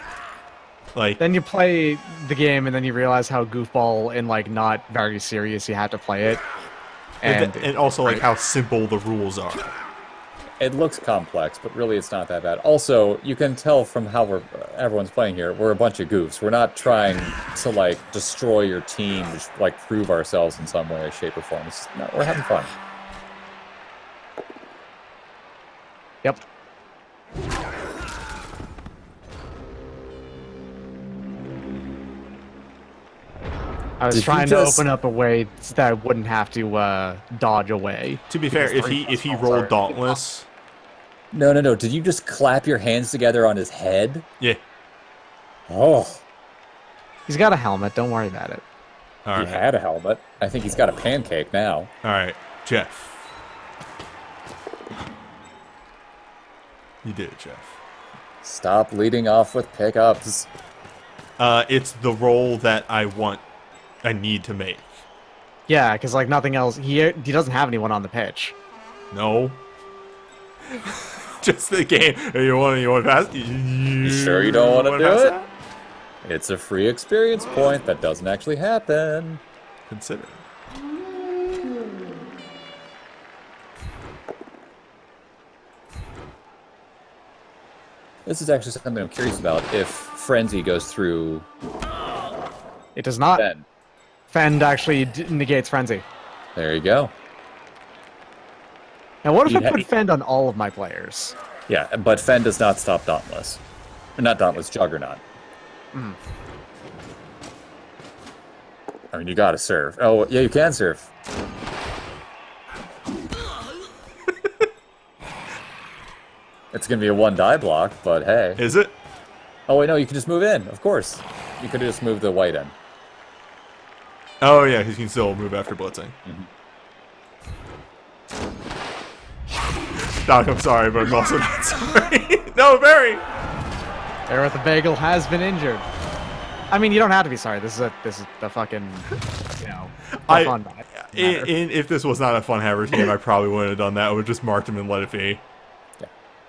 Speaker 1: like,
Speaker 3: Then you play the game, and then you realize how goofball and like not very serious you had to play it.
Speaker 1: and also like how simple the rules are.
Speaker 2: It looks complex, but really it's not that bad. Also, you can tell from how everyone's playing here, we're a bunch of goofs. We're not trying to like destroy your team, just like prove ourselves in some way, shape, or form. No, we're having fun.
Speaker 3: Yep. I was
Speaker 2: Did you
Speaker 3: trying
Speaker 2: just-
Speaker 3: to open up a way that I wouldn't have to dodge away.
Speaker 1: To be fair, if he rolled Dauntless,
Speaker 2: No. Did you just clap your hands together on his head?
Speaker 1: yeah.
Speaker 2: Oh,
Speaker 3: He's got a helmet. Don't worry about it.
Speaker 1: All
Speaker 2: he
Speaker 1: right,
Speaker 2: had a helmet. I think he's got a pancake now.
Speaker 1: all right, Jeff. You did it, Jeff.
Speaker 2: Stop leading off with pickups.
Speaker 1: It's the roll that I need to make.
Speaker 3: Yeah, because like nothing else, he doesn't have anyone on the pitch.
Speaker 1: No. Just the game. Hey, you want to pass?
Speaker 2: You sure you don't want to
Speaker 1: wanna
Speaker 2: do
Speaker 1: pass
Speaker 2: it?
Speaker 1: that?
Speaker 2: It's a free experience point that doesn't actually happen.
Speaker 1: Consider.
Speaker 2: This is actually something I'm curious about. If Frenzy goes through
Speaker 3: It does not.
Speaker 2: Fen.
Speaker 3: Fend actually negates Frenzy.
Speaker 2: There you go.
Speaker 3: Now, what if
Speaker 2: You
Speaker 3: I put
Speaker 2: ha-
Speaker 3: Fend on all of my players?
Speaker 2: Yeah, but Fen does not stop Dauntless. Or not Dauntless, Juggernaut. I mean, you gotta serve. Oh, yeah, you can serve. It's gonna be a 1-die block, but hey.
Speaker 1: Is it?
Speaker 2: Oh, wait, no, you can just move in, of course. You could have just moved the white in.
Speaker 1: Oh yeah, he can still move after blitzing. Doc, I'm sorry, but I'm also not sorry. No, Barry.
Speaker 3: There with the bagel has been injured. I mean, you don't have to be sorry. This is the fucking, you know,
Speaker 1: I-
Speaker 3: fun matter.
Speaker 1: If this was not a Fun Havers game, I probably wouldn't have done that. I would have just marked him and let it be.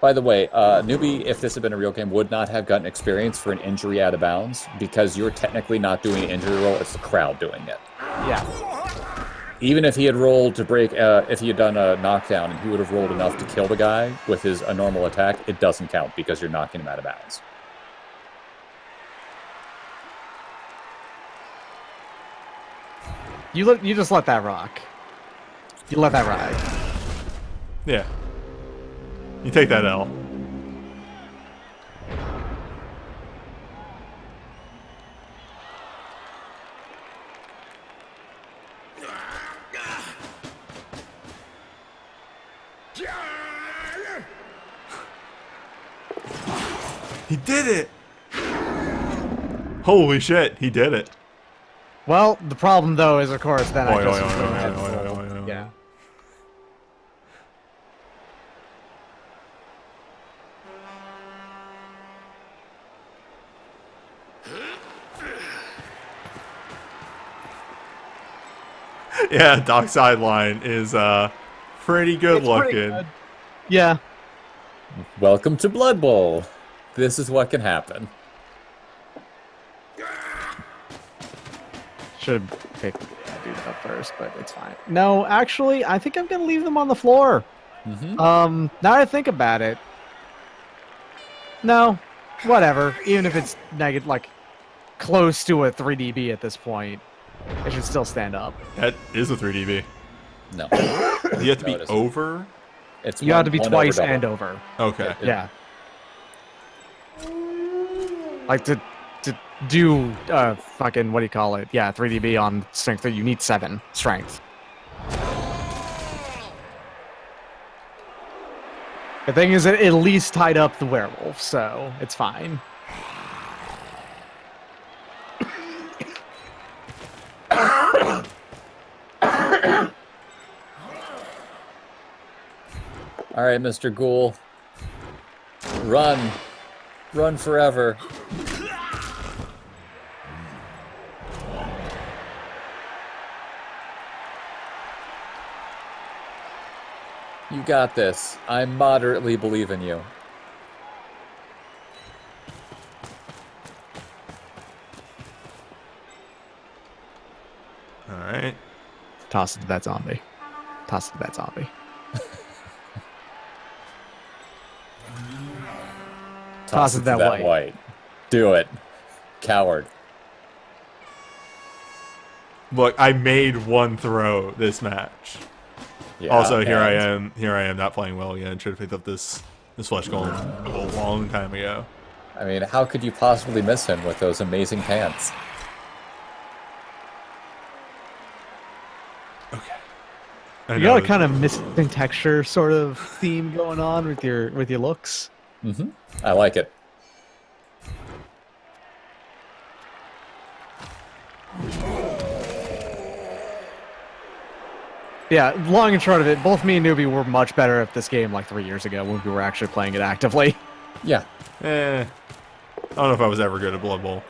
Speaker 2: By the way, Newbie, if this had been a real game, would not have gotten experience for an injury out of bounds because you're technically not doing an injury roll, it's the crowd doing it.
Speaker 3: Yeah.
Speaker 2: Even if he had rolled to break, if he had done a knockdown and he would have rolled enough to kill the guy with a normal attack, it doesn't count because you're knocking him out of bounds.
Speaker 3: You just let that rock. You let that ride.
Speaker 1: Yeah. You take that L. He did it! Holy shit, he did it.
Speaker 3: Well, the problem though is, of course, then I
Speaker 1: Oi,
Speaker 3: just
Speaker 1: oi, oi, oi,
Speaker 3: had
Speaker 1: oi, oi,
Speaker 3: full-
Speaker 1: oi, oi, oi.
Speaker 3: yeah.
Speaker 1: Yeah, Doc sideline is pretty good
Speaker 3: It's pretty
Speaker 1: looking.
Speaker 3: good. Yeah.
Speaker 2: Welcome to Blood Bowl. This is what can happen.
Speaker 3: Should have picked that dude up first, but it's fine. No, actually, I think I'm gonna leave them on the floor. Now that I think about it, no, whatever. Even if it's negative, like close to a 3dB at this point, it should still stand up.
Speaker 1: That is a 3dB.
Speaker 2: No.
Speaker 1: You have to be
Speaker 2: it isn't.
Speaker 1: over?
Speaker 2: It's
Speaker 3: You have to be
Speaker 2: one
Speaker 3: twice
Speaker 2: over
Speaker 3: and
Speaker 2: double.
Speaker 3: over.
Speaker 1: Okay.
Speaker 3: Yeah. Like to do fucking what do you call it? Yeah, 3dB on strength. You need 7 strength. The thing is, it at least tied up the werewolf, so it's fine.
Speaker 2: All right, Mr. Ghoul. Run. Run forever. You got this. I moderately believe in you.
Speaker 1: Alright.
Speaker 3: Toss it to that zombie. Toss it to that zombie. Toss it to that white.
Speaker 2: Do it. Coward.
Speaker 1: Look, I made one throw this match.
Speaker 2: Yeah,
Speaker 1: Also, here I
Speaker 2: and-
Speaker 1: am not playing well again. Should have picked up this flesh golem a long time ago.
Speaker 2: I mean, how could you possibly miss him with those amazing pants?
Speaker 1: Okay. I
Speaker 3: You
Speaker 1: know.
Speaker 3: got a kind of missing texture sort of theme going on with your looks.
Speaker 2: Mm-hmm. I like it.
Speaker 3: Yeah, long and short of it, both me and Newbie were much better at this game like 3 years ago when we were actually playing it actively.
Speaker 2: Yeah.
Speaker 1: I don't know if I was ever good at Blood Bowl.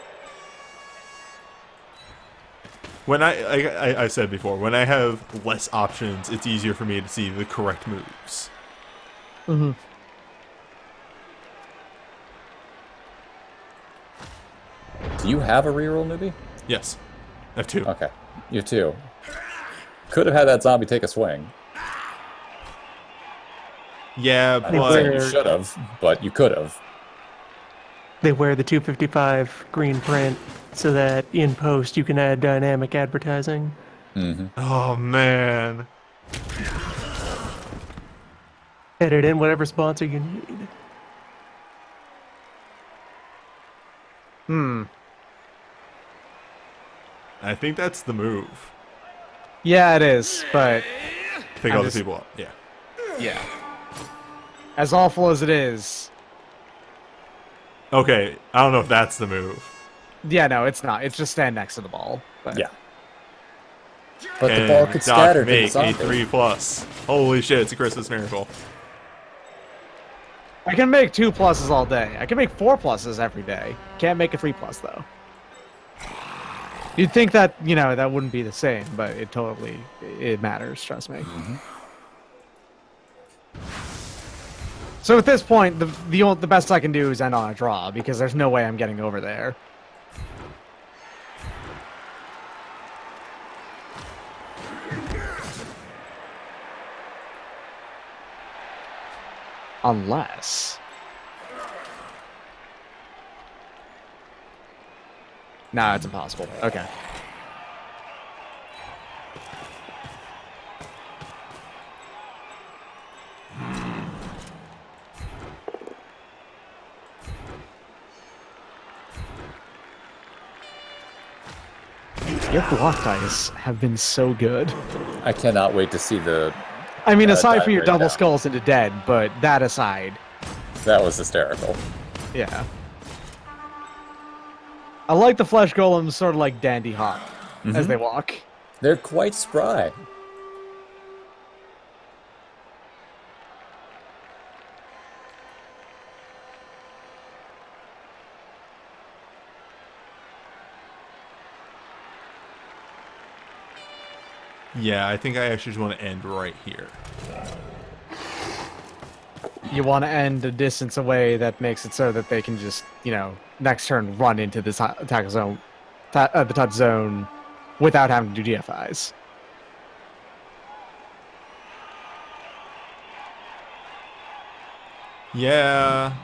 Speaker 1: When I said before, when I have less options, it's easier for me to see the correct moves.
Speaker 3: Mm-hmm.
Speaker 2: Do you have a reroll, Newbie?
Speaker 1: Yes. I have 2.
Speaker 2: Okay. You too. Could have had that zombie take a swing.
Speaker 1: Yeah,
Speaker 2: I don't think you
Speaker 1: but
Speaker 2: should have, but you could have.
Speaker 5: They wear the 255 green print so that in post you can add dynamic advertising.
Speaker 2: Mm-hmm.
Speaker 1: oh man.
Speaker 5: Edit in whatever sponsor you need.
Speaker 1: I think that's the move.
Speaker 3: Yeah, it is, but
Speaker 1: Pick
Speaker 3: I'm
Speaker 1: all the
Speaker 3: just-
Speaker 1: people up. Yeah.
Speaker 3: yeah. As awful as it is,
Speaker 1: Okay, I don't know if that's the move.
Speaker 3: yeah, no, it's not. It's just stand next to the ball. But
Speaker 2: Yeah. But
Speaker 1: And
Speaker 2: the ball could
Speaker 1: Doc
Speaker 2: scatter to the
Speaker 1: make a
Speaker 2: zombie.
Speaker 1: 3+. Holy shit, it's a Christmas miracle.
Speaker 3: I can make 2 pluses all day. I can make 4 pluses every day. Can't make a 3 plus though. You'd think that, you know, that wouldn't be the same, but it totally it matters, trust me. So at this point, the best I can do is end on a draw because there's no way I'm getting over there. Unless... Nah, it's impossible. Okay. Your block dice have been so good.
Speaker 2: I cannot wait to see the...
Speaker 3: I mean, aside from your
Speaker 2: die
Speaker 3: double
Speaker 2: breakdown.
Speaker 3: skulls into dead, but that aside,
Speaker 2: That was hysterical.
Speaker 3: yeah. I like the flesh golems sort of like dandy hop as they walk.
Speaker 2: They're quite spry.
Speaker 1: Yeah, I think I actually just want to end right here.
Speaker 3: You want to end a distance away that makes it so that they can just, you know, next turn run into this attack zone, the touch zone, without having to do GFIs.
Speaker 1: Yeah,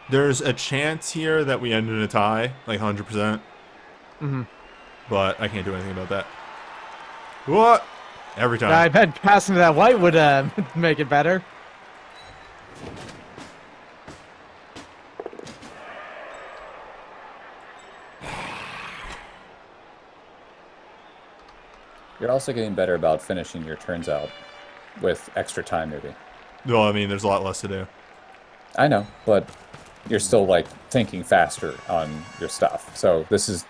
Speaker 1: there's a chance here that we end in a tie, like 100%. But I can't do anything about that. What? Every time.
Speaker 3: I bet passing to that white would make it better.
Speaker 2: You're also getting better about finishing your turns out with extra time, maybe.
Speaker 1: Well, I mean, there's a lot less to do.
Speaker 2: I know, but you're still, like, thinking faster on your stuff. So this is,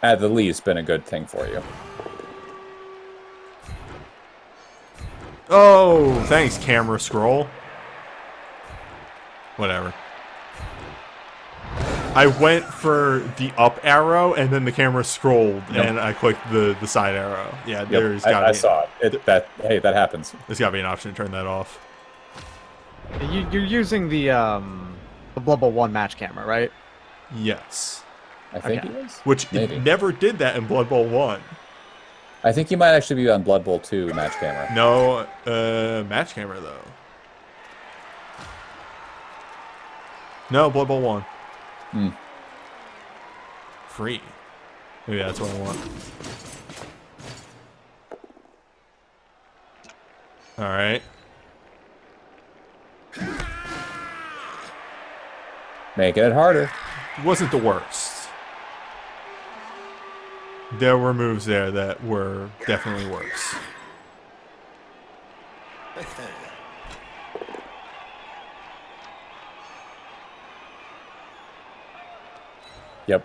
Speaker 2: at the least, been a good thing for you.
Speaker 1: Oh, thanks, camera scroll. Whatever. I went for the up arrow, and then the camera scrolled, and I clicked the side arrow. Yeah,
Speaker 2: Yep,
Speaker 1: there's got to be...
Speaker 2: I saw it. Hey, that happens.
Speaker 1: There's got to be an option to turn that off.
Speaker 3: You're using the Blood Bowl 1 match camera, right?
Speaker 1: Yes.
Speaker 2: I think
Speaker 3: Okay.
Speaker 2: it is.
Speaker 1: Which
Speaker 2: Maybe.
Speaker 1: it never did that in Blood Bowl 1.
Speaker 2: I think you might actually be on Blood Bowl 2 match camera.
Speaker 1: No, match camera, though. No, Blood Bowl 1. Free. Maybe that's what I want. Alright.
Speaker 2: Making it harder.
Speaker 1: Wasn't the worst. There were moves there that were definitely worse.
Speaker 2: Yep.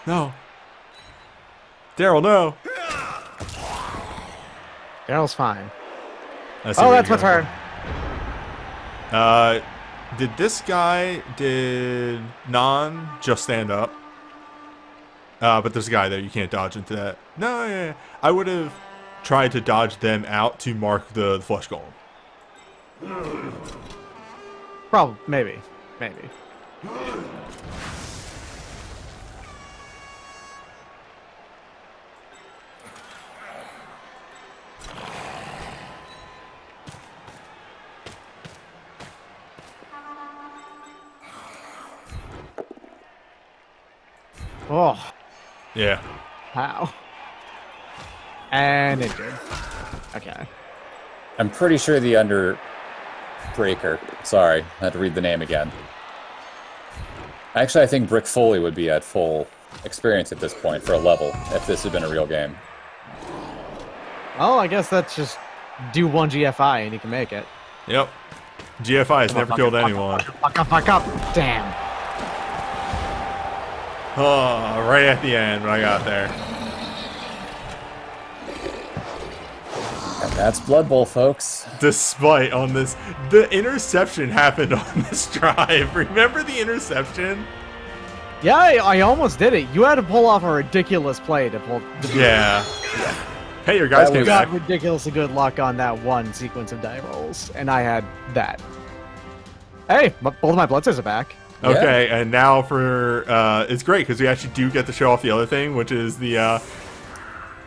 Speaker 1: No. Daryl, no.
Speaker 3: Daryl's fine.
Speaker 1: I see
Speaker 3: Oh,
Speaker 1: where
Speaker 3: that's
Speaker 1: you're
Speaker 3: my
Speaker 1: going.
Speaker 3: turn.
Speaker 1: Did Non just stand up? But there's a guy there. You can't dodge into that. No, yeah. I would have tried to dodge them out to mark the flesh golem.
Speaker 3: Probably, maybe. Oh,
Speaker 1: Yeah.
Speaker 3: how? And injured. Okay.
Speaker 2: I'm pretty sure the Underbreaker. Sorry, I had to read the name again. Actually, I think Brick Foley would be at full experience at this point for a level if this had been a real game.
Speaker 3: Oh, I guess that's just do one GFI and you can make it.
Speaker 1: Yep. GFI has never killed anyone.
Speaker 3: Fuck up. Damn.
Speaker 1: Oh, right at the end when I got there.
Speaker 2: And that's Blood Bowl, folks.
Speaker 1: Despite on this, the interception happened on this drive. Remember the interception?
Speaker 3: Yeah, I almost did it. You had to pull off a ridiculous play to pull.
Speaker 1: Yeah. Hey, your guys
Speaker 2: That
Speaker 1: came
Speaker 2: was-
Speaker 1: back.
Speaker 3: Got ridiculously good luck on that one sequence of die rolls, and I had that. Hey, both of my bloodsers are back.
Speaker 1: Okay, and now for it's great because we actually do get to show off the other thing, which is the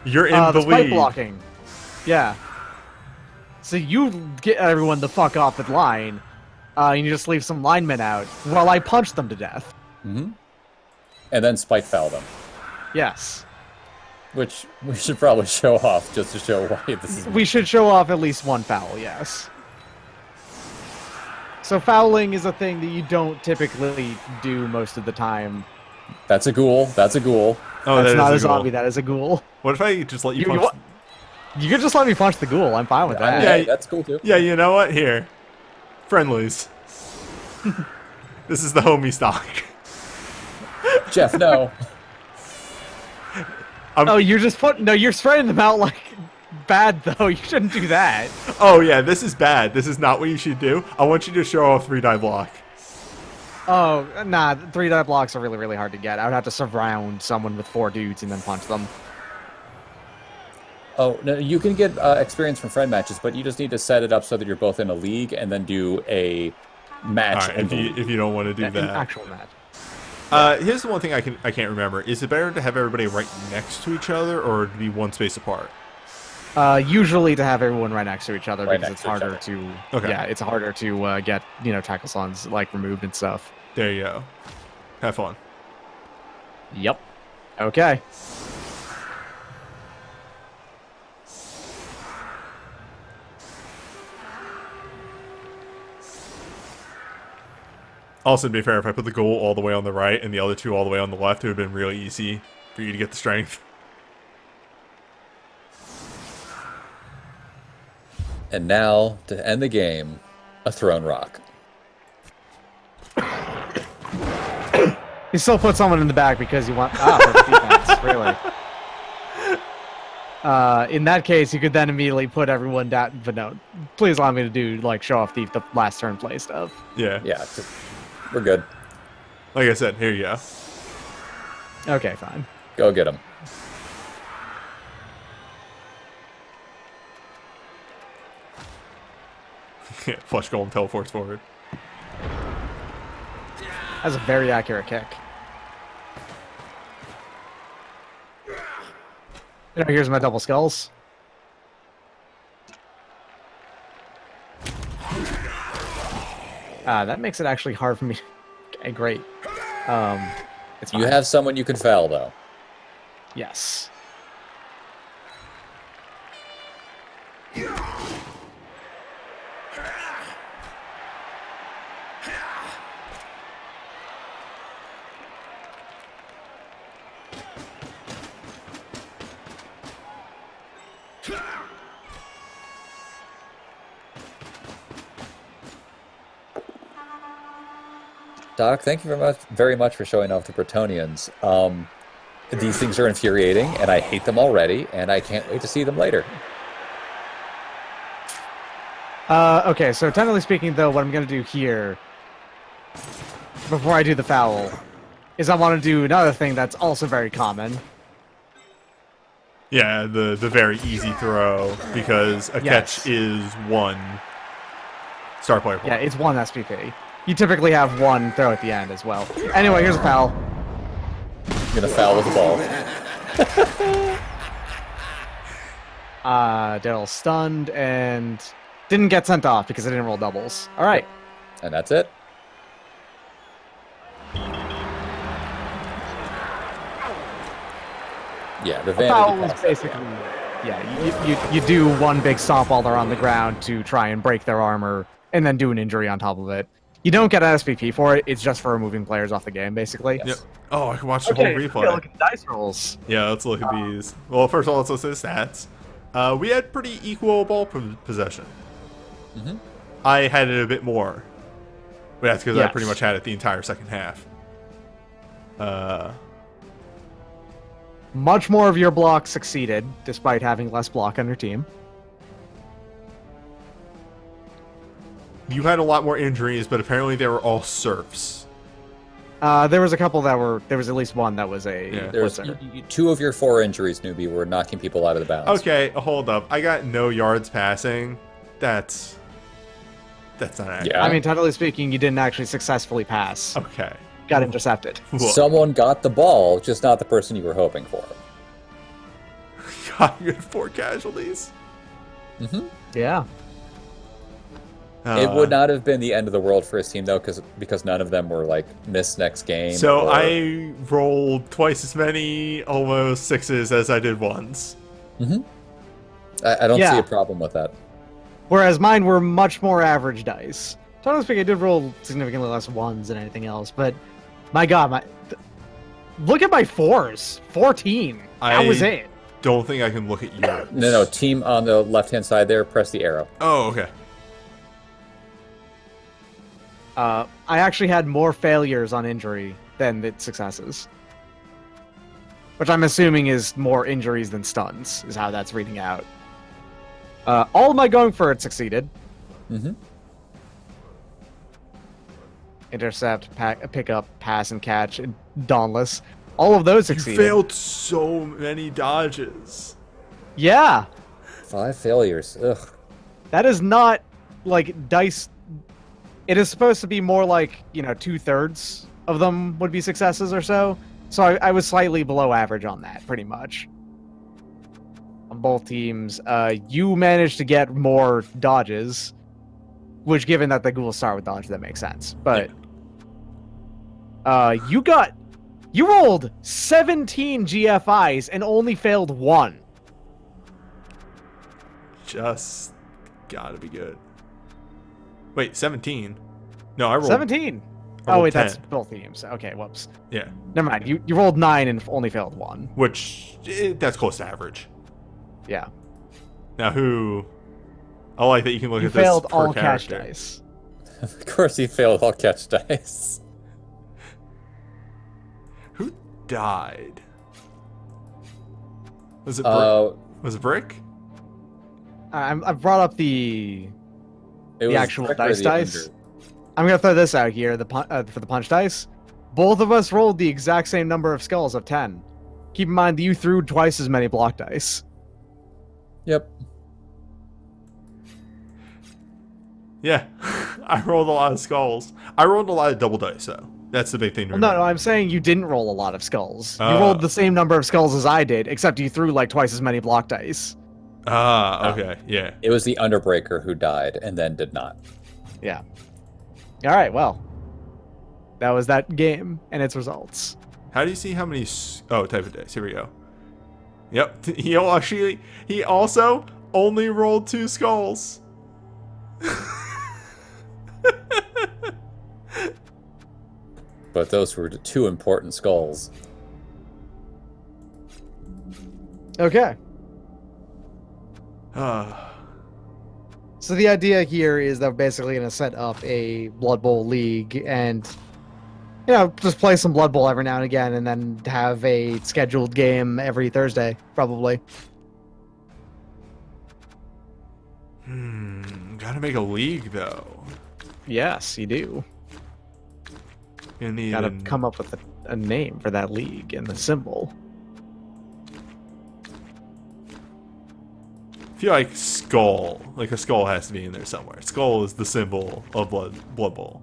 Speaker 1: you're in the
Speaker 3: spike
Speaker 1: lead.
Speaker 3: blocking. Yeah. So you get everyone the fuck off the line, and you just leave some linemen out while I punch them to death.
Speaker 2: And then Spike foul them,
Speaker 3: Yes.
Speaker 2: which we should probably show off just to show why this is.
Speaker 3: We should show off at least one foul, yes. So fouling is a thing that you don't typically do most of the time.
Speaker 2: That's a ghoul. That's a ghoul.
Speaker 1: Oh,
Speaker 3: That's
Speaker 1: that
Speaker 3: not a
Speaker 1: is a goal.
Speaker 3: zombie, that is a ghoul.
Speaker 1: What if I just let you
Speaker 3: You,
Speaker 1: punch?
Speaker 3: you can just let me punch the ghoul, I'm fine with that.
Speaker 1: Yeah,
Speaker 2: Hey, that's cool too.
Speaker 1: Yeah, you know what? Here, friendlies. This is the homie stock.
Speaker 2: Jeff, no.
Speaker 3: Oh, you're just you're spreading them out like bad though. You shouldn't do that.
Speaker 1: Oh yeah, this is bad. This is not what you should do. I want you to show off 3-die block.
Speaker 3: Oh, nah, 3-die blocks are really, really hard to get. I would have to surround someone with 4 dudes and then punch them.
Speaker 2: Oh, no, you can get experience from friend matches, but you just need to set it up so that you're both in a league and then do a match.
Speaker 1: All right, if you don't want to do
Speaker 3: An
Speaker 1: that.
Speaker 3: actual match.
Speaker 1: Here's the one thing I can't remember. Is it better to have everybody right next to each other or to be one space apart?
Speaker 3: Usually to have everyone right next to each other
Speaker 2: Right
Speaker 3: because
Speaker 2: next
Speaker 3: it's
Speaker 2: to each
Speaker 3: harder
Speaker 2: other.
Speaker 3: to
Speaker 1: Okay.
Speaker 3: yeah, it's harder to get tackle sons like removed and stuff.
Speaker 1: There you go. Have fun.
Speaker 3: Yep. Okay.
Speaker 1: Also, to be fair, if I put the goal all the way on the right and the other two all the way on the left, it would have been really easy for you to get the strength.
Speaker 2: And now, to end the game, a thrown rock.
Speaker 3: You still put someone in the back because you want perfect defense, really. In that case, you could then immediately put everyone down. But no, please allow me to do show off the last turn play stuff.
Speaker 1: Yeah.
Speaker 2: Yeah, we're good.
Speaker 1: Like I said, here you go.
Speaker 3: Okay, fine.
Speaker 2: Go get him.
Speaker 1: Flush golem teleports forward.
Speaker 3: That's a very accurate kick. Here's my double skulls. That makes it actually hard for me. Okay, great. It's fine.
Speaker 2: You have someone you can foul, though.
Speaker 3: Yes.
Speaker 2: Doc, thank you very much for showing off the Bertoniins. These things are infuriating, and I hate them already, and I can't wait to see them later.
Speaker 3: Okay, so technically speaking, though, what I'm going to do here, before I do the foul, is I want to do another thing that's also very common.
Speaker 1: Yeah, the very easy throw, because a
Speaker 3: Yes.
Speaker 1: catch is one star player point.
Speaker 3: Yeah, it's one SPP. You typically have one throw at the end as well. Anyway, here's a foul.
Speaker 2: I'm gonna foul with the ball.
Speaker 3: Daryl stunned and didn't get sent off because I didn't roll doubles. All right.
Speaker 2: And that's it. Yeah, the
Speaker 3: Foul
Speaker 2: vanity
Speaker 3: is
Speaker 2: pass.
Speaker 3: basically, yeah, you do one big stomp while they're on the ground to try and break their armor and then do an injury on top of it. You don't get an SPP for it. It's just for removing players off the game, basically.
Speaker 2: Yes.
Speaker 1: Yep. Oh, I can watch the whole replay.
Speaker 3: Yeah, look at the dice rolls.
Speaker 1: Yeah, let's look at these. Well, first of all, let's look at the stats. We had pretty equal ball possession.
Speaker 2: Mhm.
Speaker 1: I had it a bit more. But that's because I
Speaker 3: Yes.
Speaker 1: pretty much had it the entire second half.
Speaker 3: Much more of your block succeeded, despite having less block on your team.
Speaker 1: You had a lot more injuries, but apparently they were all serfs.
Speaker 3: There was a couple that were. There was at least one that was a.
Speaker 1: Yeah.
Speaker 2: There's
Speaker 3: blitzer.
Speaker 2: two of your 4 injuries, newbie, were knocking people out of the bounds.
Speaker 1: Okay, hold up. I got no yards passing. That's not accurate.
Speaker 2: Yeah.
Speaker 3: I mean, technically speaking, you didn't actually successfully pass.
Speaker 1: Okay.
Speaker 3: Got intercepted.
Speaker 1: Cool.
Speaker 2: Someone got the ball, just not the person you were hoping for.
Speaker 1: God, you had 4 casualties.
Speaker 2: Mm-hmm.
Speaker 3: Yeah.
Speaker 2: It would not have been the end of the world for his team, though, because none of them were, like, missed next game.
Speaker 1: So
Speaker 2: or...
Speaker 1: I rolled twice as many almost 6s as I did 1s.
Speaker 2: Mm-hmm. I don't
Speaker 3: Yeah.
Speaker 2: see a problem with that.
Speaker 3: Whereas mine were much more average dice. Totally speaking, I did roll significantly less ones than anything else, but my god, look at my 4s. 14. That was it.
Speaker 1: Don't think I can look at yours.
Speaker 2: No, team on the left-hand side there, press the arrow.
Speaker 1: Oh, okay.
Speaker 3: I actually had more failures on injury than the successes. Which I'm assuming is more injuries than stuns, is how that's reading out. All of my going for it succeeded.
Speaker 2: Mm-hmm.
Speaker 3: Intercept, pick up, pass, and catch, and dauntless. All of those
Speaker 1: You
Speaker 3: succeeded.
Speaker 1: failed so many dodges.
Speaker 3: Yeah,
Speaker 2: 5 failures. Ugh.
Speaker 3: that is not like dice. it is supposed to be more like, 2/3 of them would be successes or so. So I was slightly below average on that, pretty much. On both teams, you managed to get more dodges, which, given that the ghouls start with dodge, that makes sense. But you rolled 17 GFIs and only failed 1.
Speaker 1: Just gotta be good. Wait, 17? No, I rolled
Speaker 3: 17.
Speaker 1: I rolled
Speaker 3: Oh wait,
Speaker 1: 10.
Speaker 3: that's both teams. Okay, whoops.
Speaker 1: Yeah,
Speaker 3: Never mind. You rolled 9 and only failed 1.
Speaker 1: which that's close to average.
Speaker 3: Yeah.
Speaker 1: Now who? I like that you can look
Speaker 3: You
Speaker 1: at this
Speaker 3: failed
Speaker 1: per
Speaker 3: all catch
Speaker 1: character.
Speaker 3: dice.
Speaker 2: Of course, he failed all catch dice.
Speaker 1: Who died? Was it was it Brick?
Speaker 3: I've brought up the
Speaker 2: It was
Speaker 3: actual
Speaker 2: Brick or
Speaker 3: dice
Speaker 2: the
Speaker 3: dice.
Speaker 2: Under.
Speaker 3: I'm gonna throw this out here. For the punch dice, both of us rolled the exact same number of skulls of 10. Keep in mind that you threw twice as many block dice.
Speaker 2: Yep.
Speaker 1: Yeah, I rolled a lot of skulls. I rolled a lot of double dice, though. That's the big thing to
Speaker 3: No,
Speaker 1: remember.
Speaker 3: I'm saying you didn't roll a lot of skulls. You rolled the same number of skulls as I did, except you threw like twice as many block dice.
Speaker 1: Okay, yeah.
Speaker 2: It was the Underbreaker who died and then did not.
Speaker 3: Yeah. All right. Well, that was that game and its results.
Speaker 1: How do you see how many? Type of dice. Here we go. Yep. He also only rolled 2 skulls.
Speaker 2: But those were the 2 important skulls.
Speaker 3: Okay.
Speaker 1: Ah.
Speaker 3: So the idea here is that we're basically going to set up a Blood Bowl league and, just play some Blood Bowl every now and again and then have a scheduled game every Thursday, probably.
Speaker 1: Gotta make a league, though.
Speaker 3: Yes, you do.
Speaker 1: You need
Speaker 3: Gotta come up with a name for that league and the symbol.
Speaker 1: I feel like skull. Like a skull has to be in there somewhere. Skull is the symbol of Blood Bowl.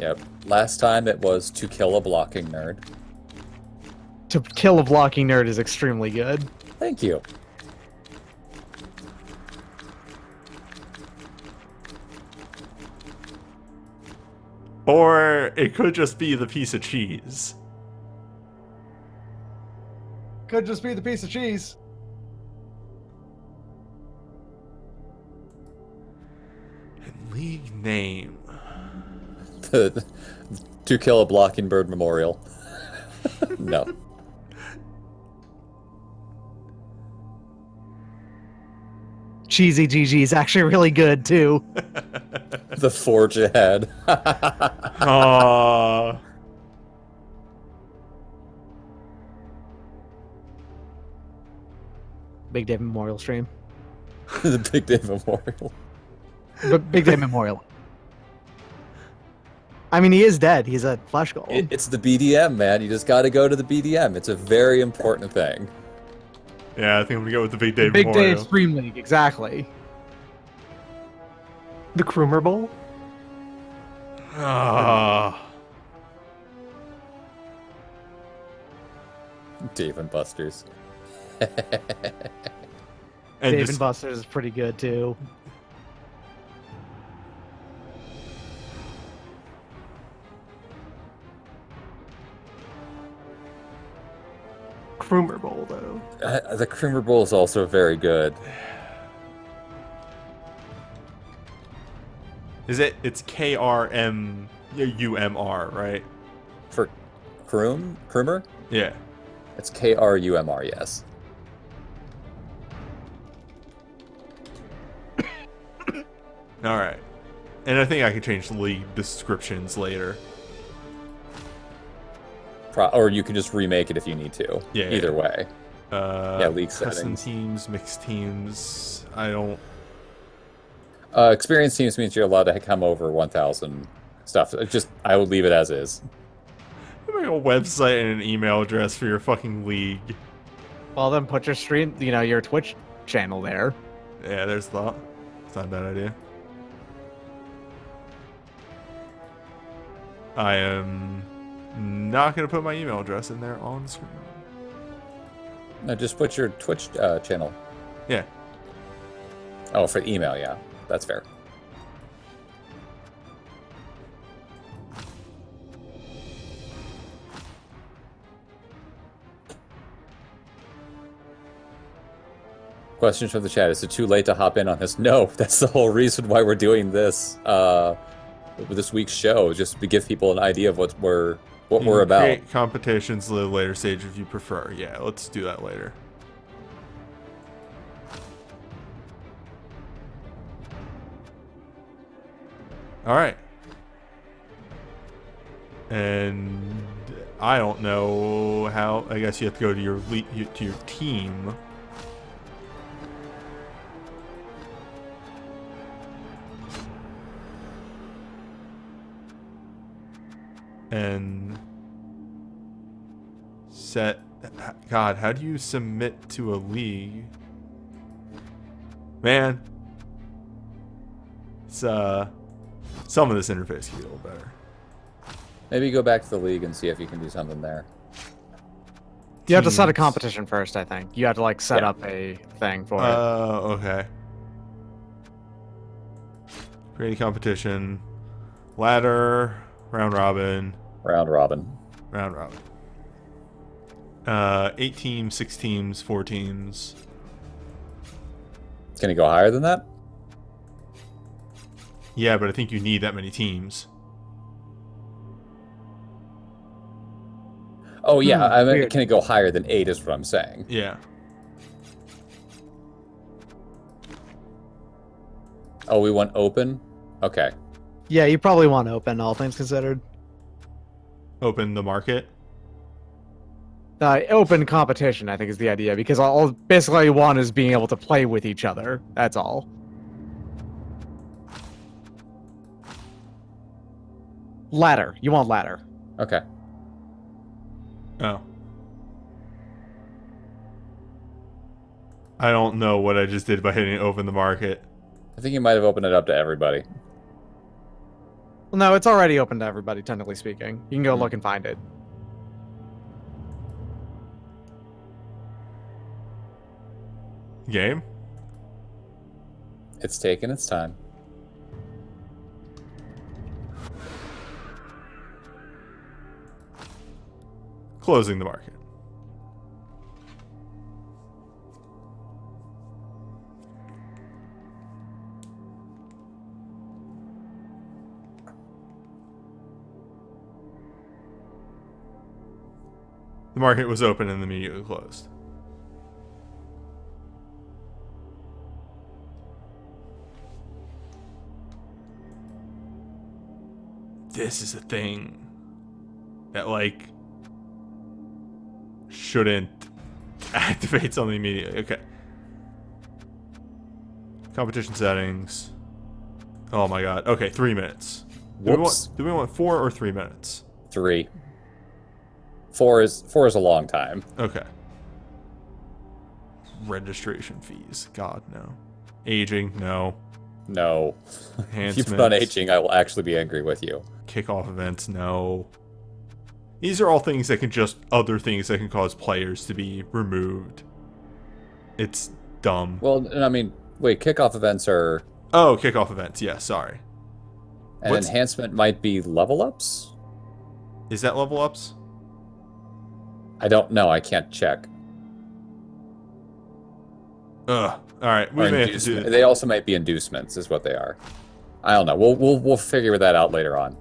Speaker 2: Yep. Last time it was to kill a blocking nerd.
Speaker 3: To kill a blocking nerd is extremely good.
Speaker 2: Thank you.
Speaker 1: Or it could just be the piece of cheese.
Speaker 3: Could just be the piece of cheese.
Speaker 1: And league name.
Speaker 2: To kill a blocking bird memorial. No.
Speaker 3: Cheesy GG is actually really good, too.
Speaker 2: The forge ahead.
Speaker 1: Aww.
Speaker 3: Big Day Memorial stream.
Speaker 2: The Big Day Memorial.
Speaker 3: Big Day Memorial. I mean, he is dead. He's a flesh golem.
Speaker 2: It's the BDM, man. You just gotta go to the BDM. It's a very important thing.
Speaker 1: Yeah, I think I'm gonna go with the Big Day
Speaker 3: Big Day
Speaker 1: Memorial.
Speaker 3: Stream League, exactly.
Speaker 5: The Krumer Bowl?
Speaker 1: Ah.
Speaker 2: Dave and Buster's.
Speaker 1: And
Speaker 3: Dave
Speaker 1: just-
Speaker 3: and Buster's is pretty good, too.
Speaker 5: Krumer Bowl, though.
Speaker 2: The Creamer Bowl is also very good.
Speaker 1: Is it? It's KRMUMR, right?
Speaker 2: For Krummer?
Speaker 1: Yeah.
Speaker 2: It's KRUMR, yes.
Speaker 1: All right. And I think I can change the league descriptions later.
Speaker 2: Or you can just remake it if you need to.
Speaker 1: Yeah.
Speaker 2: Either way. League
Speaker 1: Custom
Speaker 2: settings.
Speaker 1: teams, mixed teams. I don't.
Speaker 2: Experienced teams means you're allowed to come over 1,000 stuff. I would leave it as is.
Speaker 1: Make a website and an email address for your fucking league.
Speaker 3: Well, then put your stream, your Twitch channel there.
Speaker 1: Yeah, there's thought. It's not a bad idea. I am not going to put my email address in there on the screen.
Speaker 2: No, just put your Twitch channel.
Speaker 1: Yeah.
Speaker 2: Oh, for email, yeah. That's fair. Questions from the chat. Is it too late to hop in on this? No, that's the whole reason why we're doing this this week's show, just to give people an idea of what we're about.
Speaker 1: Create competitions at a later stage if you prefer. Yeah, let's do that later. All right. And I don't know how. I guess you have to go to your team. And set. God, how do you submit to a league? Man, it's some of this interface could be a little better.
Speaker 2: Maybe go back to the league and see if you can do something there.
Speaker 3: You have to set a
Speaker 1: Teams.
Speaker 3: competition first, I think. You have to like set up a thing for it.
Speaker 1: Okay. Create a competition. Ladder. Round robin.
Speaker 2: Round robin.
Speaker 1: Round robin. 8 teams, 6 teams, 4 teams.
Speaker 2: Can it go higher than that?
Speaker 1: Yeah, but I think you need that many teams.
Speaker 2: Oh yeah, I mean,
Speaker 3: weird.
Speaker 2: can it go higher than 8 is what I'm saying.
Speaker 1: Yeah.
Speaker 2: Oh, we want open? Okay.
Speaker 3: Yeah, you probably want open, all things considered.
Speaker 1: Open the market.
Speaker 3: Open competition, I think, is the idea, because all basically you want is being able to play with each other. That's all. Ladder. You want ladder.
Speaker 2: Okay.
Speaker 1: Oh. I don't know what I just did by hitting open the market.
Speaker 2: I think you might have opened it up to everybody.
Speaker 3: Well, no, it's already open to everybody, technically speaking. You can go look and find it.
Speaker 1: Game?
Speaker 2: It's taken its time.
Speaker 1: Closing the market. The market was open and immediately closed. This is a thing that, like, shouldn't activate something immediately. Okay. Competition settings. Oh my god. Okay, 3 minutes.
Speaker 2: Whoops.
Speaker 1: Do we want 4 or 3 minutes?
Speaker 2: 3. 4 is a long time.
Speaker 1: Okay. Registration fees. God, no. Aging, no.
Speaker 2: No. If
Speaker 1: Enhancements.
Speaker 2: you put on aging, I will actually be angry with you.
Speaker 1: Kickoff events, no. These are all things that can other things that can cause players to be removed. It's dumb.
Speaker 2: Well, I mean, wait, kickoff events are...
Speaker 1: Oh, kickoff events, yeah, sorry.
Speaker 2: An enhancement might be level ups?
Speaker 1: Is that level ups?
Speaker 2: I don't know, I can't check.
Speaker 1: Ugh. Alright, we
Speaker 2: Or
Speaker 1: may have to do
Speaker 2: they also might be inducements, is what they are. I don't know. We'll figure that out later on.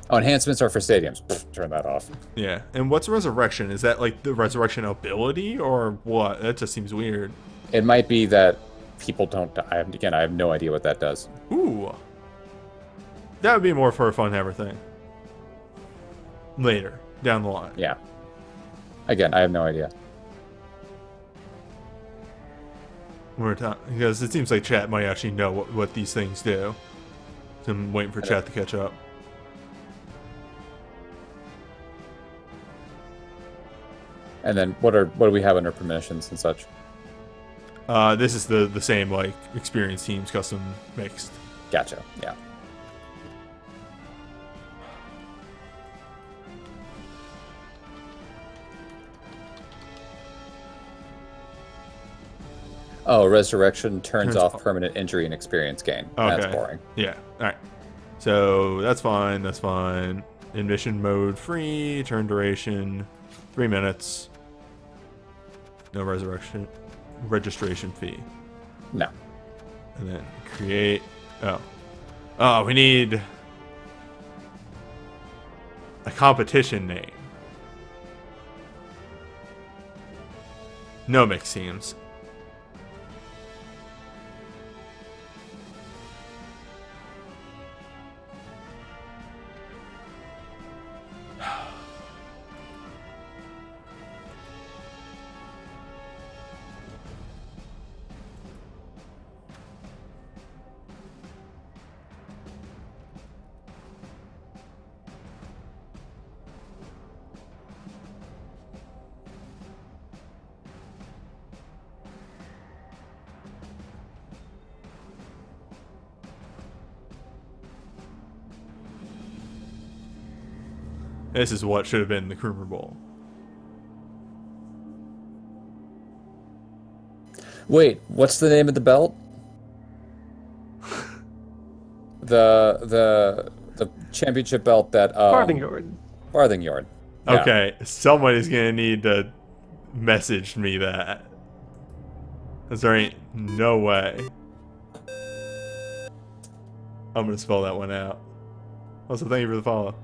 Speaker 2: Oh, enhancements are for stadiums. Pfft, turn that off.
Speaker 1: Yeah. And what's resurrection? Is that like the resurrection ability or what? That just seems weird.
Speaker 2: It might be that people don't die. Again, I have no idea what that does.
Speaker 1: Ooh. That would be more for a fun hammer thing. Later, down the line.
Speaker 2: Yeah. Again, I have no idea.
Speaker 1: Because it seems like chat might actually know what these things do. So I'm waiting for chat to catch up.
Speaker 2: And then what do we have under permissions and such?
Speaker 1: This is the same, like, experienced teams, custom mixed.
Speaker 2: Gotcha. Yeah. Oh, resurrection turns
Speaker 1: Turns
Speaker 2: off
Speaker 1: off.
Speaker 2: permanent injury and experience gain.
Speaker 1: Okay.
Speaker 2: That's boring.
Speaker 1: Yeah. All right. So that's fine. That's fine. In mission mode free. Turn duration 3 minutes. No registration fee.
Speaker 2: No.
Speaker 1: And then create. Oh, we need a competition name. No mixed teams. This is what should have been the Kruger Bowl.
Speaker 2: Wait, what's the name of the belt? the championship belt that
Speaker 5: Farthingard.
Speaker 2: Farthingard. Yeah.
Speaker 1: Okay, somebody's gonna need to message me that. 'Cause there ain't no way. I'm gonna spell that one out. Also, thank you for the follow.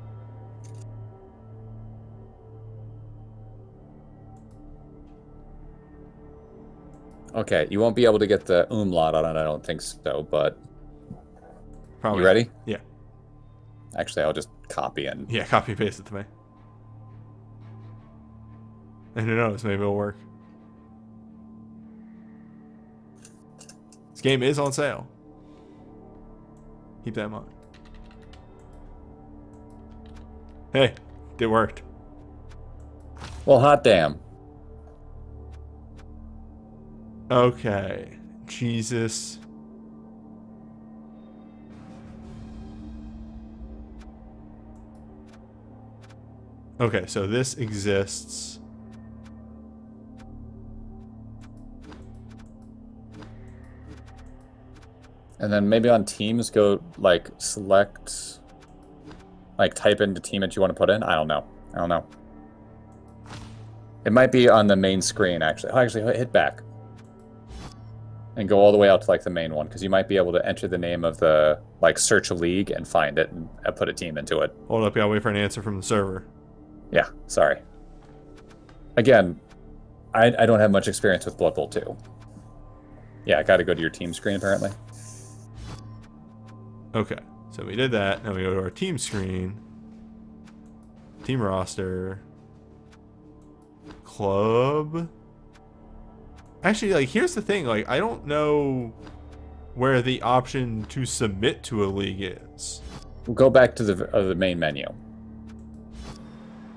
Speaker 2: Okay, you won't be able to get the umlaut on it, I don't think so, but
Speaker 1: Probably.
Speaker 2: you ready?
Speaker 1: Yeah.
Speaker 2: Actually, I'll just copy and
Speaker 1: Yeah, copy and paste it to me. And who knows, maybe it'll work. This game is on sale. Keep that in mind. Hey, it worked.
Speaker 2: well, hot damn.
Speaker 1: Okay. Jesus. Okay, so this exists.
Speaker 2: And then maybe on teams, go like select, like type in the team that you want to put in. I don't know. It might be on the main screen actually. Oh, actually, hit back and go all the way out to like the main one, because you might be able to enter the name of the like search a league and find it and put a team into it.
Speaker 1: Hold up, gotta wait for an answer from the server.
Speaker 2: Yeah, sorry. Again, I don't have much experience with Blood Bowl 2. Yeah, I got to go to your team screen apparently.
Speaker 1: Okay, so we did that. Now we go to our team screen. Team roster. Club. Actually, like, here's the thing. Like, I don't know where the option to submit to a league is.
Speaker 2: We'll go back to the main menu.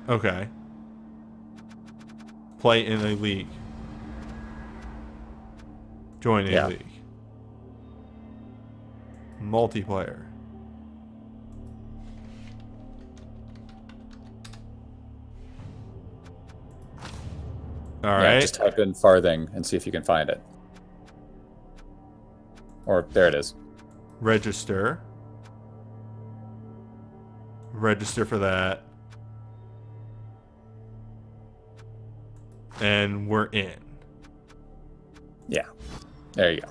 Speaker 1: Okay. Play in a league. Join a
Speaker 2: Yeah.
Speaker 1: league. Multiplayer. All
Speaker 2: Yeah,
Speaker 1: right.
Speaker 2: just type in farthing and see if you can find it. Or there it is.
Speaker 1: Register. Register for that. And we're in.
Speaker 2: Yeah. There you go.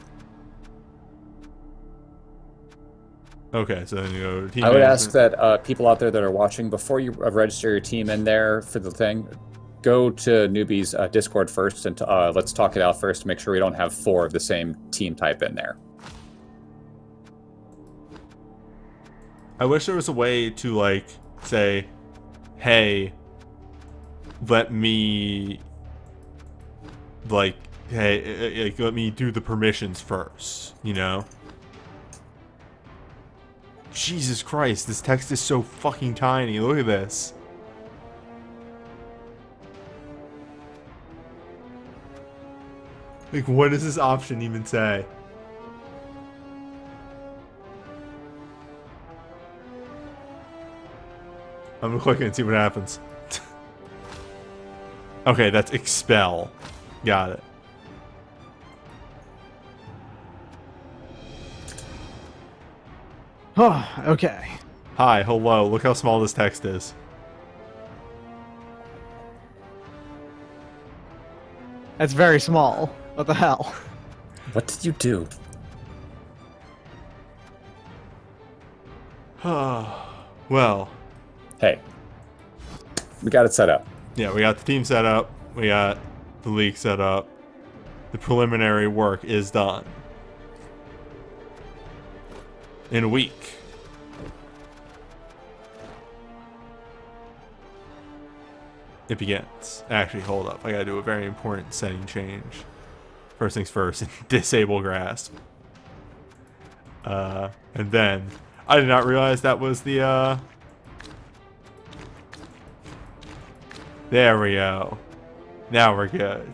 Speaker 1: Okay, so then you go to team
Speaker 2: I would
Speaker 1: management.
Speaker 2: ask that people out there that are watching, before you register your team in there for the thing, go to Newbie's Discord first and let's talk it out first to make sure we don't have 4 of the same team type in there.
Speaker 1: I wish there was a way to, like, say, hey, let me, like, hey, like, let me do the permissions first, you know? Jesus Christ, this text is so fucking tiny. Look at this. Like, what does this option even say? I'm gonna click it and see what happens. Okay, that's expel. Got it.
Speaker 3: Oh, okay.
Speaker 1: Hi, hello. Look how small this text is.
Speaker 3: That's very small. What the hell?
Speaker 2: What did you do?
Speaker 1: Well,
Speaker 2: Hey, we got it set up.
Speaker 1: yeah, we got the team set up. We got the league set up. The preliminary work is done. In a week. It begins. Actually, hold up. I gotta do a very important setting change. First things first, disable grasp. And then, I did not realize that was the, There we go. Now we're good.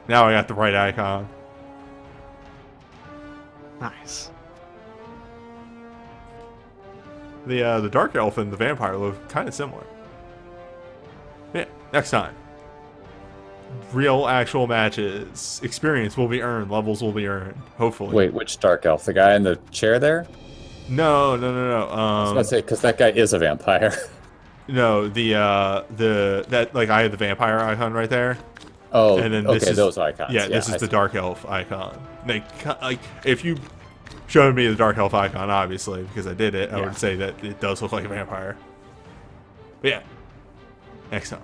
Speaker 1: Now I got the right icon.
Speaker 3: Nice.
Speaker 1: The Dark Elf and the Vampire look kind of similar. Yeah, next time. Real, actual matches. Experience will be earned. Levels will be earned. Hopefully.
Speaker 2: Wait, which dark elf? The guy in the chair there?
Speaker 1: No.
Speaker 2: I was gonna say, because that guy is a vampire.
Speaker 1: No, that like I have the vampire icon right there.
Speaker 2: Oh,
Speaker 1: And then
Speaker 2: okay,
Speaker 1: this is,
Speaker 2: those icons.
Speaker 1: Yeah, this is
Speaker 2: I
Speaker 1: the
Speaker 2: see.
Speaker 1: Dark Elf icon. Like if you showed me the Dark Elf icon, obviously, because I did it, I
Speaker 2: Yeah.
Speaker 1: would say that it does look like a vampire. But yeah, next time.